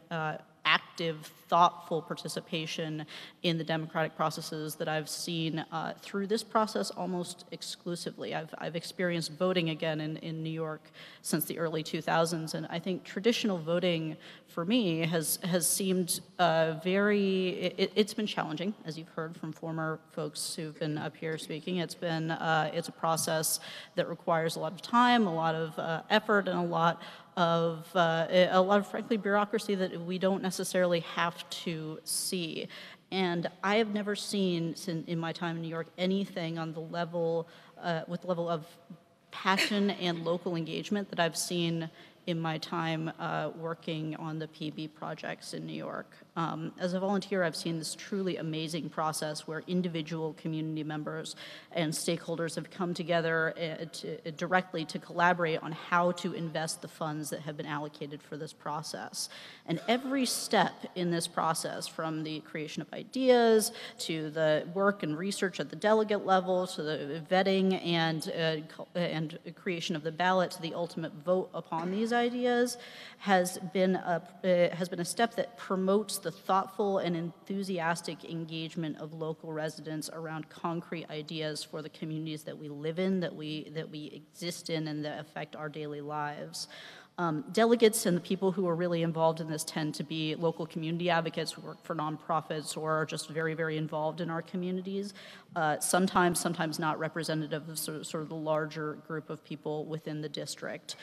active, thoughtful participation in the democratic processes that I've seen through this process almost exclusively. I've experienced voting again in New York since the early 2000s, and I think traditional voting for me has seemed it's been challenging, as you've heard from former folks who've been up here speaking. It's a process that requires a lot of time, a lot of effort, and a lot of frankly bureaucracy that we don't necessarily have to see. And I have never seen in my time in New York anything on the level with the level of passion and local engagement that I've seen in my time working on the PB projects in New York. As a volunteer, I've seen this truly amazing process where individual community members and stakeholders have come together directly to collaborate on how to invest the funds that have been allocated for this process. And every step in this process, from the creation of ideas to the work and research at the delegate level, to the vetting and creation of the ballot, to the ultimate vote upon these ideas, has been a step that promotes the thoughtful and enthusiastic engagement of local residents around concrete ideas for the communities that we live in, that we exist in, and that affect our daily lives. Delegates and the people who are really involved in this tend to be local community advocates who work for nonprofits or are just very, very involved in our communities. Sometimes not representative of sort of the larger group of people within the district.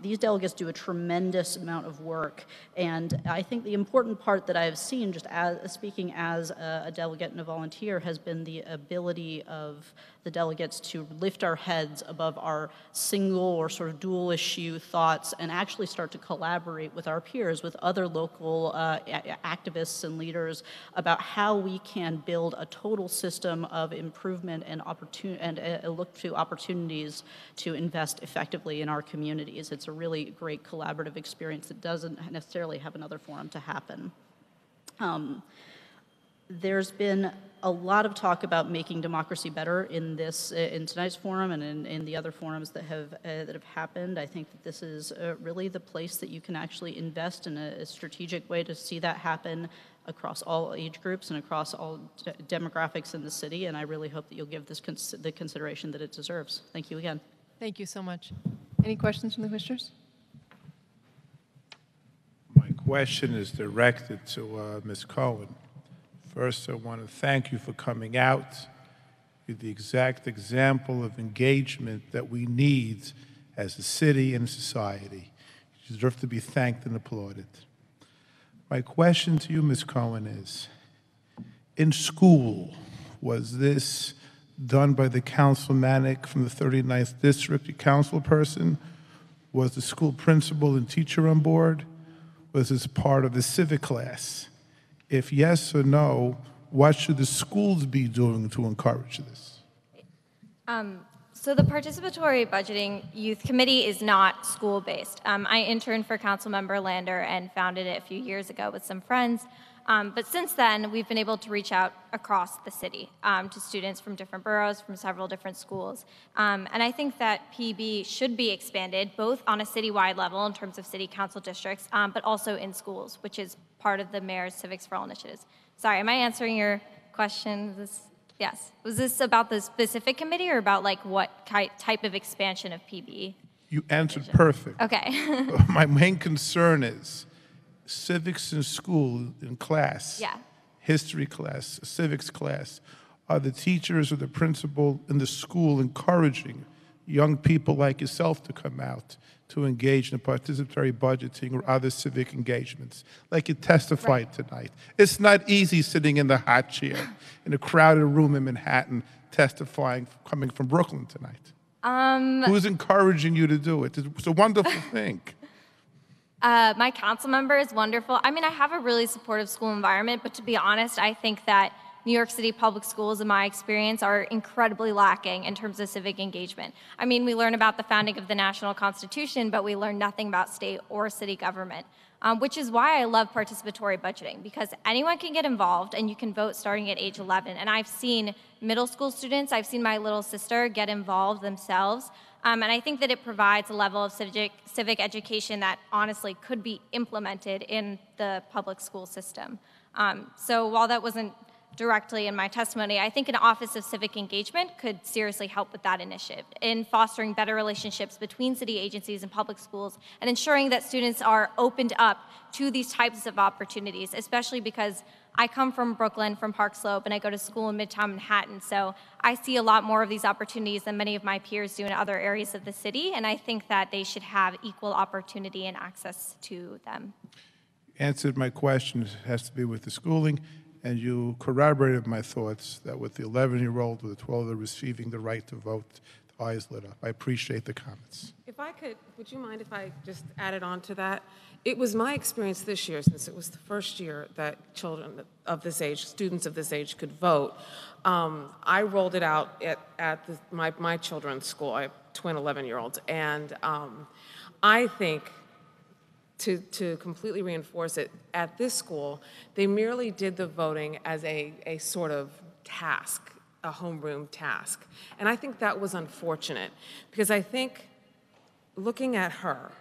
These delegates do a tremendous amount of work, and I think the important part that I've seen, just speaking as a delegate and a volunteer, has been the ability of the delegates to lift our heads above our single or sort of dual issue thoughts and actually start to collaborate with our peers, with other local activists and leaders about how we can build a total system of improvement and look to opportunities to invest effectively in our communities. It's a really great collaborative experience that doesn't necessarily have another forum to happen. There's been a lot of talk about making democracy better in tonight's forum and in the other forums that have happened. I think that this is really the place that you can actually invest in a strategic way to see that happen across all age groups and across all demographics in the city, and I really hope that you'll give this the consideration that it deserves. Thank you again. Thank you so much. Any questions from the commissioners? My question is directed to Ms. Cohen. First, I want to thank you for coming out. You're the exact example of engagement that we need as a city and society. You deserve to be thanked and applauded. My question to you, Ms. Cohen, is, in school, was this done by the councilmanic from the 39th District, a council person? Was the school principal and teacher on board? Was this part of the civic class? If yes or no, what should the schools be doing to encourage this? So the Participatory Budgeting Youth Committee is not school-based. I interned for Councilmember Lander and founded it a few years ago with some friends. But since then, we've been able to reach out across the city to students from different boroughs, from several different schools. And I think that PB should be expanded, both on a citywide level in terms of city council districts, but also in schools, which is part of the Mayor's Civics for All initiatives. Sorry, am I answering your question? Yes. Was this about the specific committee or about like what type of expansion of PB? You answered perfect. Okay. My main concern is civics in school, in class, yeah. History class, civics class. Are the teachers or the principal in the school encouraging young people like yourself to come out to engage in participatory budgeting or other civic engagements, like you testified tonight? It's not easy sitting in the hot chair in a crowded room in Manhattan testifying, coming from Brooklyn tonight. Who's encouraging you to do it? It's a wonderful thing. My council member is wonderful. I mean, I have a really supportive school environment, but to be honest, I think that New York City public schools, in my experience, are incredibly lacking in terms of civic engagement. I mean, we learn about the founding of the national constitution, but we learn nothing about state or city government, which is why I love participatory budgeting, because anyone can get involved and you can vote starting at age 11. And I've seen middle school students, I've seen my little sister get involved themselves. And I think that it provides a level of civic education that honestly could be implemented in the public school system. So while that wasn't directly in my testimony, I think an Office of Civic Engagement could seriously help with that initiative in fostering better relationships between city agencies and public schools and ensuring that students are opened up to these types of opportunities, especially because I come from Brooklyn, from Park Slope, and I go to school in Midtown Manhattan, so I see a lot more of these opportunities than many of my peers do in other areas of the city, and I think that they should have equal opportunity and access to them. Answered my question. It has to be with the schooling, and you corroborated my thoughts that with the 11-year-old or the 12-year-old receiving the right to vote, the eyes lit up. I appreciate the comments. If I could, would you mind if I just added on to that? It was my experience this year, since it was the first year that children of this age, students of this age could vote. I rolled it out at my children's school. I have twin 11-year-olds. And I think, to completely reinforce it, at this school, they merely did the voting as a sort of task, a homeroom task. And I think that was unfortunate, because I think, looking at her,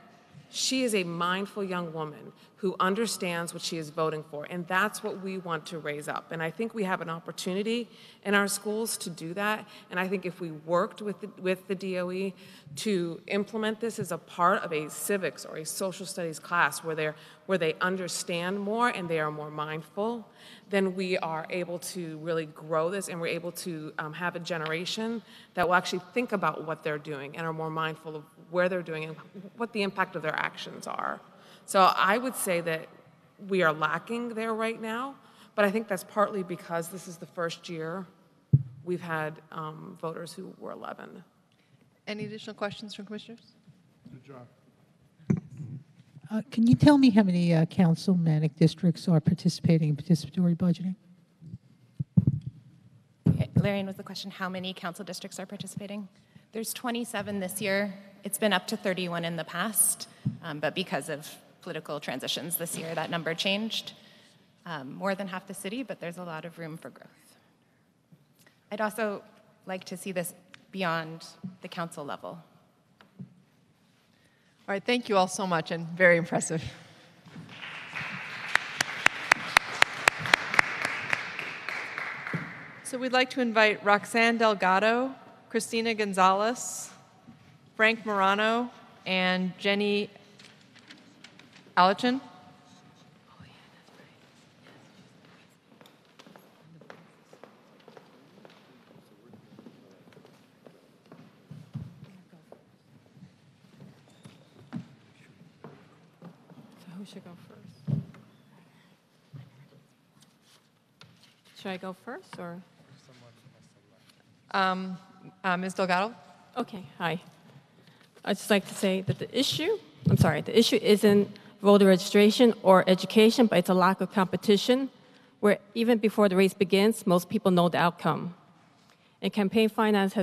she is a mindful young woman who understands what she is voting for, and that's what we want to raise up. And I think we have an opportunity in our schools to do that, and I think if we worked with the DOE to implement this as a part of a civics or a social studies class where they understand more and they are more mindful, then we are able to really grow this, and we're able to have a generation that will actually think about what they're doing and are more mindful of where they're doing and what the impact of their actions are. So I would say that we are lacking there right now, but I think that's partly because this is the first year we've had voters who were 11. Any additional questions from commissioners? Good job. Can you tell me how many councilmanic districts are participating in participatory budgeting? Okay, Larian, was the question how many council districts are participating? There's 27 this year. It's been up to 31 in the past, but because of political transitions this year, that number changed. More than half the city, but there's a lot of room for growth. I'd also like to see this beyond the council level. All right, thank you all so much, and very impressive. So we'd like to invite Roxanne Delgado, Christina Gonzalez, Frank Morano, and Jenny Alachin. Who should go first? Should I go first, or? Ms. Delgado? Okay, hi. I'd just like to say that the issue isn't voter registration or education, but it's a lack of competition, where even before the race begins, most people know the outcome. And campaign finance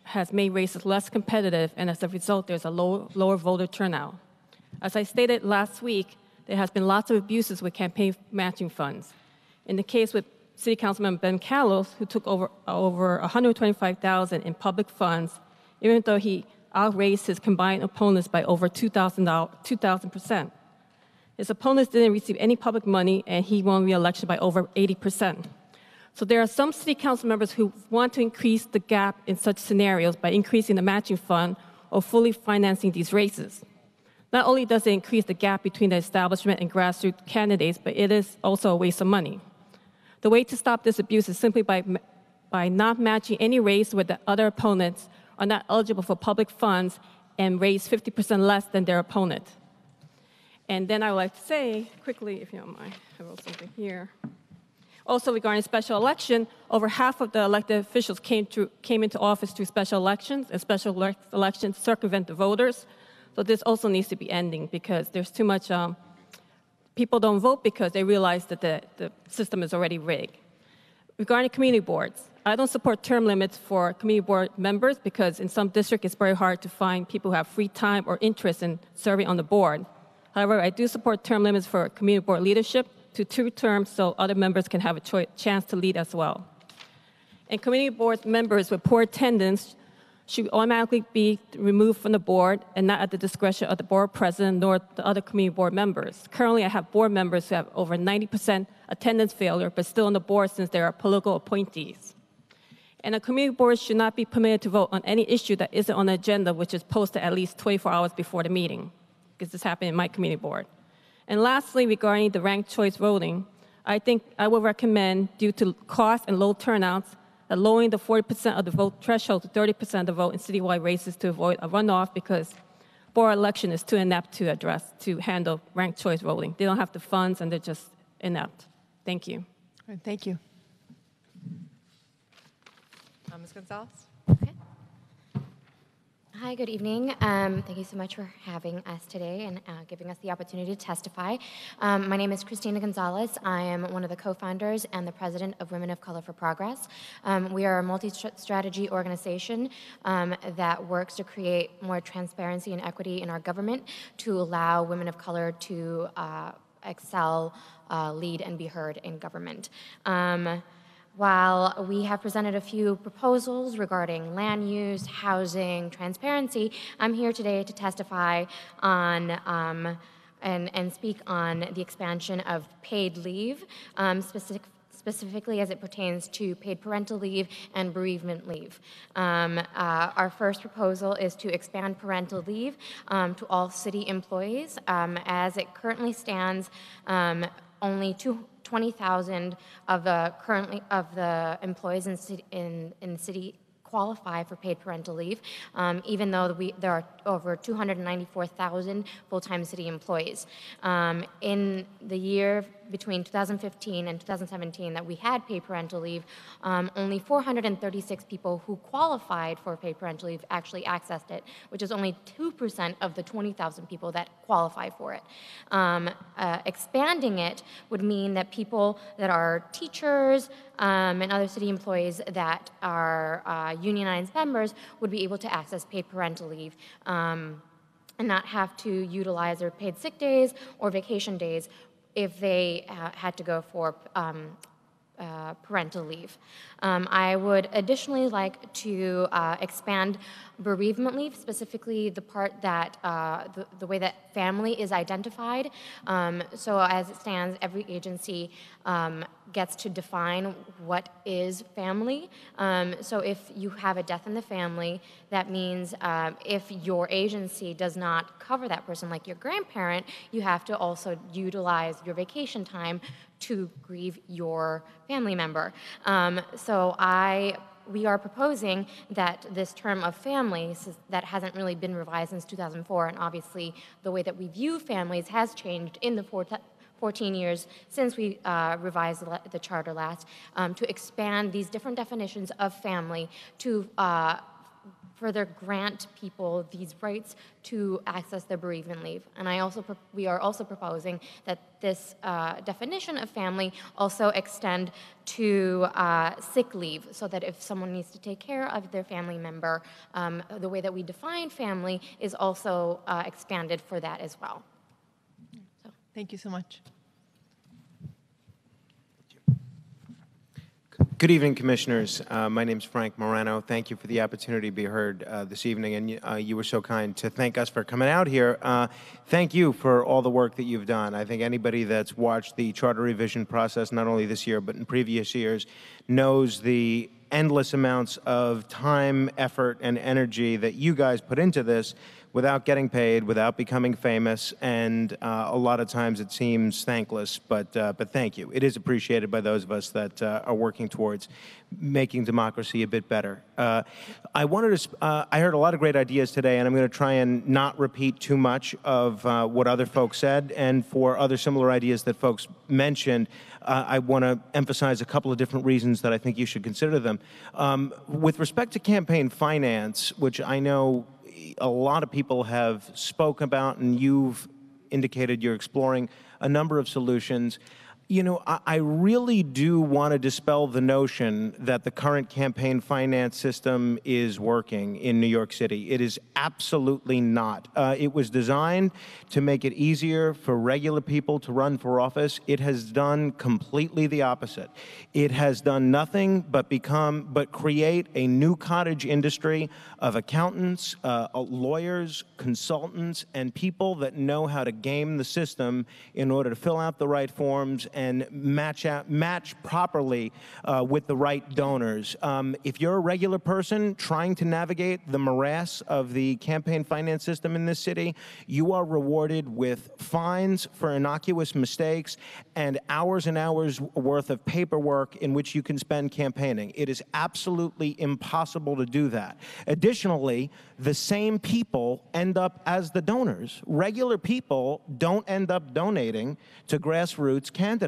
has made races less competitive, and as a result, there's a lower voter turnout. As I stated last week, there has been lots of abuses with campaign matching funds. In the case with City Councilman Ben Callos, who took over $125,000 in public funds, even though he outraised his combined opponents by over 2,000%. His opponents didn't receive any public money, and he won re-election by over 80%. So there are some city council members who want to increase the gap in such scenarios by increasing the matching fund or fully financing these races. Not only does it increase the gap between the establishment and grassroots candidates, but it is also a waste of money. The way to stop this abuse is simply by not matching any race where the other opponents are not eligible for public funds and raise 50% less than their opponent. And then I would like to say, quickly, if you don't mind, I wrote something here. Also regarding special election, over half of the elected officials came into office through special elections, and special elections circumvent the voters. So this also needs to be ending because there's too much, people don't vote because they realize that the system is already rigged. Regarding community boards, I don't support term limits for community board members because in some districts it's very hard to find people who have free time or interest in serving on the board. However, I do support term limits for community board leadership to 2 terms so other members can have a chance to lead as well. And community board members with poor attendance should automatically be removed from the board and not at the discretion of the board president nor the other community board members. Currently, I have board members who have over 90% attendance failure but still on the board since they are political appointees. And a community board should not be permitted to vote on any issue that isn't on the agenda, which is posted at least 24 hours before the meeting, because this happened in my community board. And lastly, regarding the ranked choice voting, I think I would recommend, due to cost and low turnouts, that lowering the 40% of the vote threshold to 30% of the vote in citywide races to avoid a runoff because board election is too inept to handle ranked choice voting. They don't have the funds and they're just inept. Thank you. All right, thank you. Ms. Gonzalez? Hi, good evening. Thank you so much for having us today and giving us the opportunity to testify. My name is Christina Gonzalez. I am one of the co-founders and the president of Women of Color for Progress. We are a multi-strategy organization that works to create more transparency and equity in our government to allow women of color to excel, lead, and be heard in government. While we have presented a few proposals regarding land use, housing, transparency, I'm here today to testify on and speak on the expansion of paid leave, specifically as it pertains to paid parental leave and bereavement leave. Our first proposal is to expand parental leave to all city employees. As it currently stands, only 20,000 of the employees in the city qualify for paid parental leave, even though there are over 294,000 full-time city employees. In the year between 2015 and 2017 that we had paid parental leave, only 436 people who qualified for paid parental leave actually accessed it, which is only 2% of the 20,000 people that qualify for it. Expanding it would mean that people that are teachers and other city employees that are unionized members would be able to access paid parental leave and not have to utilize their paid sick days or vacation days if they had to go for parental leave. I would additionally like to expand bereavement leave, specifically the part that the way that family is identified. So as it stands, every agency gets to define what is family. So if you have a death in the family, that means if your agency does not cover that person, like your grandparent, you have to also utilize your vacation time to grieve your family member. So we are proposing that this term of families that hasn't really been revised since 2004, and obviously the way that we view families has changed in the 14 years since we revised the charter last, to expand these different definitions of family to further grant people these rights to access their bereavement leave. And we are also proposing that this definition of family also extend to sick leave, so that if someone needs to take care of their family member, the way that we define family is also expanded for that as well. So. Thank you so much. Good evening, Commissioners. My name is Frank Morano. Thank you for the opportunity to be heard this evening, and you were so kind to thank us for coming out here. Thank you for all the work that you've done. I think anybody that's watched the charter revision process, not only this year but in previous years, knows the endless amounts of time, effort, and energy that you guys put into this without getting paid, without becoming famous, and a lot of times it seems thankless, but thank you. It is appreciated by those of us that are working towards making democracy a bit better. I heard a lot of great ideas today, and I'm going to try and not repeat too much of what other folks said, and for other similar ideas that folks mentioned, I want to emphasize a couple of different reasons that I think you should consider them. With respect to campaign finance, which I know a lot of people have spoken about, and you've indicated you're exploring a number of solutions. You know, I really do want to dispel the notion that the current campaign finance system is working in New York City. It is absolutely not. It was designed to make it easier for regular people to run for office. It has done completely the opposite. It has done nothing but create a new cottage industry of accountants, lawyers, consultants, and people that know how to game the system in order to fill out the right forms and match properly with the right donors. If you're a regular person trying to navigate the morass of the campaign finance system in this city, you are rewarded with fines for innocuous mistakes and hours worth of paperwork in which you can spend campaigning. It is absolutely impossible to do that. Additionally, the same people end up as the donors. Regular people don't end up donating to grassroots candidates.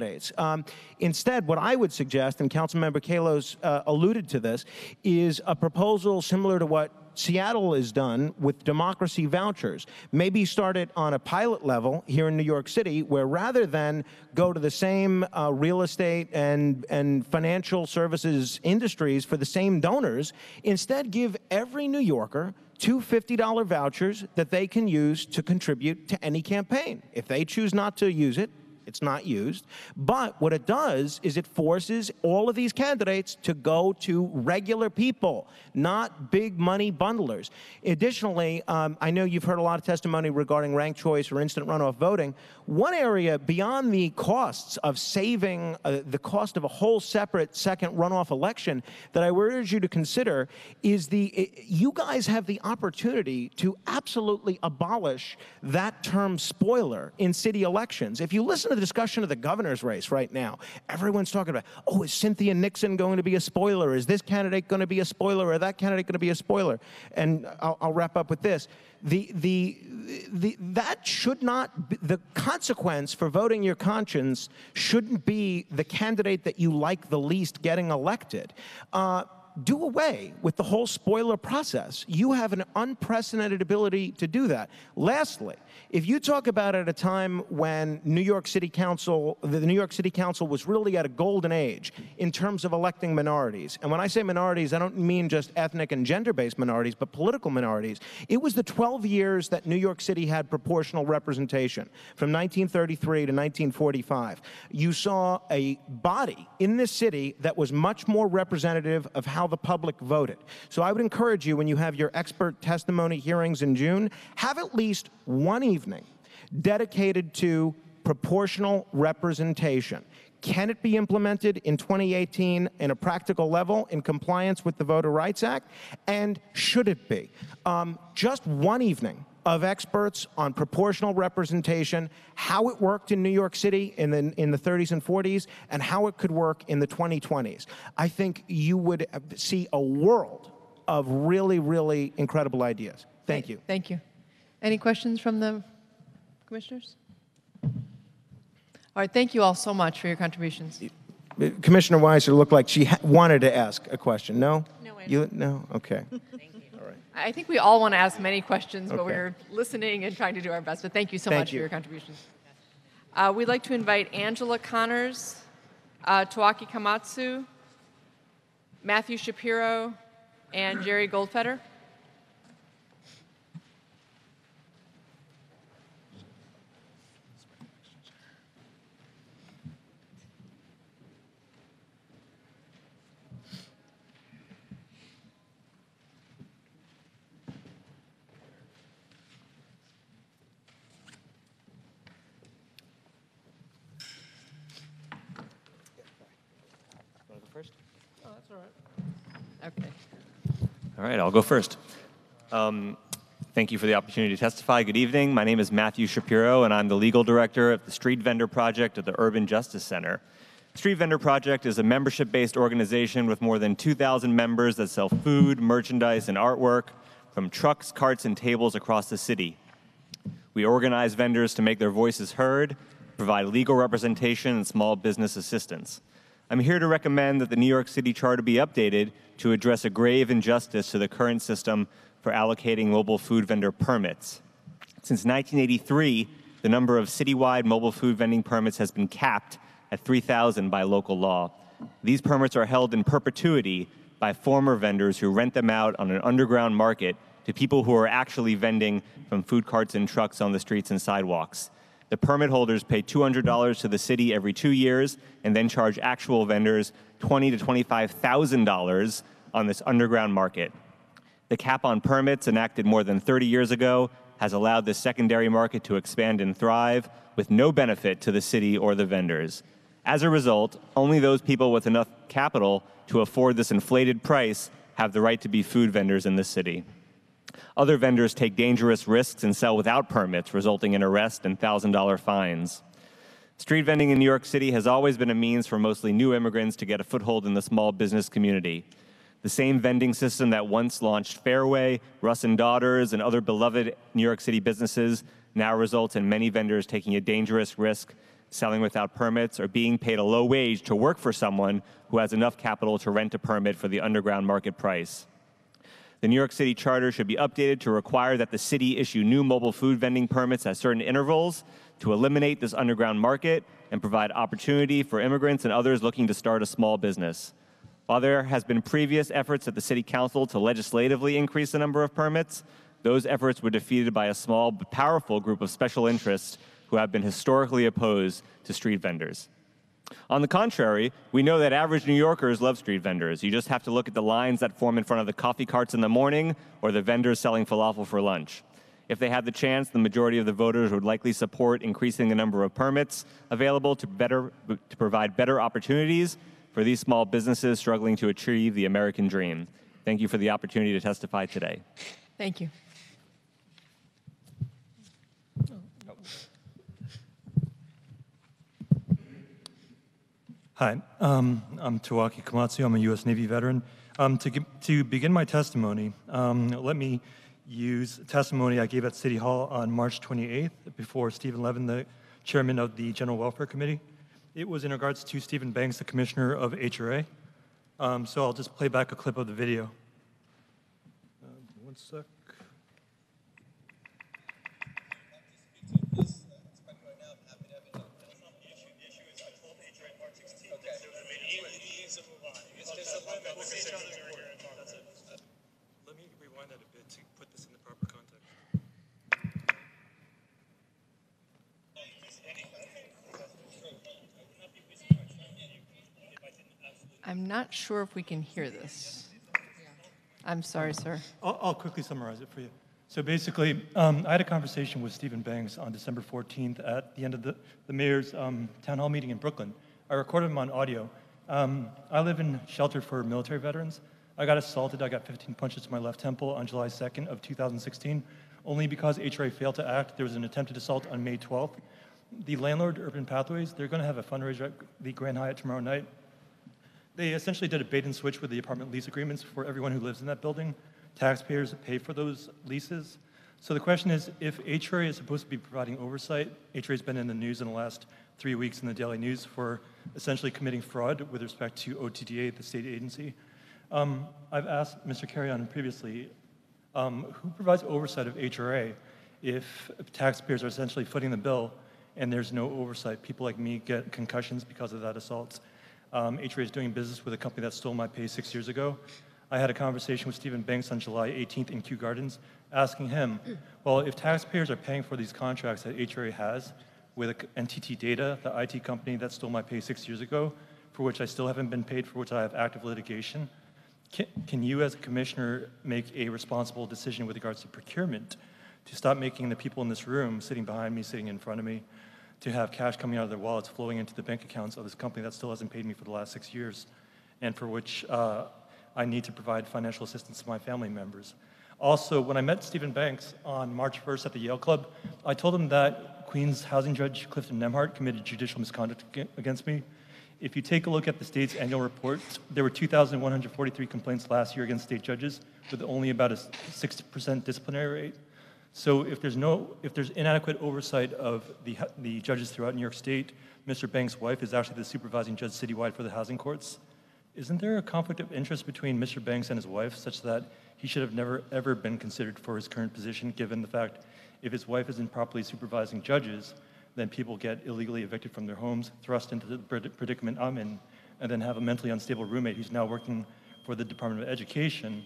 Instead, what I would suggest, and Councilmember Kalos alluded to this, is a proposal similar to what Seattle has done with democracy vouchers. Maybe start it on a pilot level here in New York City, where rather than go to the same real estate and financial services industries for the same donors, instead give every New Yorker two $50 vouchers that they can use to contribute to any campaign. If they choose not to use it, it's not used. But what it does is it forces all of these candidates to go to regular people, not big money bundlers. Additionally, I know you've heard a lot of testimony regarding ranked choice or instant runoff voting. One area beyond the costs of saving the cost of a whole separate second runoff election that I would urge you to consider is you guys have the opportunity to absolutely abolish that term spoiler in city elections. If you listen to the discussion of the governor's race right now, everyone's talking about, oh, is Cynthia Nixon going to be a spoiler? Is this candidate going to be a spoiler or that candidate going to be a spoiler? And I'll wrap up with this. That should not be, the consequence for voting your conscience shouldn't be the candidate that you like the least getting elected. Do away with the whole spoiler process. You have an unprecedented ability to do that. Lastly, if you talk about at a time when the New York City Council was really at a golden age in terms of electing minorities, and when I say minorities, I don't mean just ethnic and gender-based minorities, but political minorities. It was the 12 years that New York City had proportional representation, from 1933 to 1945. You saw a body in this city that was much more representative of how the public voted. So I would encourage you, when you have your expert testimony hearings in June, have at least one evening dedicated to proportional representation. Can it be implemented in 2018 in a practical level in compliance with the Voter Rights Act? And should it be? Just one evening of experts on proportional representation, how it worked in New York City in the 30s and 40s, and how it could work in the 2020s. I think you would see a world of really, really incredible ideas. Thank you. Thank you. Any questions from the commissioners? All right, thank you all so much for your contributions. Commissioner Weiser looked like she wanted to ask a question. No? No. No? Okay. I think we all want to ask many questions, but Okay. we're listening and trying to do our best. But thank you so Thank much you. for your contributions. We'd like to invite Angela Connors, Tawaki Kamatsu, Matthew Shapiro, and Jerry Goldfeder. First? Oh, that's all right. Okay. All right, I'll go first. Thank you for the opportunity to testify. Good evening. My name is Matthew Shapiro, and I'm the legal director of the Street Vendor Project at the Urban Justice Center. Street Vendor Project is a membership-based organization with more than 2,000 members that sell food, merchandise, and artwork from trucks, carts, and tables across the city. We organize vendors to make their voices heard, provide legal representation, and small business assistance. I'm here to recommend that the New York City Charter be updated to address a grave injustice to the current system for allocating mobile food vendor permits. Since 1983, the number of citywide mobile food vending permits has been capped at 3,000 by local law. These permits are held in perpetuity by former vendors who rent them out on an underground market to people who are actually vending from food carts and trucks on the streets and sidewalks. The permit holders pay $200 to the city every 2 years and then charge actual vendors $20,000 to $25,000 on this underground market. The cap on permits, enacted more than 30 years ago, has allowed this secondary market to expand and thrive with no benefit to the city or the vendors. As a result, only those people with enough capital to afford this inflated price have the right to be food vendors in the city. Other vendors take dangerous risks and sell without permits, resulting in arrest and $1,000 fines. Street vending in New York City has always been a means for mostly new immigrants to get a foothold in the small business community. The same vending system that once launched Fairway, Russ & Daughters, and other beloved New York City businesses now results in many vendors taking a dangerous risk, selling without permits, or being paid a low wage to work for someone who has enough capital to rent a permit for the underground market price. The New York City Charter should be updated to require that the city issue new mobile food vending permits at certain intervals to eliminate this underground market and provide opportunity for immigrants and others looking to start a small business. While there has been previous efforts at the City Council to legislatively increase the number of permits, those efforts were defeated by a small but powerful group of special interests who have been historically opposed to street vendors. On the contrary, we know that average New Yorkers love street vendors. You just have to look at the lines that form in front of the coffee carts in the morning or the vendors selling falafel for lunch. If they had the chance, the majority of the voters would likely support increasing the number of permits available to provide better opportunities for these small businesses struggling to achieve the American dream. Thank you for the opportunity to testify today. Thank you. Hi, I'm Tawaki Komatsu. I'm a U.S. Navy veteran. To begin my testimony, let me use testimony I gave at City Hall on March 28th before Stephen Levin, the chairman of the General Welfare Committee. It was in regards to Stephen Banks, the commissioner of HRA. So I'll just play back a clip of the video. One sec. Let me rewind that a bit to put this in the proper context. I'm not sure if we can hear this. I'm sorry, sir. I'll quickly summarize it for you. So basically, I had a conversation with Stephen Banks on December 14th at the end of the mayor's town hall meeting in Brooklyn. I recorded him on audio. I live in shelter for military veterans. I got assaulted. I got 15 punches to my left temple on July 2nd of 2016. Only because HRA failed to act, there was an attempted assault on May 12th. The landlord, Urban Pathways, they're going to have a fundraiser at the Grand Hyatt tomorrow night. They essentially did a bait and switch with the apartment lease agreements for everyone who lives in that building. Taxpayers pay for those leases. So the question is, if HRA is supposed to be providing oversight, HRA's been in the news in the last 3 weeks in the Daily News for essentially committing fraud with respect to OTDA, the state agency. I've asked Mr. Carrion previously, who provides oversight of HRA if taxpayers are essentially footing the bill and there's no oversight? People like me get concussions because of that assault. HRA is doing business with a company that stole my pay 6 years ago. I had a conversation with Stephen Banks on July 18th in Kew Gardens, asking him, well, if taxpayers are paying for these contracts that HRA has with NTT Data, the IT company that stole my pay 6 years ago, for which I still haven't been paid, for which I have active litigation, can you as a commissioner make a responsible decision with regards to procurement to stop making the people in this room, sitting behind me, sitting in front of me, to have cash coming out of their wallets flowing into the bank accounts of this company that still hasn't paid me for the last 6 years, and for which I need to provide financial assistance to my family members. Also, when I met Stephen Banks on March 1st at the Yale Club, I told him that Queens housing judge Clifton Nemhart committed judicial misconduct against me. If you take a look at the state's annual report, there were 2,143 complaints last year against state judges, with only about a 6% disciplinary rate. So if there's inadequate oversight of the judges throughout New York State, Mr. Banks' wife is actually the supervising judge citywide for the housing courts. isn't there a conflict of interest between Mr. Banks and his wife such that he should have never, ever been considered for his current position, given the fact if his wife isn't properly supervising judges, then people get illegally evicted from their homes, thrust into the predicament I'm in, and then have a mentally unstable roommate who's now working for the Department of Education,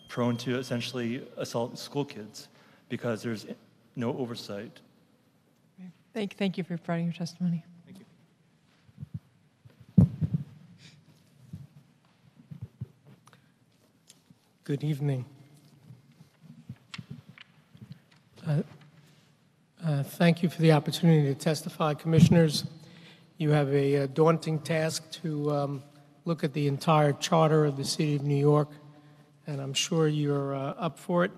prone to essentially assault school kids because there's no oversight. Thank you for providing your testimony. Thank you. Good evening. Thank you for the opportunity to testify, Commissioners. You have a daunting task to look at the entire charter of the City of New York, and I'm sure you're up for it.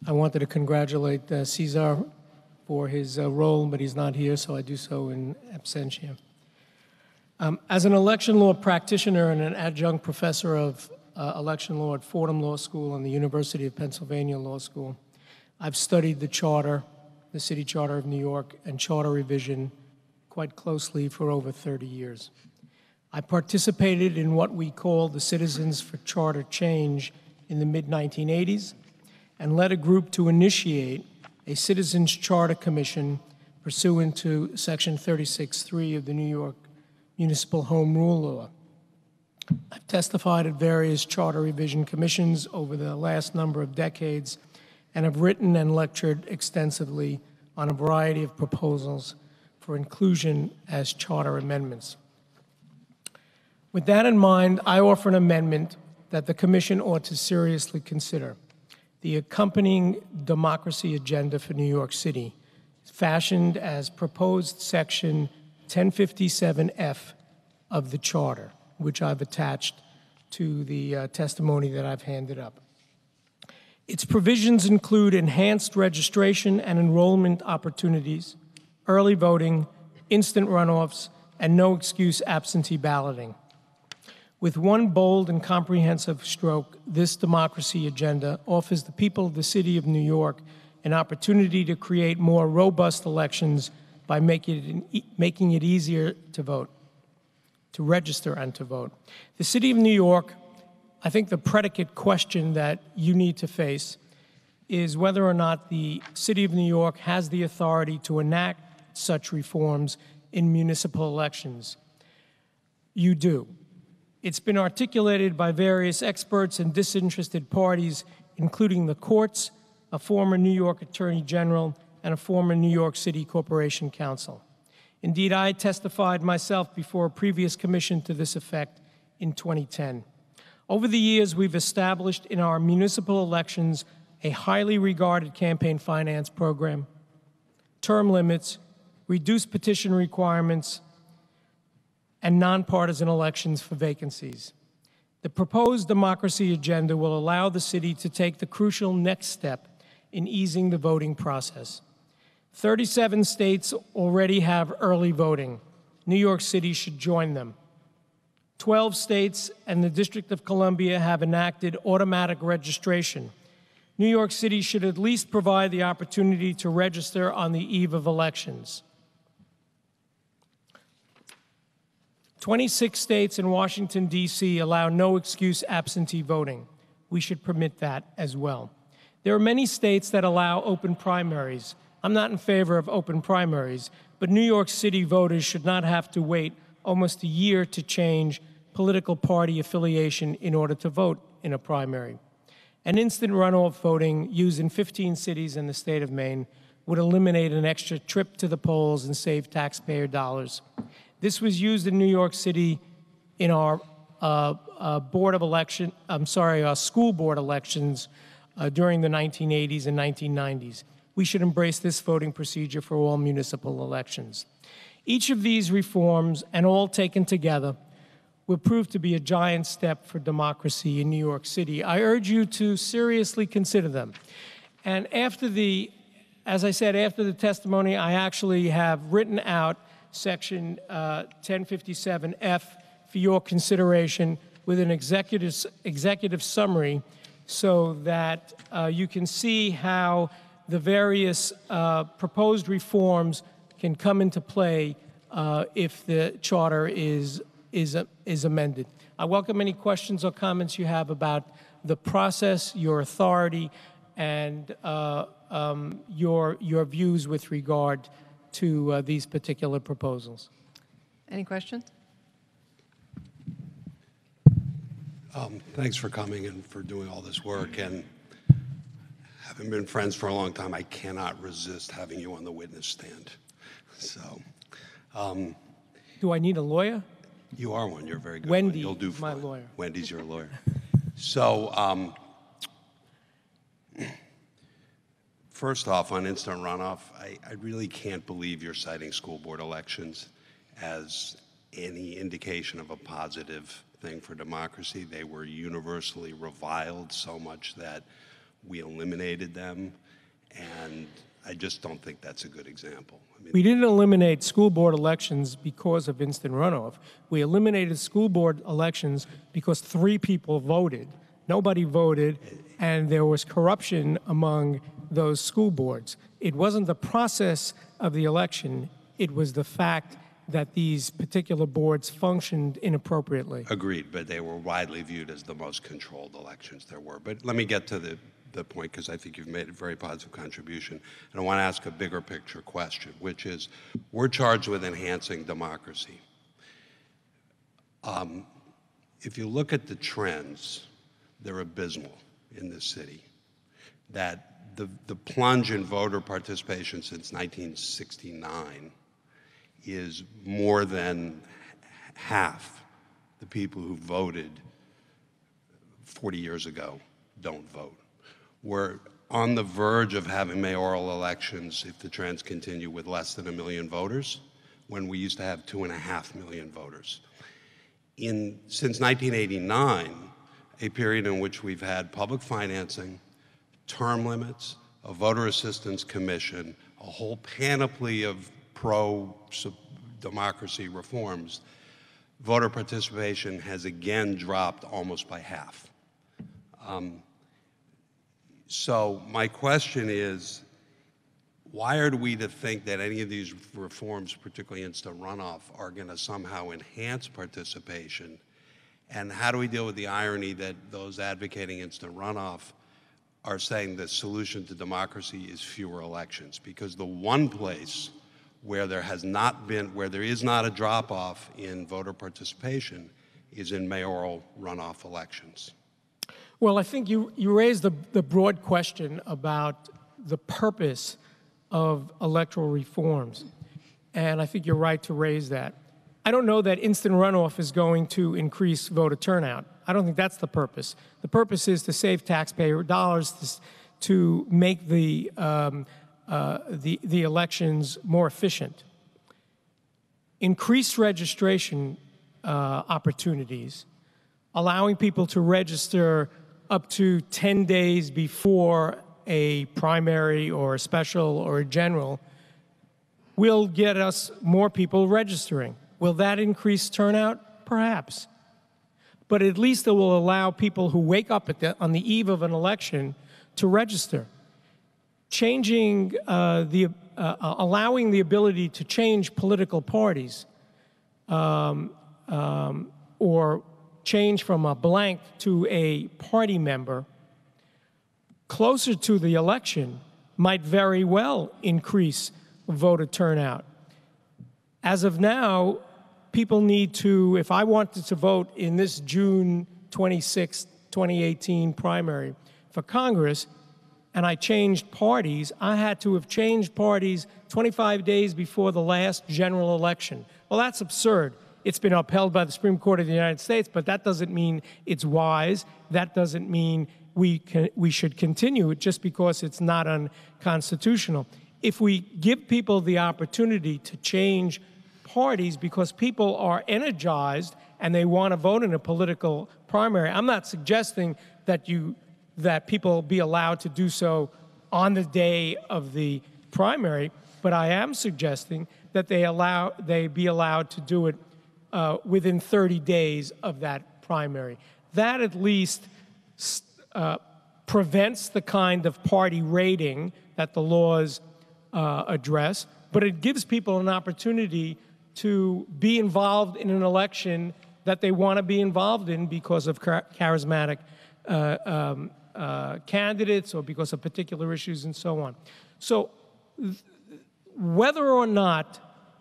I wanted to congratulate Cesar for his role, but he's not here, so I do so in absentia. As an election law practitioner and an adjunct professor of election law at Fordham Law School and the University of Pennsylvania Law School, I've studied the charter, the City Charter of New York, and charter revision quite closely for over 30 years. I participated in what we call the Citizens for Charter Change in the mid-1980s and led a group to initiate a Citizens Charter Commission pursuant to Section 36(3) of the New York Municipal Home Rule Law. I've testified at various charter revision commissions over the last number of decades and have written and lectured extensively on a variety of proposals for inclusion as charter amendments. With that in mind, I offer an amendment that the Commission ought to seriously consider. The accompanying democracy agenda for New York City, fashioned as proposed Section 1057F of the Charter, which I've attached to the testimony that I've handed up. Its provisions include enhanced registration and enrollment opportunities, early voting, instant runoffs, and no excuse absentee balloting. With one bold and comprehensive stroke, this democracy agenda offers the people of the City of New York an opportunity to create more robust elections by making it easier to vote, to register and to vote. The City of New York, I think the predicate question that you need to face is whether or not the City of New York has the authority to enact such reforms in municipal elections. You do. It's been articulated by various experts and disinterested parties, including the courts, a former New York Attorney General, and a former New York City Corporation Counsel. Indeed, I testified myself before a previous commission to this effect in 2010. Over the years, we've established in our municipal elections a highly regarded campaign finance program, term limits, reduced petition requirements, and nonpartisan elections for vacancies. The proposed democracy agenda will allow the city to take the crucial next step in easing the voting process. 37 states already have early voting. New York City should join them. 12 states and the District of Columbia have enacted automatic registration. New York City should at least provide the opportunity to register on the eve of elections. 26 states and Washington, D.C. allow no excuse absentee voting. We should permit that as well. There are many states that allow open primaries. I'm not in favor of open primaries, but New York City voters should not have to wait almost a year to change political party affiliation in order to vote in a primary. And instant runoff voting used in 15 cities in the state of Maine would eliminate an extra trip to the polls and save taxpayer dollars. This was used in New York City in our our school board elections during the 1980s and 1990s. We should embrace this voting procedure for all municipal elections. Each of these reforms, and all taken together, will prove to be a giant step for democracy in New York City. I urge you to seriously consider them. And as I said, after the testimony, I actually have written out Section 1057F for your consideration with an executive summary so that you can see how the various proposed reforms can come into play if the charter is amended. I welcome any questions or comments you have about the process, your authority, and your views with regard to these particular proposals. Any questions? Thanks for coming and for doing all this work. And having been friends for a long time, I cannot resist having you on the witness stand. So, do I need a lawyer? You are one. You're very good. Wendy, You'll do my fine. lawyer. Wendy's your lawyer. So, first off, on instant runoff, I really can't believe you're citing school board elections as any indication of a positive thing for democracy. They were universally reviled so much that we eliminated them, and I just don't think that's a good example. I mean, We didn't eliminate school board elections because of instant runoff. We eliminated school board elections because 3 people voted. Nobody voted, and there was corruption among those school boards. It wasn't the process of the election, it was the fact that these particular boards functioned inappropriately. Agreed, but they were widely viewed as the most controlled elections there were. But let me get to the point, because I think you've made a very positive contribution. And I want to ask a bigger picture question, which is, we're charged with enhancing democracy. If you look at the trends, they're abysmal in this city. That the plunge in voter participation since 1969 is more than half the people who voted 40 years ago don't vote. We're on the verge of having mayoral elections, if the trends continue, with less than 1 million voters, when we used to have 2.5 million voters. Since 1989, a period in which we've had public financing, term limits, a voter assistance commission, a whole panoply of pro-democracy reforms, voter participation has again dropped almost by half. So my question is, why are we to think that any of these reforms, particularly instant runoff, are going to somehow enhance participation? And how do we deal with the irony that those advocating instant runoff are saying the solution to democracy is fewer elections? Because the one place where there is not a drop-off in voter participation is in mayoral runoff elections. Well, I think you raised the broad question about the purpose of electoral reforms, and I think you're right to raise that. I don't know that instant runoff is going to increase voter turnout. I don't think that's the purpose. The purpose is to save taxpayer dollars, to make the elections more efficient. Increased registration opportunities, allowing people to register up to 10 days before a primary or a special or a general, will get us more people registering. Will that increase turnout? Perhaps. But at least it will allow people who wake up on the eve of an election to register. Changing allowing the ability to change political parties or change from a blank to a party member closer to the election might very well increase voter turnout. As of now, people need to, if I wanted to vote in this June 26, 2018 primary for Congress, and I changed parties, I had to have changed parties 25 days before the last general election. Well, that's absurd. It's been upheld by the Supreme Court of the United States, but that doesn't mean it's wise. That doesn't mean we should continue it just because it's not unconstitutional. If we give people the opportunity to change parties because people are energized and they want to vote in a political primary, I'm not suggesting that people be allowed to do so on the day of the primary, but I am suggesting that they be allowed to do it within 30 days of that primary. That at least prevents the kind of party raiding that the laws address, but it gives people an opportunity to be involved in an election that they want to be involved in because of charismatic candidates or because of particular issues and so on. So whether or not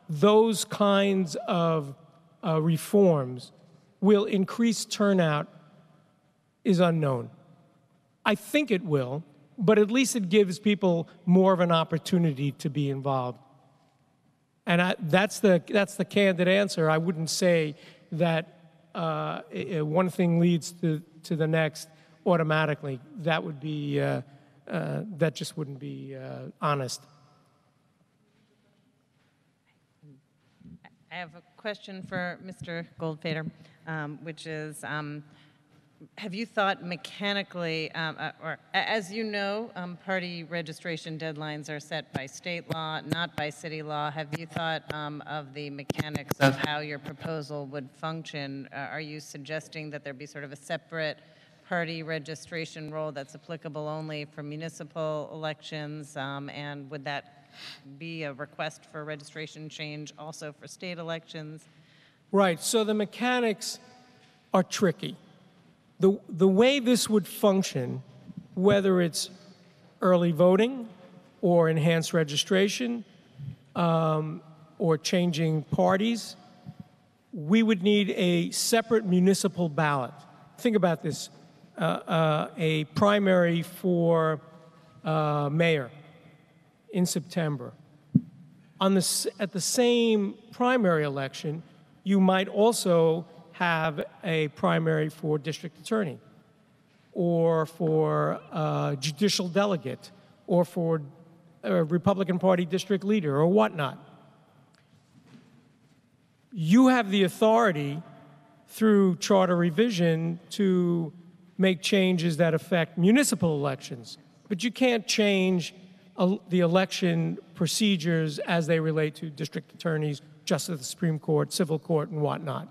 those kinds of reforms will increase turnout is unknown. I think it will, but at least it gives people more of an opportunity to be involved. And that's the candid answer. I wouldn't say that one thing leads to the next automatically. That would be that just wouldn't be honest. I have a question for Mr. Goldfader, which is, have you thought mechanically, or as you know, party registration deadlines are set by state law, not by city law. Have you thought of the mechanics of how your proposal would function? Are you suggesting that there be sort of a separate party registration role that's applicable only for municipal elections, and would that be a request for registration change also for state elections? Right, so the mechanics are tricky. The way this would function, whether it's early voting or enhanced registration or changing parties, we would need a separate municipal ballot. Think about this, a primary for mayor in September. At the same primary election, you might also have a primary for district attorney or for judicial delegate or for a Republican Party district leader or whatnot. You have the authority through charter revision to make changes that affect municipal elections, but you can't change the election procedures as they relate to district attorneys, justice of the Supreme Court, civil court, and whatnot.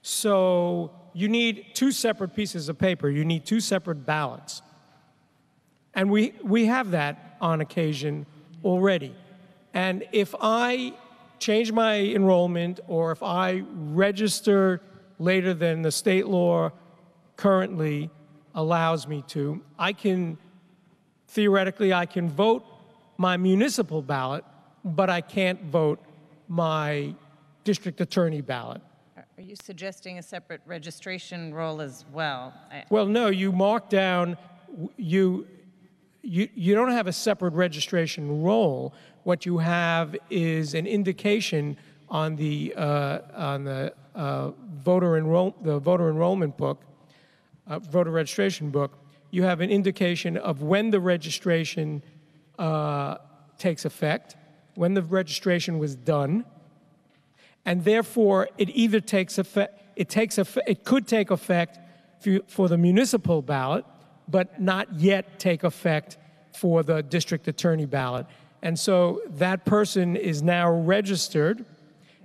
So you need two separate pieces of paper. You need two separate ballots. And we have that on occasion already. And if I change my enrollment or if I register later than the state law currently allows me to, theoretically, I can vote my municipal ballot, but I can't vote my district attorney ballot. Are you suggesting a separate registration role as well? Well, no, you mark down, you don't have a separate registration role. What you have is an indication on the voter enrollment book, voter registration book. You have an indication of when the registration takes effect, when the registration was done, and therefore it either takes effect, it could take effect for the municipal ballot, but not yet take effect for the district attorney ballot. And so that person is now registered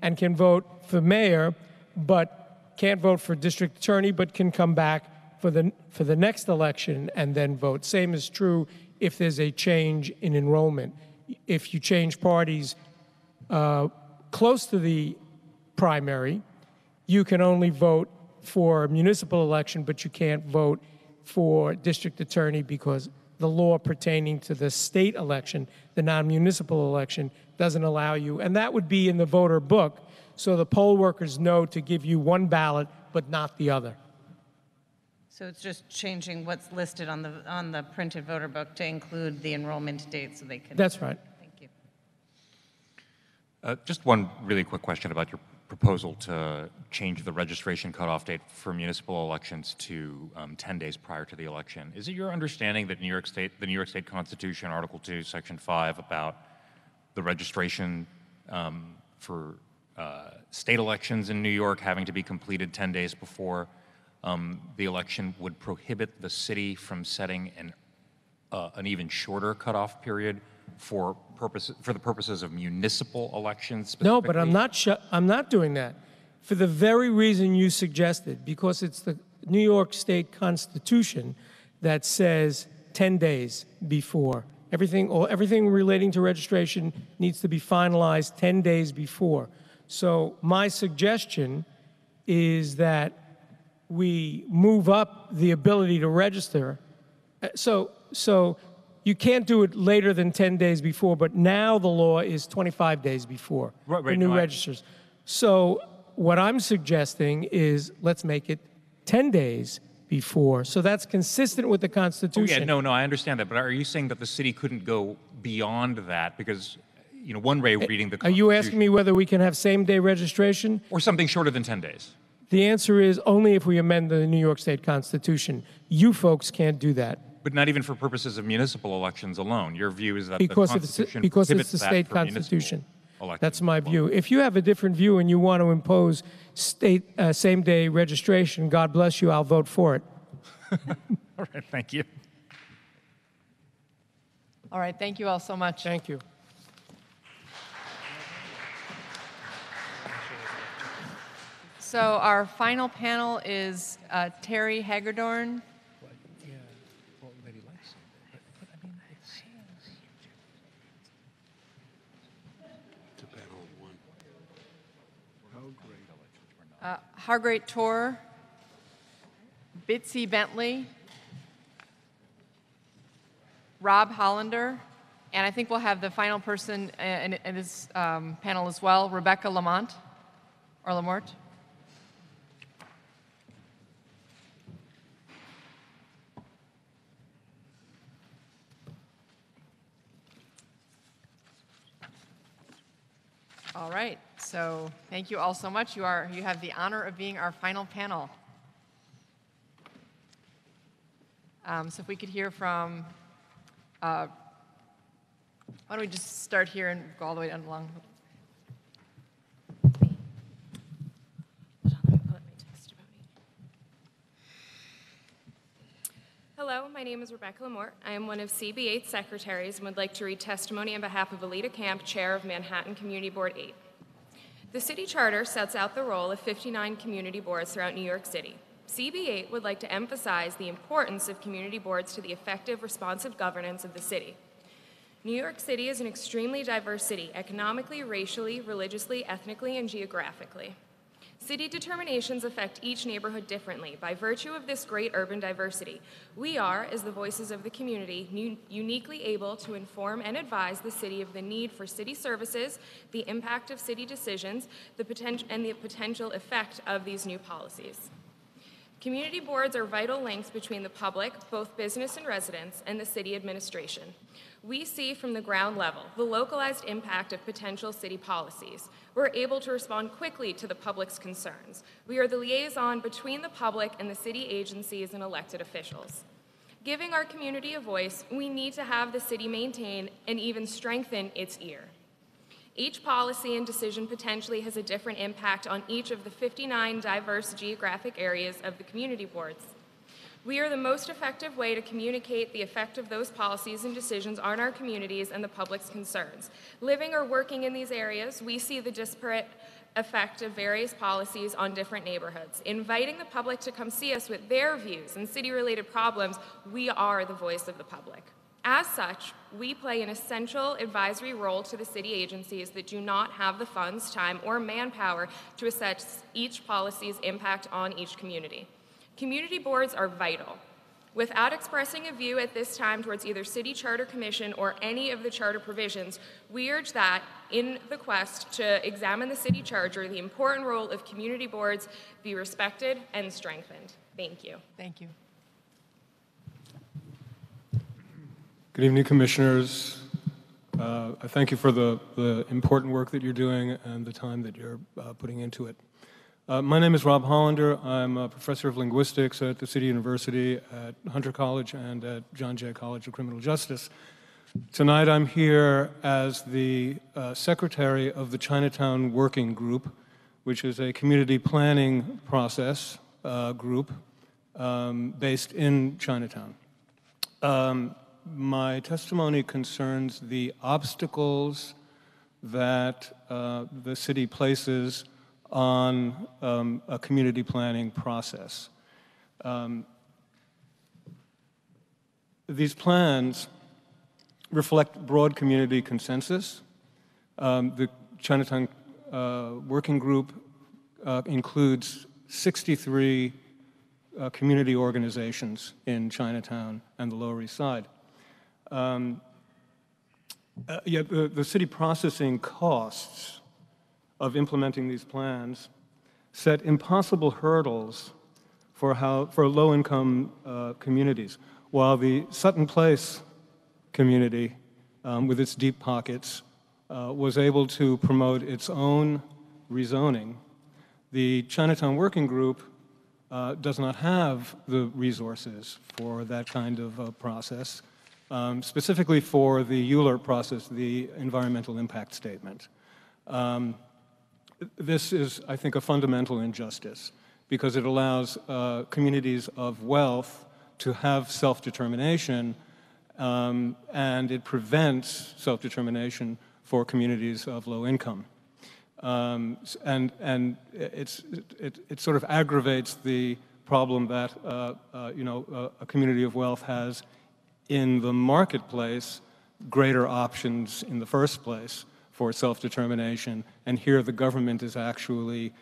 and can vote for mayor, but can't vote for district attorney, but can come back for the next election and then vote. Same is true if there's a change in enrollment. If you change parties close to the primary, you can only vote for a municipal election, but you can't vote for district attorney because the law pertaining to the state election, the non-municipal election, doesn't allow you. And that would be in the voter book, so the poll workers know to give you one ballot, but not the other. So it's just changing what's listed on the printed voter book to include the enrollment date so they can... That's right. Thank you. Just one really quick question about your proposal to change the registration cutoff date for municipal elections to 10 days prior to the election. Is it your understanding that the New York State Constitution, Article 2, Section 5, about the registration for state elections in New York having to be completed 10 days before the election would prohibit the city from setting an even shorter cutoff period for the purposes of municipal elections? No, but I'm not doing that for the very reason you suggested, because it's the New York State Constitution that says 10 days before, everything relating to registration needs to be finalized 10 days before. So my suggestion is that we move up the ability to register. So you can't do it later than 10 days before, but now the law is 25 days before for new registers. So what I'm suggesting is let's make it 10 days before. So that's consistent with the Constitution. Oh, yeah, no, I understand that. But are you saying that the city couldn't go beyond that? Because, you know, one way of reading the Are you asking me whether we can have same-day registration? Or something shorter than 10 days? The answer is only if we amend the New York State Constitution. You folks can't do that. But not even for purposes of municipal elections alone. Your view is that Because the Constitution it's prohibits the that state for municipal constitution. elections. That's my view. If you have a different view and you want to impose state same-day registration, God bless you, I'll vote for it. All right, thank you. All right, thank you all so much. Thank you. So our final panel is Terry Hagedorn. Hargreat Tor, Bitsy Bentley, Rob Hollander, and I think we'll have the final person in this panel as well, Rebecca Lamont, or Lamort. All right, so thank you all so much. You have the honor of being our final panel. So if we could hear from, why don't we just start here and go all the way down along. Hello, my name is Rebecca Lamort. I am one of CB8's secretaries and would like to read testimony on behalf of Alita Camp, chair of Manhattan Community Board 8. The city charter sets out the role of 59 community boards throughout New York City. CB8 would like to emphasize the importance of community boards to the effective, responsive governance of the city. New York City is an extremely diverse city, economically, racially, religiously, ethnically, and geographically. City determinations affect each neighborhood differently. By virtue of this great urban diversity, we are, as the voices of the community, uniquely able to inform and advise the city of the need for city services, the impact of city decisions, and the potential effect of these new policies. Community boards are vital links between the public, both business and residents, and the city administration. We see from the ground level the localized impact of potential city policies. We're able to respond quickly to the public's concerns. We are the liaison between the public and the city agencies and elected officials. Giving our community a voice, we need to have the city maintain and even strengthen its ear. Each policy and decision potentially has a different impact on each of the 59 diverse geographic areas of the community boards. We are the most effective way to communicate the effect of those policies and decisions on our communities and the public's concerns. Living or working in these areas, we see the disparate effect of various policies on different neighborhoods. Inviting the public to come see us with their views and city-related problems, we are the voice of the public. As such, we play an essential advisory role to the city agencies that do not have the funds, time, or manpower to assess each policy's impact on each community. Community boards are vital. Without expressing a view at this time towards either City Charter Commission or any of the charter provisions, we urge that, in the quest to examine the city charter, the important role of community boards be respected and strengthened. Thank you. Thank you. Good evening, Commissioners. I thank you for the important work that you're doing and the time that you're putting into it. My name is Rob Hollander. I'm a professor of linguistics at the City University, at Hunter College, and at John Jay College of Criminal Justice. Tonight I'm here as the secretary of the Chinatown Working Group, which is a community planning process group based in Chinatown. My testimony concerns the obstacles that the city places on a community planning process. These plans reflect broad community consensus. The Chinatown Working Group includes 63 community organizations in Chinatown and the Lower East Side. The city processing costs of implementing these plans set impossible hurdles for low-income communities, while the Sutton Place community, with its deep pockets, was able to promote its own rezoning. The Chinatown Working Group does not have the resources for that kind of process, specifically for the ULURP process, the environmental impact statement. This is, I think, a fundamental injustice because it allows communities of wealth to have self-determination, and it prevents self-determination for communities of low income. And it sort of aggravates the problem that a community of wealth has in the marketplace greater options in the first place for self-determination, and here the government is actually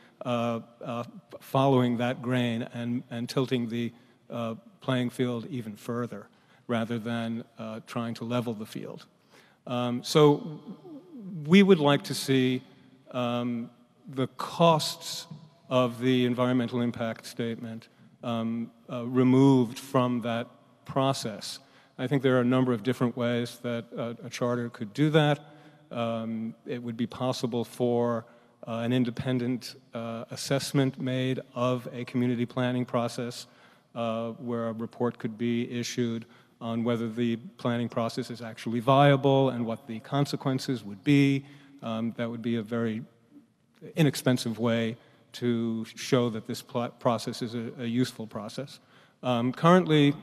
following that grain and tilting the playing field even further rather than trying to level the field. So we would like to see the costs of the environmental impact statement removed from that process. I think there are a number of different ways that a charter could do that. It would be possible for an independent assessment made of a community planning process where a report could be issued on whether the planning process is actually viable and what the consequences would be. That would be a very inexpensive way to show that this process is a useful process. Currently,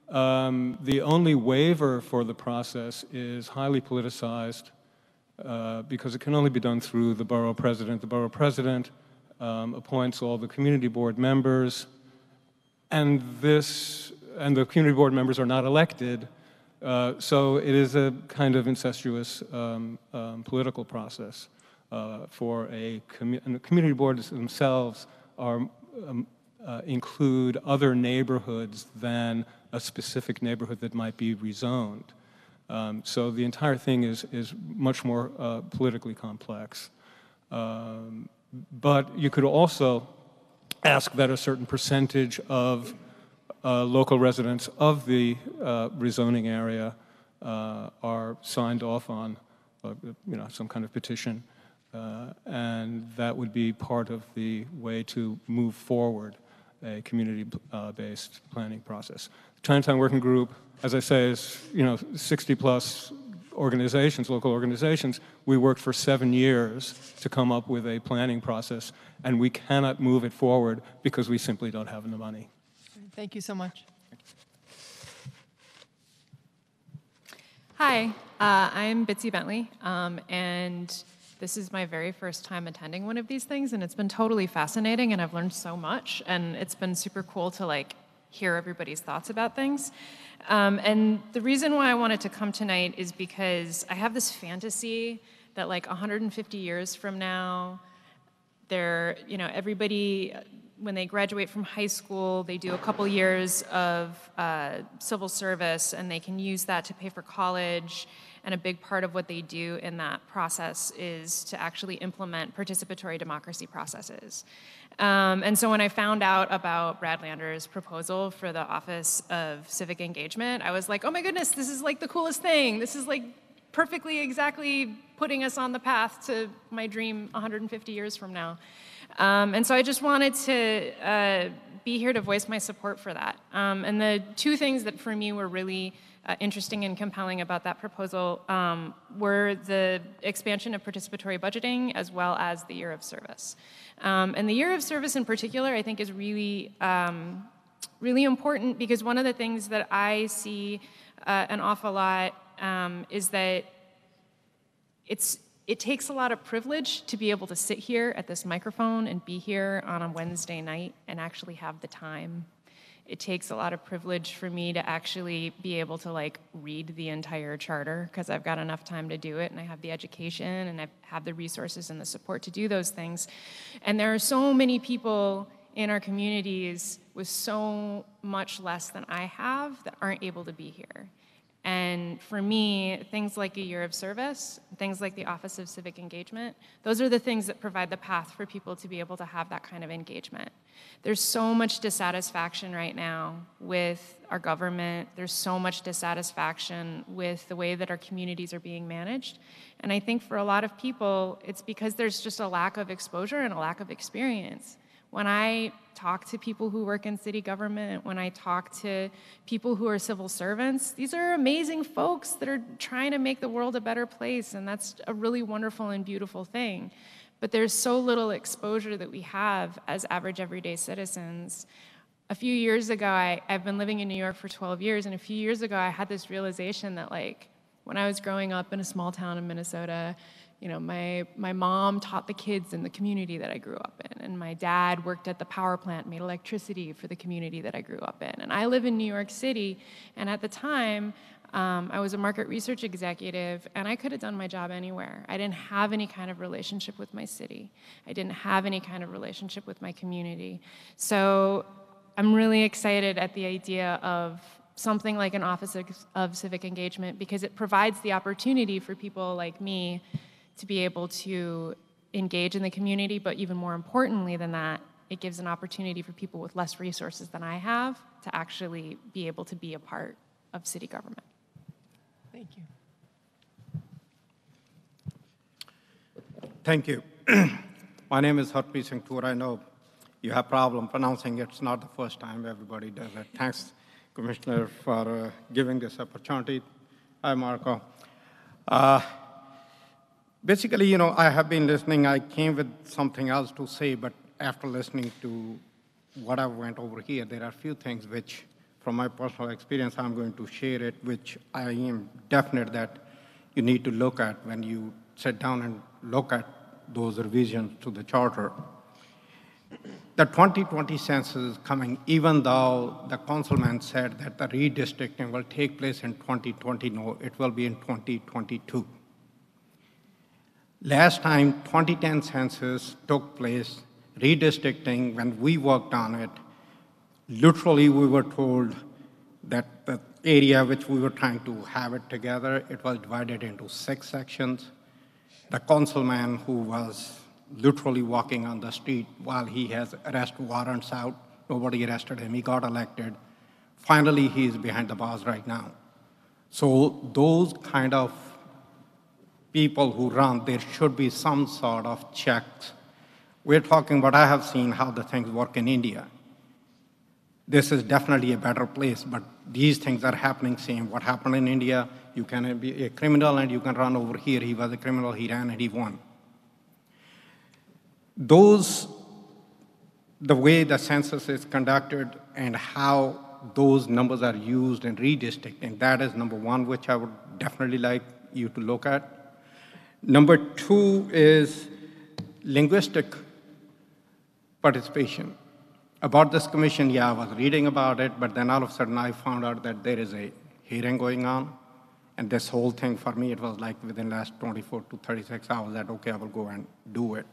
the only waiver for the process is highly politicized because it can only be done through the borough president. The borough president appoints all the community board members, and the community board members are not elected, so it is a kind of incestuous political process for and the community boards themselves include other neighborhoods than a specific neighborhood that might be rezoned. So the entire thing is much more politically complex. But you could also ask that a certain percentage of local residents of the rezoning area are signed off on some kind of petition, and that would be part of the way to move forward a community-based planning process. The Chinatown Working Group, as I say, is 60-plus organizations, local organizations. We worked for 7 years to come up with a planning process, and we cannot move it forward because we simply don't have the money. Thank you so much. Hi, I'm Bitsy Bentley, and this is my very first time attending one of these things, and it's been totally fascinating, and I've learned so much, and it's been super cool to hear everybody's thoughts about things. And the reason why I wanted to come tonight is because I have this fantasy that 150 years from now, everybody, when they graduate from high school, they do a couple years of civil service, and they can use that to pay for college. And a big part of what they do in that process is to actually implement participatory democracy processes. And so when I found out about Brad Lander's proposal for the Office of Civic Engagement, I was like, oh my goodness, this is the coolest thing. This is perfectly exactly putting us on the path to my dream 150 years from now. And so I just wanted to be here to voice my support for that. And the two things that for me were really interesting and compelling about that proposal were the expansion of participatory budgeting as well as the year of service. And the year of service in particular, I think, is really, really important because one of the things that I see an awful lot is that it takes a lot of privilege to be able to sit here at this microphone and be here on a Wednesday night and actually have the time it takes a lot of privilege for me to actually be able to like read the entire charter because I've got enough time to do it and I have the education and I have the resources and the support to do those things. And there are so many people in our communities with so much less than I have that aren't able to be here. And for me, things like a year of service, things like the Office of Civic Engagement, those are the things that provide the path for people to be able to have that kind of engagement. There's so much dissatisfaction right now with our government. There's so much dissatisfaction with the way that our communities are being managed. And I think for a lot of people, it's because there's just a lack of exposure and a lack of experience. When I talk to people who work in city government, when I talk to people who are civil servants, these are amazing folks that are trying to make the world a better place, and that's a really wonderful and beautiful thing. But there's so little exposure that we have as average everyday citizens. A few years ago, I've been living in New York for 12 years, and a few years ago I had this realization that like when I was growing up in a small town in Minnesota, you know, my mom taught the kids in the community that I grew up in, and my dad worked at the power plant, made electricity for the community that I grew up in. And I live in New York City, and at the time, I was a market research executive, and I could have done my job anywhere. I didn't have any kind of relationship with my city. I didn't have any kind of relationship with my community. So I'm really excited at the idea of something like an Office of Civic Engagement because it provides the opportunity for people like me to be able to engage in the community, but even more importantly than that, it gives an opportunity for people with less resources than I have to actually be able to be a part of city government. Thank you. Thank you. My name is Harpreet Singh Toor. I know you have problem pronouncing it. It's not the first time everybody does it. Thanks, Commissioner, for giving this opportunity. Hi, Marco. Basically, you know, I have been listening. I came with something else to say, but after listening to what I went over here, there are a few things which, from my personal experience, I'm going to share it, which I am definite that you need to look at when you sit down and look at those revisions to the charter. The 2020 census is coming, even though the councilman said that the redistricting will take place in 2020. No, it will be in 2022. Last time 2010 census took place, redistricting, when we worked on it, literally we were told that the area which we were trying to have it together, it was divided into 6 sections. The councilman who was literally walking on the street while he has arrest warrants out, nobody arrested him, he got elected. Finally, he's behind the bars right now. So those kind of people who run, there should be some sort of checks. We're talking about, I have seen how the things work in India. This is definitely a better place, but these things are happening same. What happened in India, you can be a criminal and you can run over here. He was a criminal, he ran and he won. The way the census is conducted and how those numbers are used in redistricting, that is number one, which I would definitely like you to look at. Number 2 is linguistic participation. About this commission, yeah, I was reading about it, but then all of a sudden I found out that there is a hearing going on. And this whole thing for me, it was like within the last 24 to 36 hours that, okay, I will go and do it.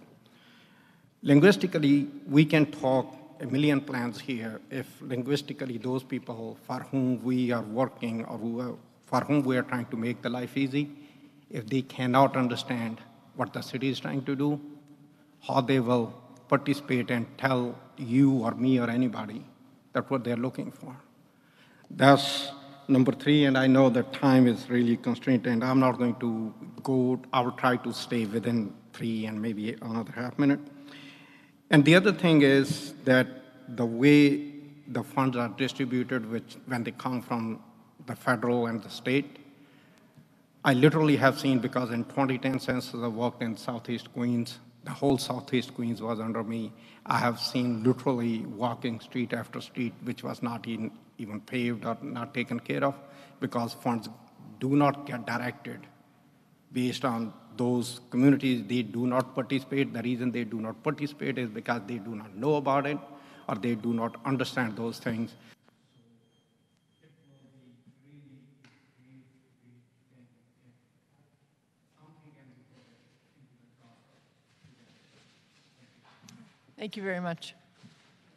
Linguistically, we can talk a million plans here if linguistically those people for whom we are working or for whom we are trying to make the life easy, if they cannot understand what the city is trying to do, how they will participate and tell you or me or anybody that's what they're looking for. That's number 3, and I know that time is really constrained, and I'm not going to go, I will try to stay within 3 and maybe another half minute. And the other thing is that the way the funds are distributed, which when they come from the federal and the state, I literally have seen, because in 2010 census I worked in Southeast Queens, the whole Southeast Queens was under me. I have seen literally walking street after street, which was not even paved or not taken care of, because funds do not get directed based on those communities. They do not participate. The reason they do not participate is because they do not know about it or they do not understand those things. Thank you very much.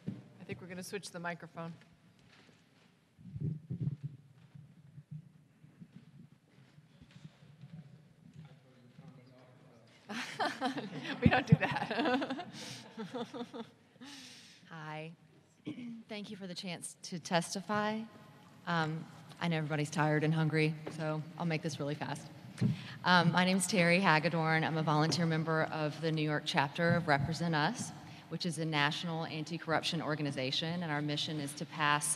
I think we're going to switch the microphone. We don't do that. Hi. Thank you for the chance to testify. I know everybody's tired and hungry, so I'll make this really fast. My name is Terry Hagedorn. I'm a volunteer member of the New York chapter of Represent Us, which is a national anti-corruption organization, and our mission is to pass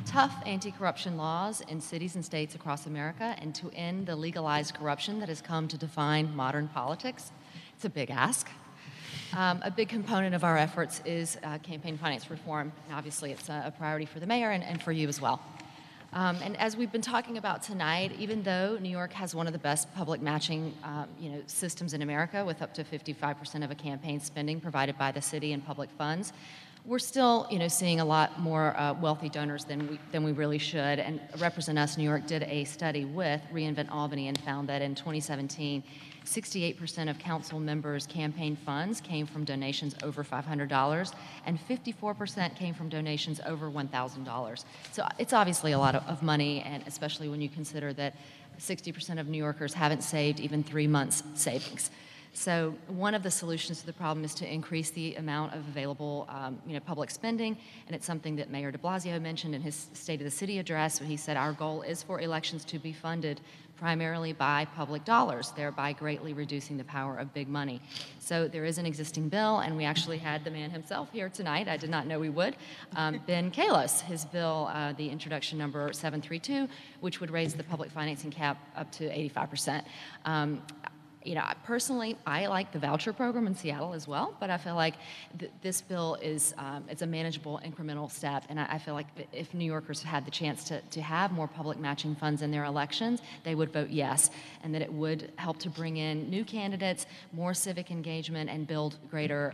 tough anti-corruption laws in cities and states across America and to end the legalized corruption that has come to define modern politics. It's a big ask. A big component of our efforts is campaign finance reform. And obviously, it's a priority for the mayor and for you as well. And as we've been talking about tonight, even though New York has one of the best public matching systems in America, with up to 55% of a campaign spending provided by the city and public funds, we're still seeing a lot more wealthy donors than we really should. And Represent Us New York did a study with Reinvent Albany and found that in 2017, 68% of council members' campaign funds came from donations over $500, and 54% came from donations over $1,000. So it's obviously a lot of money, and especially when you consider that 60% of New Yorkers haven't saved even 3 months' savings. So one of the solutions to the problem is to increase the amount of available public spending, and it's something that Mayor de Blasio mentioned in his State of the City address, when he said our goal is for elections to be funded primarily by public dollars, thereby greatly reducing the power of big money. So there is an existing bill, and we actually had the man himself here tonight. I did not know we would. Ben Kalos, his bill, the introduction number 732, which would raise the public financing cap up to 85%. Personally, I like the voucher program in Seattle as well, but I feel like this bill is it's a manageable incremental step, and I feel like if New Yorkers had the chance to have more public matching funds in their elections, they would vote yes, and that it would help to bring in new candidates, more civic engagement, and build greater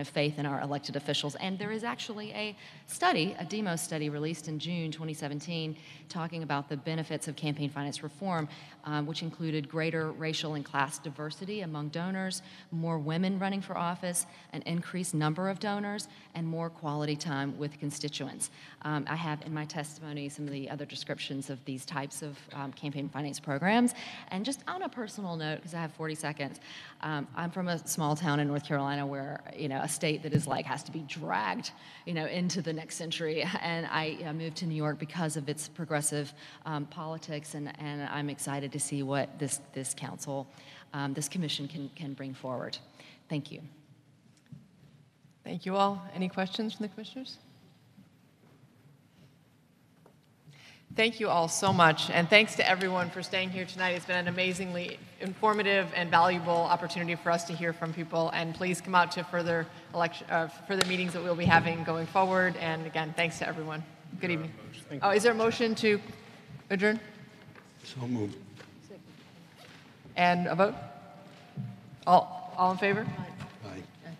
faith in our elected officials. And there is actually a study, a demo study released in June 2017, talking about the benefits of campaign finance reform, which included greater racial and class diversity among donors, more women running for office, an increased number of donors, and more quality time with constituents. I have in my testimony some of the other descriptions of these types of campaign finance programs. And just on a personal note, because I have 40 seconds, I'm from a small town in North Carolina where, a state that is has to be dragged, into the next century. And I moved to New York because of its progressive politics, and I'm excited to see what this council, this commission can bring forward. Thank you. Thank you all. Any questions from the commissioners? Thank you all so much, and thanks to everyone for staying here tonight. It's been an amazingly informative and valuable opportunity for us to hear from people, and please come out to further meetings that we'll be having going forward. And again, thanks to everyone. Good evening. Oh, is there a motion to adjourn? So moved. And a vote? All in favor? Aye.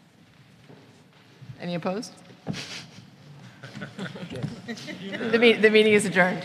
Any opposed? The meeting is adjourned.